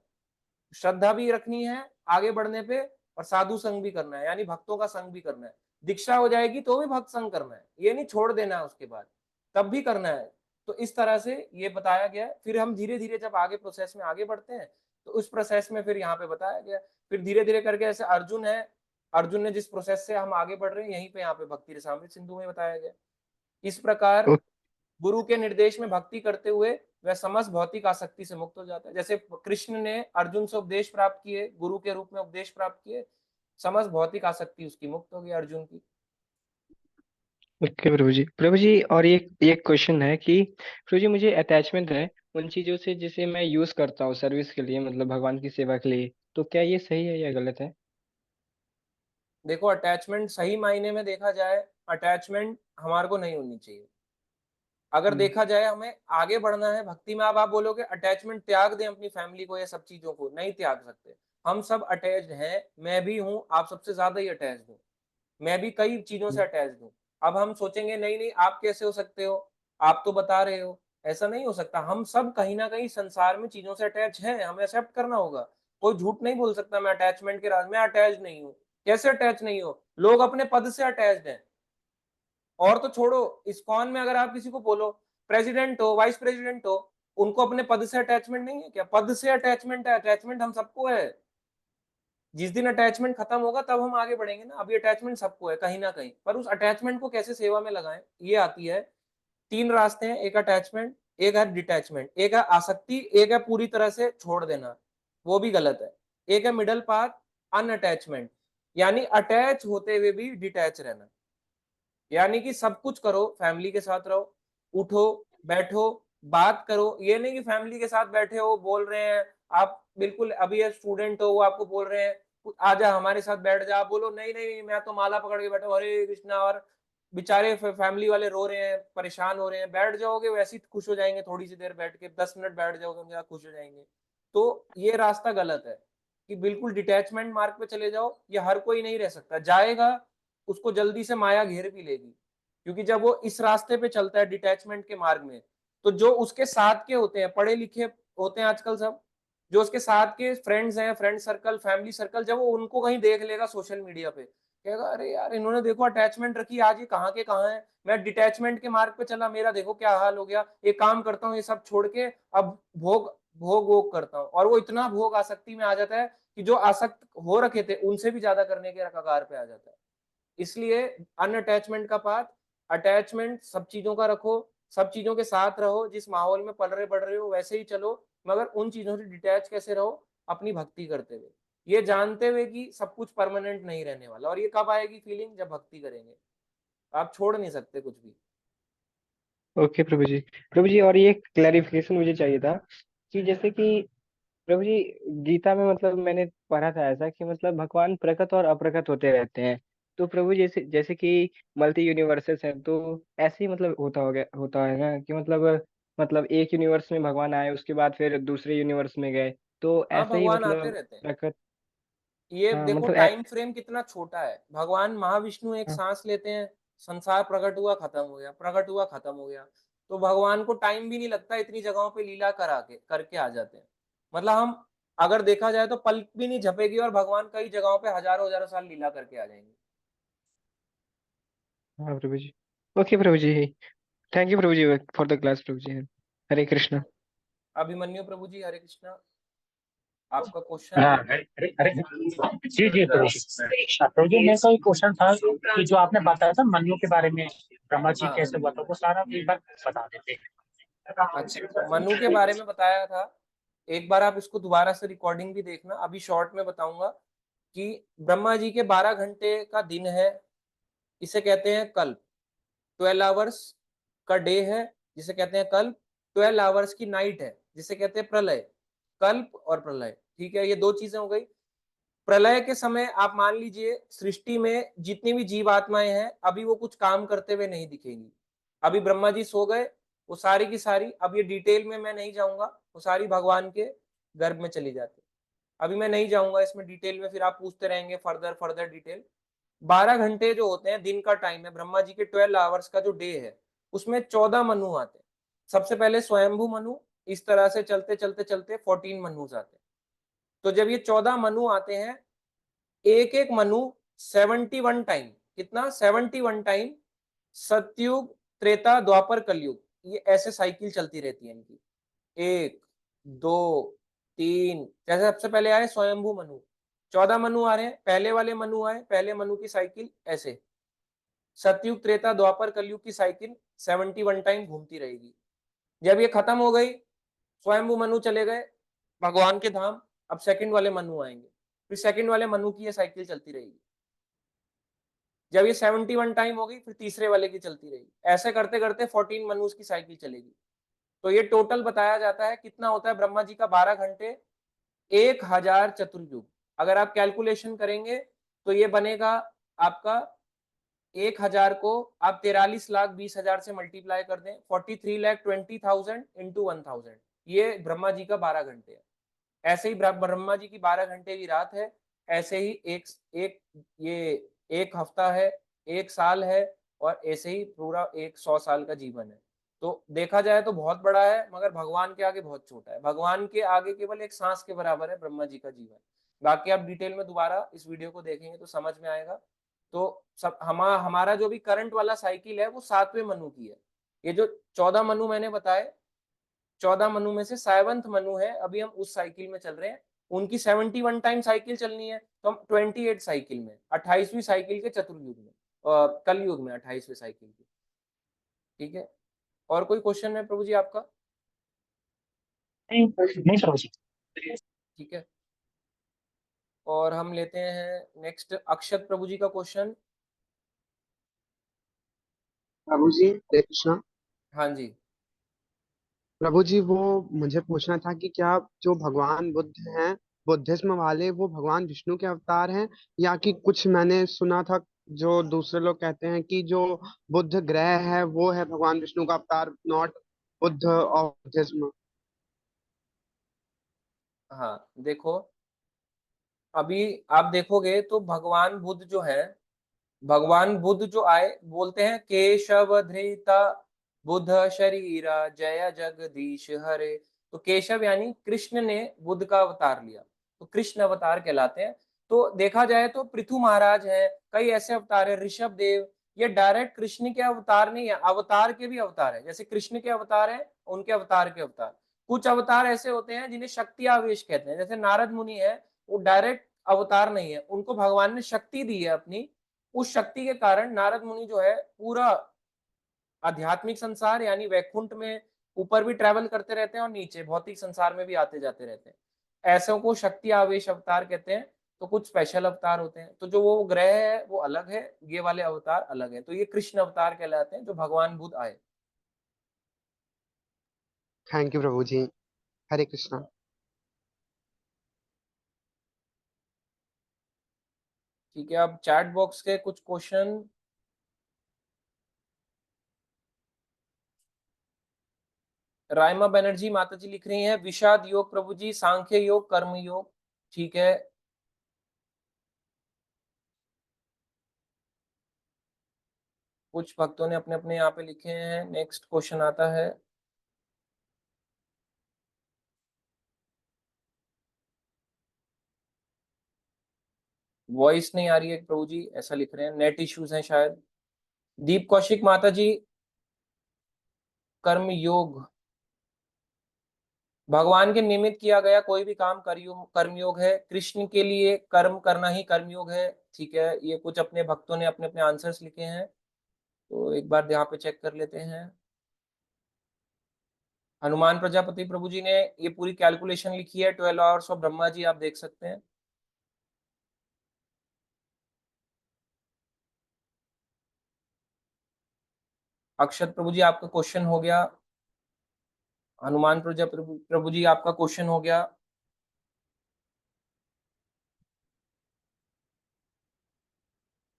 A: श्रद्धा भी रखनी है आगे बढ़ने पे, और साधु संग भी करना है, यानी भक्तों का संग भी करना है। दीक्षा हो जाएगी तो भी भक्त संग करना है, ये नहीं छोड़ देना है उसके बाद, तब भी करना है। तो इस तरह से ये बताया गया है। फिर हम धीरे धीरे जब आगे प्रोसेस में आगे बढ़ते हैं तो उस प्रोसेस में फिर यहाँ पे बताया गया, फिर धीरे धीरे करके ऐसे अर्जुन है, अर्जुन ने जिस प्रोसेस से हम आगे बढ़ रहे हैं यहीं पे यहाँ पे भक्ति रसामृत सिंधु में बताया गया। इस प्रकार गुरु के निर्देश में भक्ति करते हुए वह समस्त भौतिक आसक्ति से मुक्त हो जाता है। जैसे कृष्ण ने अर्जुन से उपदेश प्राप्त किए, गुरु के रूप में उपदेश प्राप्त किए, समस्त भौतिक आसक्ति उसकी मुक्त हो गई अर्जुन की।
B: ओके प्रभु जी। प्रभु जी, और एक क्वेश्चन है कि प्रभु जी, मुझे अटैचमेंट है उन चीजों से जिसे मैं यूज करता हूँ सर्विस के लिए, मतलब भगवान की सेवा के लिए, तो क्या ये सही है या गलत है?
A: देखो अटैचमेंट सही मायने में देखा जाए, अटैचमेंट हमारे को नहीं होनी चाहिए। अगर देखा जाए हमें आगे बढ़ना है भक्ति में, अब आप बोलोगे अटैचमेंट त्याग दें अपनी फैमिली को या सब चीजों को, नहीं त्याग सकते। हम सब अटैच्ड हैं, मैं भी हूँ, आप सबसे ज्यादा ही अटैच्ड हूँ, मैं भी कई चीजों से अटैच्ड हूँ। अब हम सोचेंगे नहीं नहीं आप कैसे हो सकते हो, आप तो बता रहे हो, ऐसा नहीं हो सकता। हम सब कहीं ना कहीं संसार में चीजों से अटैच हैं, हमें एक्सेप्ट करना होगा। कोई झूठ नहीं बोल सकता मैं अटैचमेंट के राज में अटैच नहीं हूँ। कैसे अटैच नहीं हो, लोग अपने पद से अटैच्ड हैं। और तो छोड़ो, इस्कॉन में अगर आप किसी को बोलो प्रेसिडेंट हो, वाइस प्रेसिडेंट हो, उनको अपने पद से अटैचमेंट नहीं है क्या? पद से अटैचमेंट है, अटैचमेंट हम सबको है। जिस दिन अटैचमेंट खत्म होगा तब हम आगे बढ़ेंगे ना। अभी अटैचमेंट सबको है कहीं ना कहीं, पर उस अटैचमेंट को कैसे सेवा में लगाएं, ये आती है। 3 रास्ते हैं, एक अटैचमेंट, एक है डिटैचमेंट, एक है आसक्ति, एक है पूरी तरह से छोड़ देना, वो भी गलत है। एक है मिडल पाथ, अनअटैचमेंट, यानी अटैच होते हुए भी डिटैच रहना। यानी कि सब कुछ करो, फैमिली के साथ रहो, उठो बैठो बात करो। ये नहीं कि फैमिली के साथ बैठे हो, बोल रहे हैं आप, बिल्कुल अभी स्टूडेंट हो, वो आपको बोल रहे हैं आजा हमारे साथ बैठ जा, आप बोलो नहीं नहीं मैं तो माला पकड़ के बैठा हूं, हरे कृष्णा, और बेचारे फैमिली वाले रो रहे हैं, परेशान हो रहे हैं, बैठ जाओगे वैसे ही खुश हो जाएंगे, थोड़ी सी देर बैठ के 10 मिनट बैठ जाओगे उनके साथ खुश हो जाएंगे। तो ये रास्ता गलत है कि बिल्कुल डिटैचमेंट मार्ग पे चले जाओ। ये हर कोई नहीं रह सकता, जाएगा उसको जल्दी से माया घेर भी लेगी, क्योंकि जब वो इस रास्ते पे चलता है डिटैचमेंट के मार्ग में, तो जो उसके साथ के होते हैं, पढ़े लिखे होते हैं आजकल सब, जो उसके साथ के फ्रेंड्स हैं, फ्रेंड सर्कल, फैमिली सर्कल, जब वो उनको कहीं देख लेगा सोशल मीडिया पे, कहेगा अरे यार इन्होंने देखो अटैचमेंट रखी, आज ये कहाँ के कहाँ है, मैं डिटैचमेंट के मार्ग पे चला, मेरा देखो क्या हाल हो गया। एक काम करता हूँ, ये सब छोड़ के अब भोग भोग वोग करता हूँ। और वो इतना भोग आसक्ति में आ जाता है कि जो आसक्त हो रखे थे उनसे भी ज्यादा करने के कगार पे आ जाता है। इसलिए अनअटैचमेंट का पाथ, अटैचमेंट सब चीजों का रखो, सब चीजों के साथ रहो, जिस माहौल में पल रहे बढ़ रहे हो वैसे ही चलो, मगर उन चीजों से डिटैच कैसे रहो, अपनी भक्ति करते हुए, ये जानते हुए कि सब कुछ परमानेंट नहीं रहने वाला। और ये कब आएगी फीलिंग, जब भक्ति करेंगे, आप छोड़ नहीं सकते कुछ भी।
B: ओके प्रभु जी। प्रभु जी, और ये क्लैरिफिकेशन मुझे चाहिए था कि जैसे कि प्रभु जी, गीता में मतलब मैंने पढ़ा था ऐसा कि मतलब भगवान प्रकट और अप्रकट होते रहते हैं। तो प्रभु जैसे जैसे कि मल्टी यूनिवर्सेस हैं, तो ऐसे ही मतलब होता है ना कि मतलब एक यूनिवर्स में भगवान आए, उसके बाद फिर दूसरे यूनिवर्स में गए, तो
A: हाँ
B: ऐसे ही
A: भगवान आते
B: मतलब
A: रहते हैं।
B: प्रकट।
A: ये
B: हाँ
A: देखो
B: मतलब
A: टाइम फ्रेम कितना छोटा है। भगवान महाविष्णु एक
B: हाँ
A: सांस लेते हैं, संसार प्रकट हुआ खत्म हो गया, प्रकट हुआ खत्म हो गया। तो भगवान को टाइम भी नहीं लगता, इतनी जगहों पे लीला करके आ जाते हैं। मतलब हम अगर देखा जाए तो पलक भी नहीं झपेगी और भगवान कई जगहों पे हजारों हजारों साल लीला करके आ जाएंगे।
B: हाँ Prabhu ji. Okay Prabhu ji. Thank you Prabhu ji for the class Prabhu ji. Hare Krishna.
A: Abhimanyu Prabhu ji, Hare Krishna, आपका क्वेश्चन।
G: हाँ, अरे अरे जी जी प्रभु प्रभु जी, मेरे को एक क्वेश्चन था कि जो आपने बताया था मनु के बारे में, ब्रह्मा जी
A: हाँ
G: कैसे हुआ था, वो सारा एक बार बता देते।
A: अच्छा, मनु के बारे में बताया था, एक बार आप इसको दोबारा से रिकॉर्डिंग भी देखना, अभी शॉर्ट में बताऊंगा कि ब्रह्मा जी के 12 घंटे का दिन है, इसे कहते हैं कल्प। 12 आवर्स का डे है जिसे कहते हैं कल्प, 12 आवर्स की नाइट है जिसे कहते हैं प्रलय। कल्प और प्रलय, ठीक है, ये दो चीजें हो गई। प्रलय के समय आप मान लीजिए सृष्टि में जितनी भी जीवात्माएं हैं अभी वो कुछ काम करते हुए नहीं दिखेंगी। अभी ब्रह्मा जी सो गए, वो सारी की सारी, अब ये डिटेल में मैं नहीं जाऊंगा, वो सारी भगवान के गर्भ में चली जाती। अभी मैं नहीं जाऊंगा इसमें डिटेल में, फिर आप पूछते रहेंगे फर्दर फर्दर डिटेल। 12 घंटे जो होते हैं दिन का टाइम है, ब्रह्मा जी के 12 आवर्स का जो डे है, उसमें 14 मनु आते हैं। सबसे पहले स्वयंभू मनु, इस तरह से चलते चलते चलते 14 मनु आते हैं। तो जब ये 14 मनु आते हैं, एक एक मनु 71 टाइम, कितना 71 टाइम सतयुग त्रेता द्वापर कलयुग, ये ऐसे साइकिल चलती रहती है इनकी। 1 2 3, जैसे सबसे पहले आए स्वयंभू मनु, 14 मनु आ रहे हैं, पहले वाले मनु आए, पहले मनु की साइकिल ऐसे सतयुग त्रेता द्वापर कलयुग की साइकिल 71 टाइम घूमती रहेगी। जब ये खत्म हो गई, स्वयंभू मनु चले गए भगवान के धाम, अब सेकंड वाले मनु आएंगे, फिर सेकंड वाले मनु की ये साइकिल चलती रहेगी। जब ये 71 टाइम हो गई, फिर तीसरे वाले की चलती रहेगी, ऐसे करते करते 14 मनुष्य की साइकिल चलेगी। तो ये टोटल बताया जाता है कितना होता है ब्रह्मा जी का 12 घंटे, 1000 चतुर्युग। अगर आप कैलकुलेशन करेंगे तो ये बनेगा आपका 1000 को आप 43,20,000 से मल्टीप्लाई कर दें, 43,20,000 इंटू 1000, ये ब्रह्मा जी का 12 घंटे है। ऐसे ही ब्रह्मा जी की 12 घंटे की रात है, ऐसे ही एक एक ये एक हफ्ता है, एक साल है, और ऐसे ही पूरा 100 साल का जीवन है। तो देखा जाए तो बहुत बड़ा है, मगर भगवान के आगे बहुत छोटा है। भगवान के आगे केवल एक सांस के बराबर है ब्रह्मा जी का जीवन। बाकी आप डिटेल में दोबारा इस वीडियो को देखेंगे तो समझ में आएगा। तो सब हमारा जो भी करंट वाला साइकिल है वो 7वें मनु की है। ये जो 14 मनु मैंने बताए, 14 मनु में से 7वां मनु है, अभी हम उस साइकिल में चल रहे हैं। उनकी 71 टाइम साइकिल चलनी है, तो हम 28 साइकिल में, 28वीं साइकिल के चतुर्युग में, कलयुग में 28वें साइकिल की। ठीक है, और कोई क्वेश्चन है प्रभु जी आपका?
G: नहीं नहीं प्रभु जी।
A: ठीक है, और हम लेते हैं नेक्स्ट अक्षत प्रभु जी का क्वेश्चन।
H: प्रभु जी हरे कृष्णा।
A: हाँ जी।
H: प्रभु जी वो मुझे पूछना था कि क्या जो भगवान बुद्ध हैं, बुद्धिज्म वाले, वो भगवान विष्णु के अवतार हैं, या कि कुछ मैंने सुना था जो दूसरे लोग कहते हैं कि जो बुद्ध ग्रह है वो है भगवान विष्णु का अवतार, नॉट बुद्ध और बुद्धिज्म।
A: हाँ देखो, अभी आप देखोगे तो भगवान बुद्ध जो है, भगवान बुद्ध जो आए, बोलते हैं केशव धृता बुद्ध शरीरा जय जगदीश हरे। तो केशव यानी कृष्ण ने बुद्ध का अवतार लिया, तो कृष्ण अवतार कहलाते हैं। तो देखा जाए तो पृथु महाराज है, कई ऐसे अवतार है, ऋषभ देव, ये डायरेक्ट कृष्ण के अवतार नहीं है, अवतार के भी अवतार है। जैसे कृष्ण के अवतार है, उनके अवतार के अवतार। कुछ अवतार ऐसे होते हैं जिन्हें शक्ति आवेश कहते हैं, जैसे नारद मुनि है, वो डायरेक्ट अवतार नहीं है, उनको भगवान ने शक्ति दी है अपनी, उस शक्ति के कारण नारद मुनि जो है पूरा आध्यात्मिक संसार यानी वैकुंठ में ऊपर भी ट्रेवल करते रहते हैं और नीचे भौतिक संसार में भी आते जाते रहते हैं। ऐसों को शक्ति आवेश अवतार कहते हैं। तो कुछ स्पेशल अवतार होते हैं, तो जो वो ग्रह है वो अलग है, ये वाले अवतार अलग है। तो ये कृष्ण अवतार कहलाते हैं जो भगवान बुद्ध आए।
H: Thank you Prabhu ji, Hare Krishna.
A: ठीक है, अब चैट बॉक्स के कुछ क्वेश्चन। रायमा बनर्जी माता जी लिख रही हैं विषाद योग प्रभु जी, सांख्य योग, कर्म योग। ठीक है, कुछ भक्तों ने अपने अपने यहाँ पे लिखे हैं। नेक्स्ट क्वेश्चन आता है, वॉइस नहीं आ रही है प्रभु जी, ऐसा लिख रहे हैं, नेट इश्यूज हैं शायद। दीप कौशिक माता जी, कर्म योग, भगवान के निमित्त किया गया कोई भी काम कर्मयोग है, कृष्ण के लिए कर्म करना ही कर्मयोग है। ठीक है, ये कुछ अपने भक्तों ने अपने अपने आंसर्स लिखे हैं, तो एक बार यहाँ पे चेक कर लेते हैं। हनुमान प्रजापति प्रभु जी ने ये पूरी कैलकुलेशन लिखी है, 12 आवर्स ऑफ ब्रह्मा जी, आप देख सकते हैं। अक्षत प्रभु जी आपका क्वेश्चन हो गया, हनुमान प्रभु जी आपका क्वेश्चन हो गया।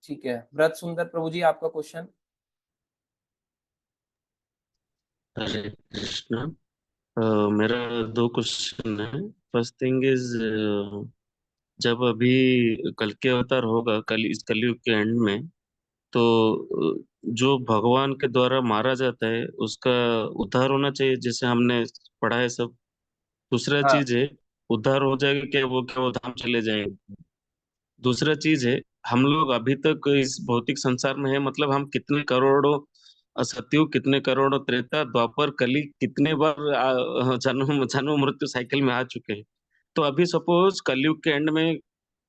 A: ठीक है, व्रत सुंदर प्रभु जी आपका क्वेश्चन।
D: हरे कृष्णा। मेरा दो क्वेश्चन है। फर्स्ट थिंग इज, जब अभी कल के अवतार होगा, कल इस कलयुग के एंड में, तो जो भगवान के द्वारा मारा जाता है उसका उद्धार होना चाहिए, जैसे हमने पढ़ा है सब। दूसरा
A: हाँ
D: चीज है, उद्धार हो जाएगा क्या वो धाम चले जाएंगे? दूसरा चीज है, हम लोग अभी तक इस भौतिक संसार में है, मतलब हम कितने करोड़ों सतयुग, कितने करोड़ों त्रेता, द्वापर, कली, कितने बार जन्म जन्म मृत्यु साइकिल में आ चुके हैं। तो अभी सपोज कलयुग के एंड में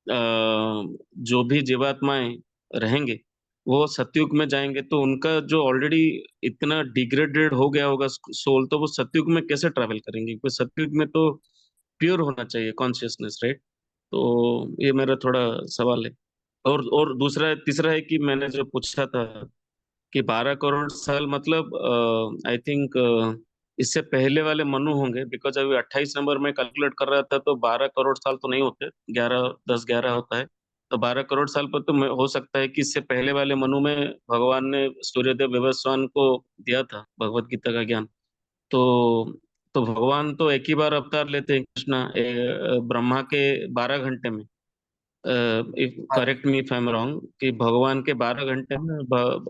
D: जो भी जीवात्माएं रहेंगे वो सतयुग में जाएंगे, तो उनका जो ऑलरेडी इतना डिग्रेडेड हो गया होगा सोल, तो वो सतयुग में कैसे ट्रैवल करेंगे? क्योंकि सतयुग में तो प्योर होना चाहिए कॉन्शियसनेस, राइट? तो ये मेरा थोड़ा सवाल है। और दूसरा तीसरा है कि मैंने जो पूछा था कि 12 करोड़ साल, मतलब आई थिंक इससे पहले वाले मनु होंगे, बिकॉज अभी 28 नंबर में कैलकुलेट कर रहा था, तो 12 करोड़ साल तो नहीं होते, 11, 10, 11 होता है। तो 12 करोड़ साल पर तो हो सकता है कि इससे पहले वाले मनु में भगवान ने सूर्यदेव विवस्वान को दिया था भगवत गीता का ज्ञान। तो भगवान तो एक ही बार अवतार लेते हैं कृष्णा, ब्रह्मा के 12 घंटे में। इफ
A: हाँ जी,
D: correct me if I am wrong, कि भगवान के 12 घंटे में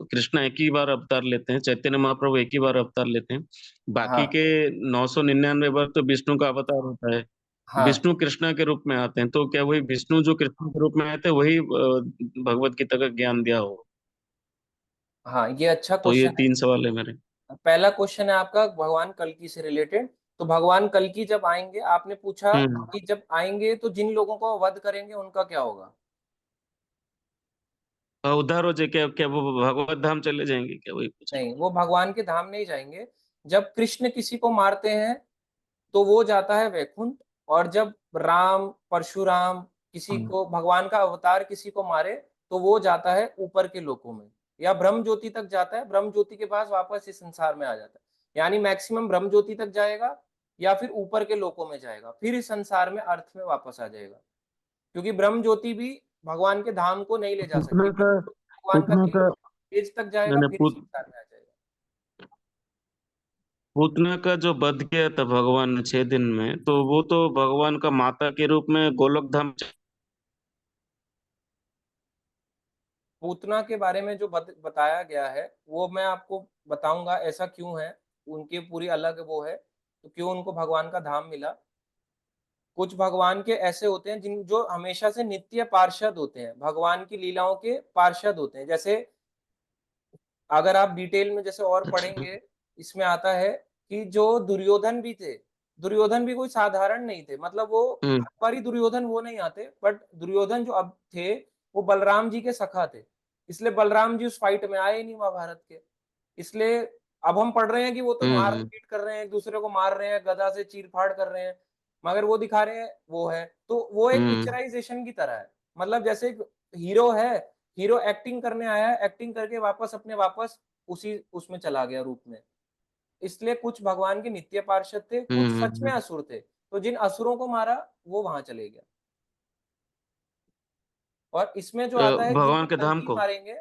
D: कृष्णा एक ही बार अवतार लेते हैं, चैतन्य महाप्रभु एक ही बार अवतार लेते हैं। बाकी
A: हाँ
D: के 999 बार तो विष्णु का अवतार होता है,
A: हाँ
D: विष्णु कृष्णा के रूप में आते हैं। तो क्या वही विष्णु जो कृष्ण के रूप में आए थे वही भगवत गीता का ज्ञान दिया हो?
A: हाँ, ये अच्छा
D: तो ये
A: क्वेश्चन है।
D: 3 सवाल है मेरे।
A: पहला क्वेश्चन है आपका भगवान कल्कि से रिलेटेड, तो भगवान कल्कि जब आएंगे, आपने पूछा
D: हम्म।
A: कि जब आएंगे तो जिन लोगों को वध करेंगे उनका क्या होगा।
D: उद्धार हो जाए क्या? क्या वो भगवत धाम चले जाएंगे क्या? वही पूछ रहा
A: नहीं, वो भगवान के धाम नहीं जाएंगे। जब कृष्ण किसी को मारते हैं तो वो जाता है वैकुंठ, और जब राम परशुराम किसी
D: हूँ।
A: को, भगवान का अवतार किसी को मारे, तो वो जाता है ऊपर के लोकों में, या ब्रह्म ज्योति तक जाता है। ब्रह्म ज्योति के पास वापस इस संसार में आ जाता है, यानी मैक्सिमम ब्रह्म ज्योति तक जाएगा, या फिर ऊपर के लोकों में जाएगा, फिर इस संसार में अर्थ में वापस आ जाएगा। क्योंकि ब्रह्म ज्योति भी भगवान के धाम को नहीं ले जा सकती,
D: पूतना का
A: भगवान का
D: पूतना का
A: तेज तक जाएगा,
D: मैंने
A: फिर इस
D: पूत
A: संसार में आ जाएगा।
D: पूतना का जो वध किया था भगवान ने 6 दिन में, तो वो तो भगवान का माता के रूप में गोलोक धाम
A: पूतना के बारे में जो बताया गया है वो मैं आपको बताऊंगा, ऐसा क्यों है, उनकी पूरी अलग वो है, तो क्यों उनको भगवान का धाम मिला। कुछ भगवान के ऐसे होते हैं जिन जो हमेशा से नित्य पार्षद होते हैं, भगवान की लीलाओं के पार्षद होते हैं। जैसे अगर आप डिटेल में जैसे और
D: अच्छा।
A: पढ़ेंगे, इसमें आता है कि जो दुर्योधन भी थे, दुर्योधन भी कोई साधारण नहीं थे, मतलब वो
D: हम्म।
A: हर बारी दुर्योधन वो नहीं आते, बट दुर्योधन जो अब थे वो बलराम जी के सखा थे, इसलिए बलराम जी उस फाइट में आए ही नहीं महाभारत के। इसलिए अब हम पढ़ रहे हैं कि वो तो मार
D: हम्म।
A: पीट कर रहे हैं, एक दूसरे को मार रहे हैं, गदा से चीर फाड़ कर रहे हैं, मगर वो दिखा रहे हैं वो है, तो वो एक
D: हम्म।
A: पिक्चराइजेशन की तरह है। मतलब जैसे एक हीरो है, हीरो एक्टिंग करने आया है, एक्टिंग करके वापस उसी उसमें चला गया रूप में। इसलिए कुछ भगवान के नित्य पार्षद थे, कुछ सच में
D: हम्म।
A: असुर थे, तो जिन असुरों को मारा वो वहां चले गया। और इसमें जो आता है कि जिनको
D: भगवान के धाम
A: कल्कि
D: को।
A: मारेंगे,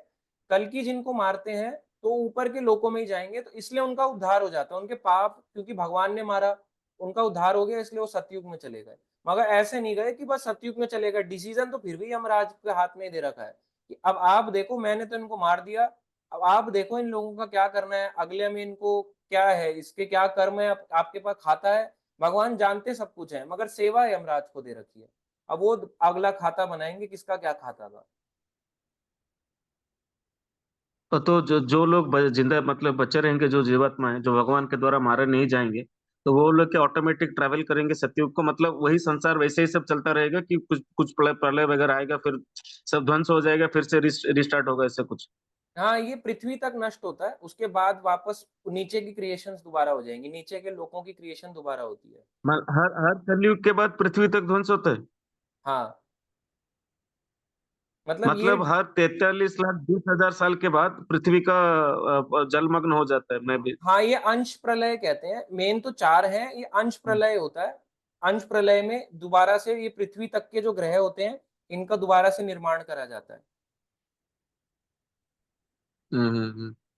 A: कल्कि जिनको मारते हैं तो ऊपर के लोकों में ही जाएंगे, तो इसलिए उनका उद्धार हो जाता है, उनके पाप क्योंकि भगवान ने मारा, उनका उद्धार हो गया, इसलिए वो सतयुग में चले गए। मगर ऐसे नहीं गए कि बस सतयुग में चले गए, डिसीजन तो फिर भी यमराज के हाथ में ही दे रखा है कि अब आप देखो, मैंने तो इनको मार दिया, अब आप देखो इन लोगों का क्या करना है, अगले में इनको क्या है, इसके क्या कर्म है, आपके पास खाता है। भगवान जानते सब कुछ है, मगर सेवा यमराज को दे रखी है। अब वो अगला खाता बनाएंगे, किसका क्या खाता था।
D: तो जो जो लोग जिंदा मतलब बचे रहेंगे, जो जीवात्मा है, जो भगवान के द्वारा मारे नहीं जाएंगे, तो वो लोग क्या ऑटोमेटिक ट्रैवल करेंगे सतयुग को? मतलब वही संसार वैसे ही सब चलता रहेगा कि कुछ कुछ प्रलय प्रलय वगैरह आएगा, फिर सब ध्वंस हो जाएगा, फिर से रिस्टार्ट होगा, ऐसे कुछ?
A: हाँ, ये पृथ्वी तक नष्ट होता है, उसके बाद वापस नीचे की क्रिएशंस दोबारा हो जाएंगी, नीचे के लोगों की क्रिएशन दोबारा होती है।
D: हर हर कलयुग के बाद पृथ्वी तक ध्वंस होता है?
A: हाँ, मतलब ये,
D: मतलब हर 43,20,000 साल के बाद पृथ्वी का जलमग्न हो जाता है, मैं भी।
A: हाँ, ये अंश प्रलय कहते हैं, मेन तो 4 हैं, ये अंश प्रलय होता है। अंश प्रलय में दोबारा से ये पृथ्वी तक के जो ग्रह होते हैं, इनका दोबारा से निर्माण करा जाता है।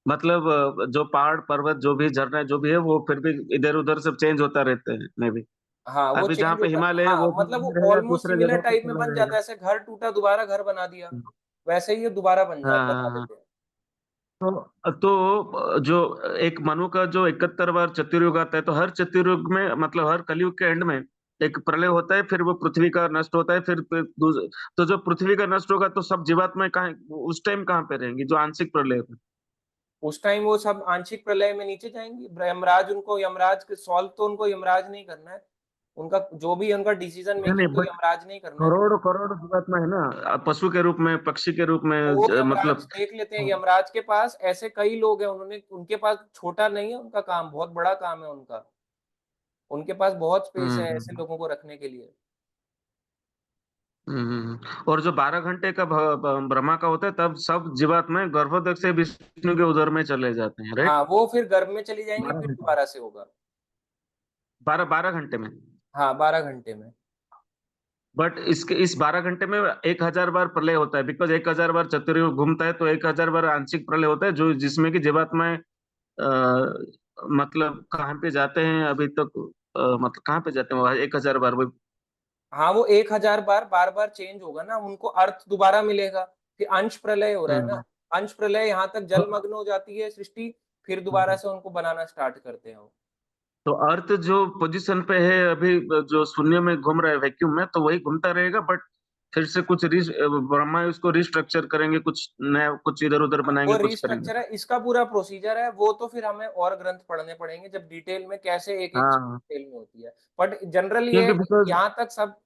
D: मतलब जो पहाड़ पर्वत जो भी झरना जो भी है, वो फिर भी इधर उधर सब चेंज होता रहते हैं, मैं भी।
A: हाँ, वो
D: अभी जहाँ
A: चेंज
D: पे
A: होता है,
D: हिमालय है
A: हाँ,
D: वो भी
A: मतलब
D: वहीं
A: वो
D: रहेगा,
A: ऑलमोस्ट
D: दूसरे
A: सिमिलर
D: जगह पे
A: टाइप में
D: चला
A: बन जाता
D: जाएगा।
A: है, ऐसे घर टूटा दोबारा घर बना दिया, वैसे ही ये दोबारा
D: हाँ
A: बना
D: हाँ हाँ।
A: देते हैं।
D: तो जो एक मनु का जो 71 बार चतुर्युग आता है, तो हर चतुर्युग में मतलब हर कलयुग के एंड में एक प्रलय होता है, फिर वो पृथ्वी का नष्ट होता है, तो जो पृथ्वी का नष्ट होगा तो सब जीवात्माएं कहाँ, उस टाइम कहाँ पे रहेंगी, जो आंशिक प्रलय होता है?
A: उस टाइम वो सब आंशिक प्रलय में नीचे जाएंगी, यमराज उनको, यमराज के सॉल्व तो उनको यमराज नहीं करना है, उनका जो भी उनका डिसीजन
D: नहीं नहीं,
A: मेकिंग तो
D: बट
A: यमराज नहीं करना है।
D: करोड़ करोड़ जीवात्मा है ना, पशु के रूप में, पक्षी के रूप में,
A: वो यमराज
D: मतलब।
A: देख लेते हैं, यमराज के पास ऐसे कई लोग हैं, उन्होंने, उनके पास छोटा नहीं है उनका काम, बहुत बड़ा काम है उनका, उनके पास बहुत स्पेस है ऐसे
D: हम्म।
A: लोगों को रखने के लिए।
D: और जो 12 घंटे का ब्रह्मा का होता है, तब सब जीवात्माएं गर्भोदक से विष्णु के उदर में चले जाते हैं, राइट?
A: हाँ, वो फिर गर्भ में चली जाएंगी,
D: बारह
A: फिर
D: घंटे
A: दोबारा से होगा।
D: 12 12 घंटे में।
A: हाँ, 12 घंटे में।
D: बट इसके इस 12 घंटे में 1,000 बार प्रलय होता है, बिकॉज 1,000 बार चतुर्युग घूमता है, तो 1,000 बार आंशिक प्रलय होता है, जो जिसमें कि जीवात्माएं मतलब कहाँ पे जाते हैं अभी तक, मतलब कहाँ पे जाते हैं 1,000 बार वो।
A: हाँ, वो 1000 बार बार बार चेंज होगा ना, उनको अर्थ दोबारा मिलेगा, फिर अंश प्रलय हो रहा है ना,
D: हम्म।
A: अंश प्रलय यहाँ तक जलमग्न हो जाती है सृष्टि, फिर दोबारा
D: हम्म।
A: से उनको बनाना स्टार्ट करते हैं वो।
D: तो अर्थ जो पोजीशन पे है अभी, जो शून्य में घूम रहा है वैक्यूम में, तो वही घूमता रहेगा, बट
I: फिर से कुछ ब्रह्मा उसको रिस्ट्रक्चर करेंगे, कुछ नया कुछ इधर उधर
A: वो
I: बनाएंगे, कुछ करेंगे।
A: रिस्ट्रक्चर है, इसका पूरा प्रोसीजर है, वो तो फिर हमें और ग्रंथ पढ़ने पड़ेंगे जब डिटेल में कैसे एक एक
I: हाँ,
A: डिटेल में होती है। बट जनरल ये
I: क्योंकि
A: है कि
I: बिकॉज
A: यहाँ तक सब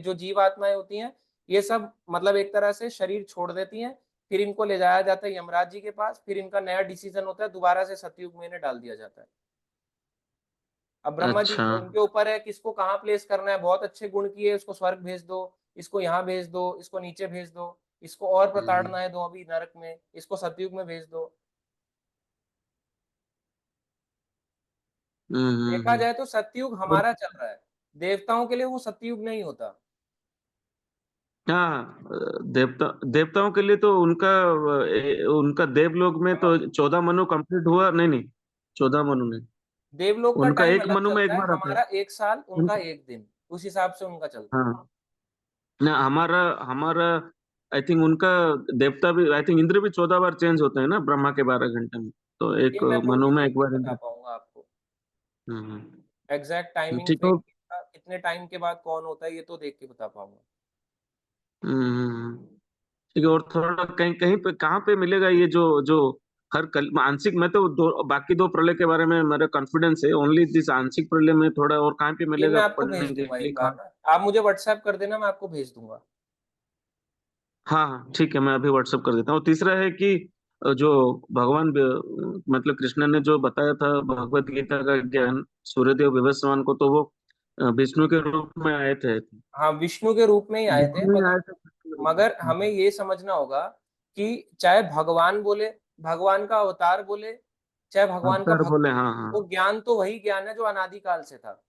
A: जो जीव आत्माएं होती हैं ये सब मतलब एक तरह से शरीर छोड़ देती हैं, फिर इनको ले जाया जाता है यमराज जी के पास, फिर इनका नया डिसीजन होता है, दोबारा से सतयुग में इन्हें डाल दिया जाता है। अब ब्रह्मा जी
I: अच्छा।
A: उनके ऊपर है किसको कहाँ प्लेस करना है, बहुत अच्छे गुण किए उसको स्वर्ग भेज दो, इसको यहाँ भेज दो, इसको नीचे भेज दो, इसको और प्रताड़ना है दो अभी नरक में, इसको सतयुग में भेज दो। देखा जाए तो सतयुग
I: और
A: हमारा चल रहा है, देवताओं के लिए वो सतयुग नहीं होता।
I: हाँ, देवताओं के लिए तो उनका देवलोक में तो 14 मनु कंप्लीट हुआ, नहीं नहीं, 14 मनु नहीं,
A: देवलोक का
I: उनका
A: टाइम
I: एक
A: अलग
I: मनु में
A: चलता
I: एक
A: है,
I: बार आता है।
A: हमारा एक साल उनका
I: उन-
A: एक दिन, उस हिसाब से उनका चलता है।
I: हाँ, ना हमारा हमारा आई थिंक उनका देवता भी, आई थिंक इंद्र भी 14 बार चेंज होते हैं ना ब्रह्मा के 12 घंटे में, तो एक
A: ये मैं
I: मनु
A: मूवी
I: में
A: देख
I: एक
A: के
I: बार
A: बता
I: इंद्र।
A: पाऊंगा आपको
I: हम्म।
A: एग्जैक्ट टाइमिंग
I: ठीक
A: पे,
I: हो।
A: कितने टाइम के बाद कौन होता है ये तो देख के बता पाऊंगा।
I: हम्म। ठीक है, और थोड़ा कहीं कहीं पे कहाँ पे मिलेगा ये जो जो हर कल आंशिक, मैं तो बाकी दो प्रलय के बारे में मेरा कॉन्फिडेंस है, ओनली दिस आंशिक प्रलय में थोड़ा और कहाँ पे
A: ये
I: मिलेगा
A: मैं आपको भेज
I: पढ़ने के
A: दूंगा
I: लिए,
A: एक बार
I: कहाँ?
A: ना, आप मुझे व्हाट्सएप कर देना, मैं आपको भेज दूंगा।
I: हाँ हाँ ठीक है, मैं अभी व्हाट्सअप कर देता हूँ। तीसरा है कि जो भगवान मतलब कृष्ण ने जो बताया था भगवत गीता का ज्ञान सूर्यदेव विवस्वान को, तो वो विष्णु के रूप में आए थे।
A: हाँ विष्णु के रूप में ही आए थे,
I: विष्णु ही
A: मगर
I: आए थे।
A: मगर हमें ये समझना होगा कि चाहे भगवान बोले, भगवान का अवतार बोले, चाहे भगवान का
I: अवतार
A: भक्त
I: बोले,
A: बोले,
I: हाँ हाँ,
A: वो ज्ञान तो वही ज्ञान है जो अनादिकाल से था।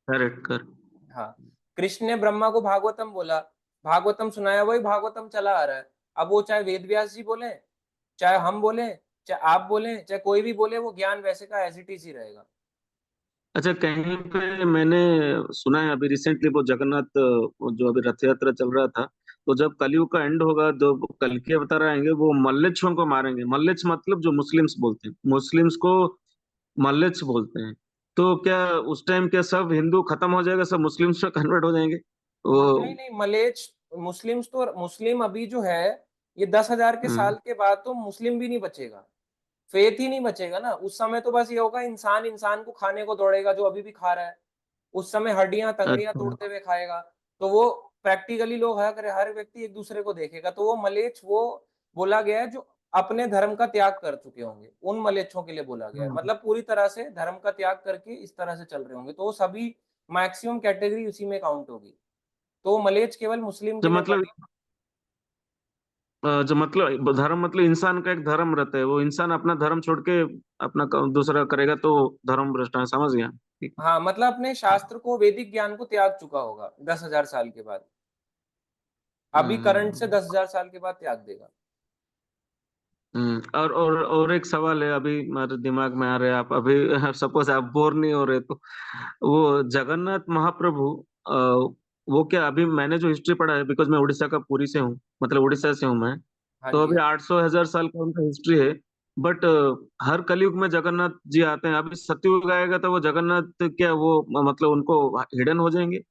I: करेक्ट कर।
A: हाँ, कृष्ण ने ब्रह्मा को भागवतम बोला, भागवतम सुनाया, वही भागवतम चला आ रहा है। अब वो चाहे वेद व्यास जी बोले, चाहे हम बोले, चाहे आप बोले, चाहे कोई भी बोले, वो ज्ञान वैसे का एज इट इज ही रहेगा।
I: अच्छा, कहीं पे मैंने सुना है अभी रिसेंटली, वो जगन्नाथ वो जो अभी रथ यात्रा चल रहा था, तो जब कलयुग का एंड होगा, जो कल के अवतार आएंगे, वो मल्लेच्छों को मारेंगे। मल्लेच्छ मतलब जो मुस्लिम्स बोलते हैं, मुस्लिम्स को मल्लेच्छ बोलते हैं। तो क्या उस टाइम क्या सब हिंदू खत्म हो जाएगा, सब मुस्लिम्स में कन्वर्ट हो जाएंगे वो?
A: नहीं नहीं, मलेच्छ मुस्लिम्स तो, मुस्लिम अभी जो है ये 10,000 के साल
I: हम्म।
A: के बाद तो मुस्लिम भी नहीं बचेगा, फेथ ही नहीं बचेगा ना। उस समय तो बस ये होगा इंसान इंसान को खाने को दौड़ेगा जो अभी भी खा रहा है, उस समय हड्डियां तंगड़ियां
I: अच्छा।
A: तोड़ते हुए खाएगा। तो वो प्रैक्टिकली लोग हर व्यक्ति एक दूसरे को देखेगा, तो वो मलेच्छ वो बोला गया है जो अपने धर्म का त्याग कर चुके होंगे, उन मलेच्छों के लिए बोला गया है,
I: हम्म।
A: मतलब पूरी तरह से धर्म का त्याग करके इस तरह से चल रहे होंगे, तो वो सभी मैक्सिमम कैटेगरी उसी में काउंट होगी। तो मलेच्छ केवल मुस्लिम के
I: जो
A: लिए
I: मतलब
A: बने।
I: जो मतलब धर्म, मतलब इंसान का एक धर्म रहता है, वो इंसान अपना धर्म छोड़ के अपना दूसरा करेगा तो धर्म भ्रष्ट है, समझ गया। ठीक है।
A: हाँ मतलब अपने शास्त्र को, वैदिक ज्ञान को त्याग चुका होगा 10,000 साल के बाद, अभी करंट से
I: हम्म।
A: 10,000 साल के बाद त्याग देगा।
I: और एक सवाल है अभी मेरे दिमाग में आ रहा है, आप अभी सपोज आप बोर नहीं हो रहे तो, वो जगन्नाथ महाप्रभु, अ, वो क्या, अभी मैंने जो हिस्ट्री पढ़ा है, बिकॉज मैं उड़ीसा का पुरी से हूँ, मतलब उड़ीसा से हूँ मैं,
A: हाँ
I: तो
A: जी।
I: अभी 800 1000 साल का उनका हिस्ट्री है। बट हर कलयुग में जगन्नाथ जी आते हैं, अभी सतयुग आएगा तो वो जगन्नाथ क्या वो मतलब उनको हिडन हो जाएंगे?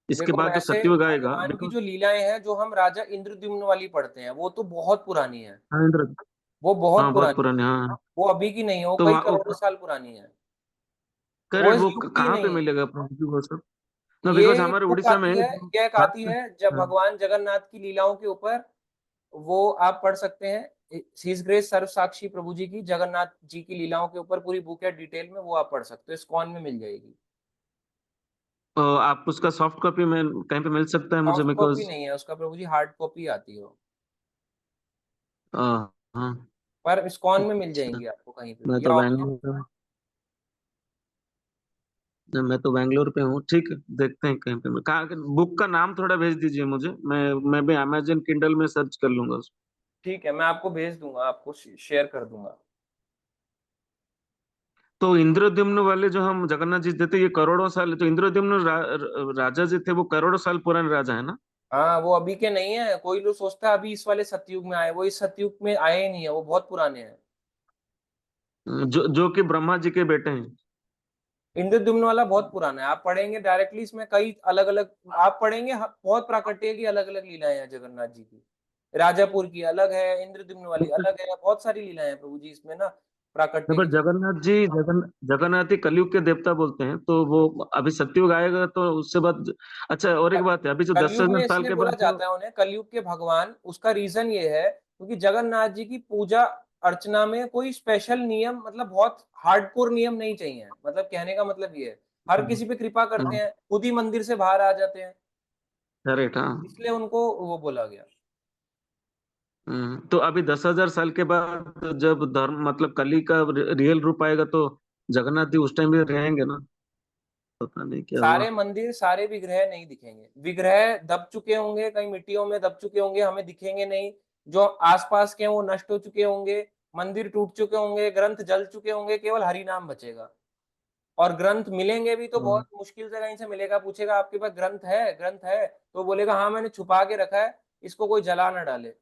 I: इसके
A: देखो
I: बाद जो
A: वैसे
I: सतयुग आएगा,
A: भगवान की
I: बिकॉज
A: जो लीलाएं हैं जो हम राजा इंद्रद्युम्न वाली पढ़ते हैं वो तो बहुत पुरानी है,
I: हाँ इंद्र,
A: वो बहुत
I: हाँ बहुत
A: पुरानी
I: पुराने,
A: है,
I: हाँ।
A: वो अभी की नहीं है, वो
I: तो
A: कई
I: वहाँ
A: करोड़ों साल पुरानी है, वो
I: करेक्ट,
A: इस
I: वो
A: युग की
I: कहाँ पे
A: नहीं है।
I: मिलेगा प्रभु वो सब? ना बिकॉज
A: ये
I: हमारे
A: बुक
I: उड़ीसा में
A: आती है, ये एक आती
I: खास।
A: है जब
I: हाँ।
A: भगवान जगन्नाथ की लीलाओं के ऊपर, वो आप पढ़ सकते हैं, हिज ग्रेस सर्व साक्षी प्रभु जी की जगन्नाथ जी की लीलाओं के ऊपर पूरी बुक है डिटेल में, वो आप पढ़ सकते हो, इस्कॉन में मिल जाएगी।
I: आप उसका सॉफ्ट कॉपी में कहीं पे मिल सकता है मुझे,
A: सॉफ्ट कॉपी
I: बिकॉज
A: नहीं है उसका प्रभु जी, हार्ड कॉपी आती है वो,
I: हाँ।
A: पर इस्कॉन में मिल
I: अच्छा,
A: जाएंगी आपको कहीं पे
I: मैं
A: भी, या
I: तो
A: ऑनलाइन।
I: बैंगलोर पे हूँ। ठीक है, देखते हैं कहीं पे कहाँ, बुक का नाम थोड़ा भेज दीजिए मुझे, मैं भी अमेजन किंडल में सर्च कर लूंगा उसको।
A: ठीक है, मैं आपको भेज दूंगा, आपको शेयर कर दूंगा।
I: तो इंद्रद्युम्न वाले जो हम जगन्नाथ जी देते, ये करोड़ों साल, तो इंद्रद्युम्न राजा जी थे, वो करोड़ों साल पुराने राजा है ना?
A: हाँ वो अभी के नहीं है, कोई लोग सोचता है अभी इस वाले सतयुग में आए, वो इस सतयुग में आए ही नहीं है, वो बहुत पुराने हैं।
I: जो कि ब्रह्मा जी के बेटे हैं।
A: इंद्रद्युम्न वाला बहुत पुराना है, आप पढ़ेंगे डायरेक्टली इसमें कई अलग अलग आप पढ़ेंगे, बहुत प्राकट्य की अलग अलग लीलाएं हैं जगन्नाथ जी की। राजापुर की अलग है, इंद्रद्युम्न वाली अलग है, बहुत सारी लीलाएं हैं प्रभु जी इसमें ना प्राकट्य
I: पर
A: की।
I: जगन्नाथ जी कलयुग के देवता बोलते हैं, तो वो अभी सतयुग आएगा तो उससे बाद। अच्छा, और एक बात है, अभी जो
A: कलयुग
I: 10,000
A: में
I: साल
A: इसलिए
I: के
A: बोला
I: बाद जो
A: जाता है उन्हें कलयुग के भगवान, उसका रीजन ये है क्योंकि जगन्नाथ जी की पूजा अर्चना में कोई स्पेशल नियम, मतलब बहुत हार्डकोर नियम नहीं चाहिए, मतलब कहने का मतलब ये है हर किसी पे कृपा करते हैं, खुद ही मंदिर से बाहर आ जाते हैं,
I: करेक्ट, हाँ।
A: इसलिए उनको वो बोला गया।
I: तो अभी 10,000 साल के बाद जब धर्म मतलब कली का रियल रूप आएगा, तो जगन्नाथ जी उस टाइम भी रहेंगे ना? पता नहीं क्या हुआ।
A: सारे मंदिर सारे विग्रह नहीं दिखेंगे, विग्रह दब चुके होंगे, कहीं मिट्टियों में दब चुके होंगे, हमें दिखेंगे नहीं, जो आसपास के वो नष्ट हो चुके होंगे, मंदिर टूट चुके होंगे, ग्रंथ जल चुके होंगे, केवल हरि नाम बचेगा। और ग्रंथ मिलेंगे भी तो बहुत मुश्किल से कहीं से मिलेगा, पूछेगा आपके पास ग्रंथ है तो बोलेगा हाँ मैंने छुपा के रखा है, इसको कोई जला ना डाले।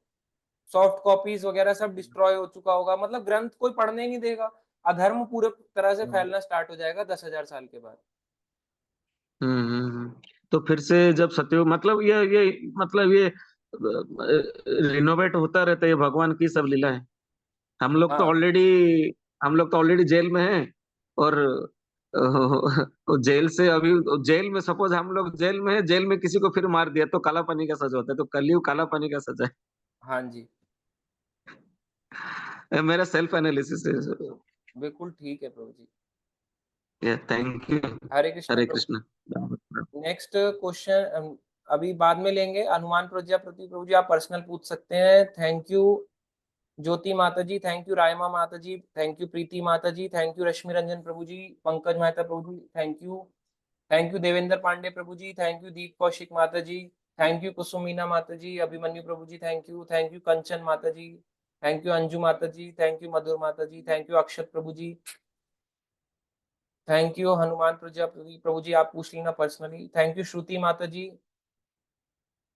A: सॉफ्ट कॉपीज वगैरह सब डिस्ट्रॉय हो चुका होगा, मतलब ग्रंथ कोई पढ़ने नहीं देगा, अधर्म पूरे तरह से फैलना स्टार्ट हो जाएगा 10,000 साल के बाद।
I: तो फिर से जब सतयुग मतलब ये मतलब ये रिनोवेट होता रहता है, ये भगवान की सब लीला है। हम लोग तो
A: हाँ
I: ऑलरेडी हम लोग तो ऑलरेडी जेल में हैं, और जेल से अभी जेल में सपोज हम लोग जेल में हैं, जेल में किसी को फिर मार दिया तो काला पानी का सजा होता है, तो कलयुग काला पानी का सजा
A: हाँ जी,
I: है। मेरा सेल्फ एनालिसिस है।
A: बिल्कुल ठीक है Prabhu ji.
I: Thank you.
A: Hare Krishna
I: Hare
A: Prabhu.
I: Krishna.
A: Next question अभी बाद में लेंगे, हनुमान प्रजापति प्रभु जी आप पर्सनल पूछ सकते हैं। थैंक यू ज्योति माता जी, थैंक यू रायमा माता ji, thank you Preeti Mata ji, thank you Rashmi Ranjan Prabhu ji, Pankaj Mehta Prabhu ji, thank you Devendra Pandey Prabhu ji, thank you Deep Kaushik Mata ji, thank you Kusumina Mata ji, Abhimanyu Prabhu ji, thank you Kanchan Mata ji, thank you Anju माता ji, thank you Madhur Mata ji, thank you Akshat Prabhu ji, thank you Hanuman Prajapati Prabhu ji आप पूछ लेना पर्सनली, थैंक यू श्रुति माता जी,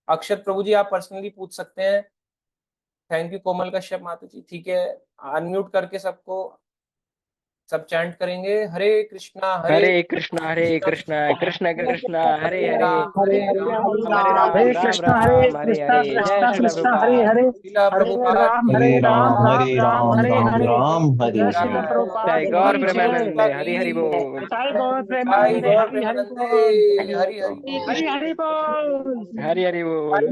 A: अक्षत प्रभु जी आप पर्सनली पूछ सकते हैं, थैंक यू कोमल कश्यप माता जी। ठीक है, अनम्यूट करके सबको सब चैंट करेंगे, हरे कृष्णा
B: हरे कृष्णा कृष्ण कृष्ण हरे हरे
E: हरे
B: हरे
E: राम
G: हरे
B: राम
G: कृष्णा
B: राम
G: हरे
B: हरे
G: कृष्णा
B: हरे जय
G: कृष्णा
B: श्री
G: कृष्णा हरे
B: प्रभुपाद।
G: हरे
A: लीला
G: हरे
A: प्रभुपाद
G: राम
A: की
G: हरे
A: जय।
G: राम
J: हरे
G: राम राम
J: राम
G: हरे
J: राम
G: हरे
J: राम हरे
G: जय
J: हरे।
G: श्रील प्रभुपाद
B: जय गौर
G: की
B: प्रेमानंद
G: जय
B: हरि हरि बोल।
G: जय गौर
A: जय
G: प्रेमानंदे
A: गौर
G: हरि हरि
A: प्रेमानंदे,
G: बोल
A: हरि हरि बोल।
G: हरि हरि बोल
B: हरि हरि बोल।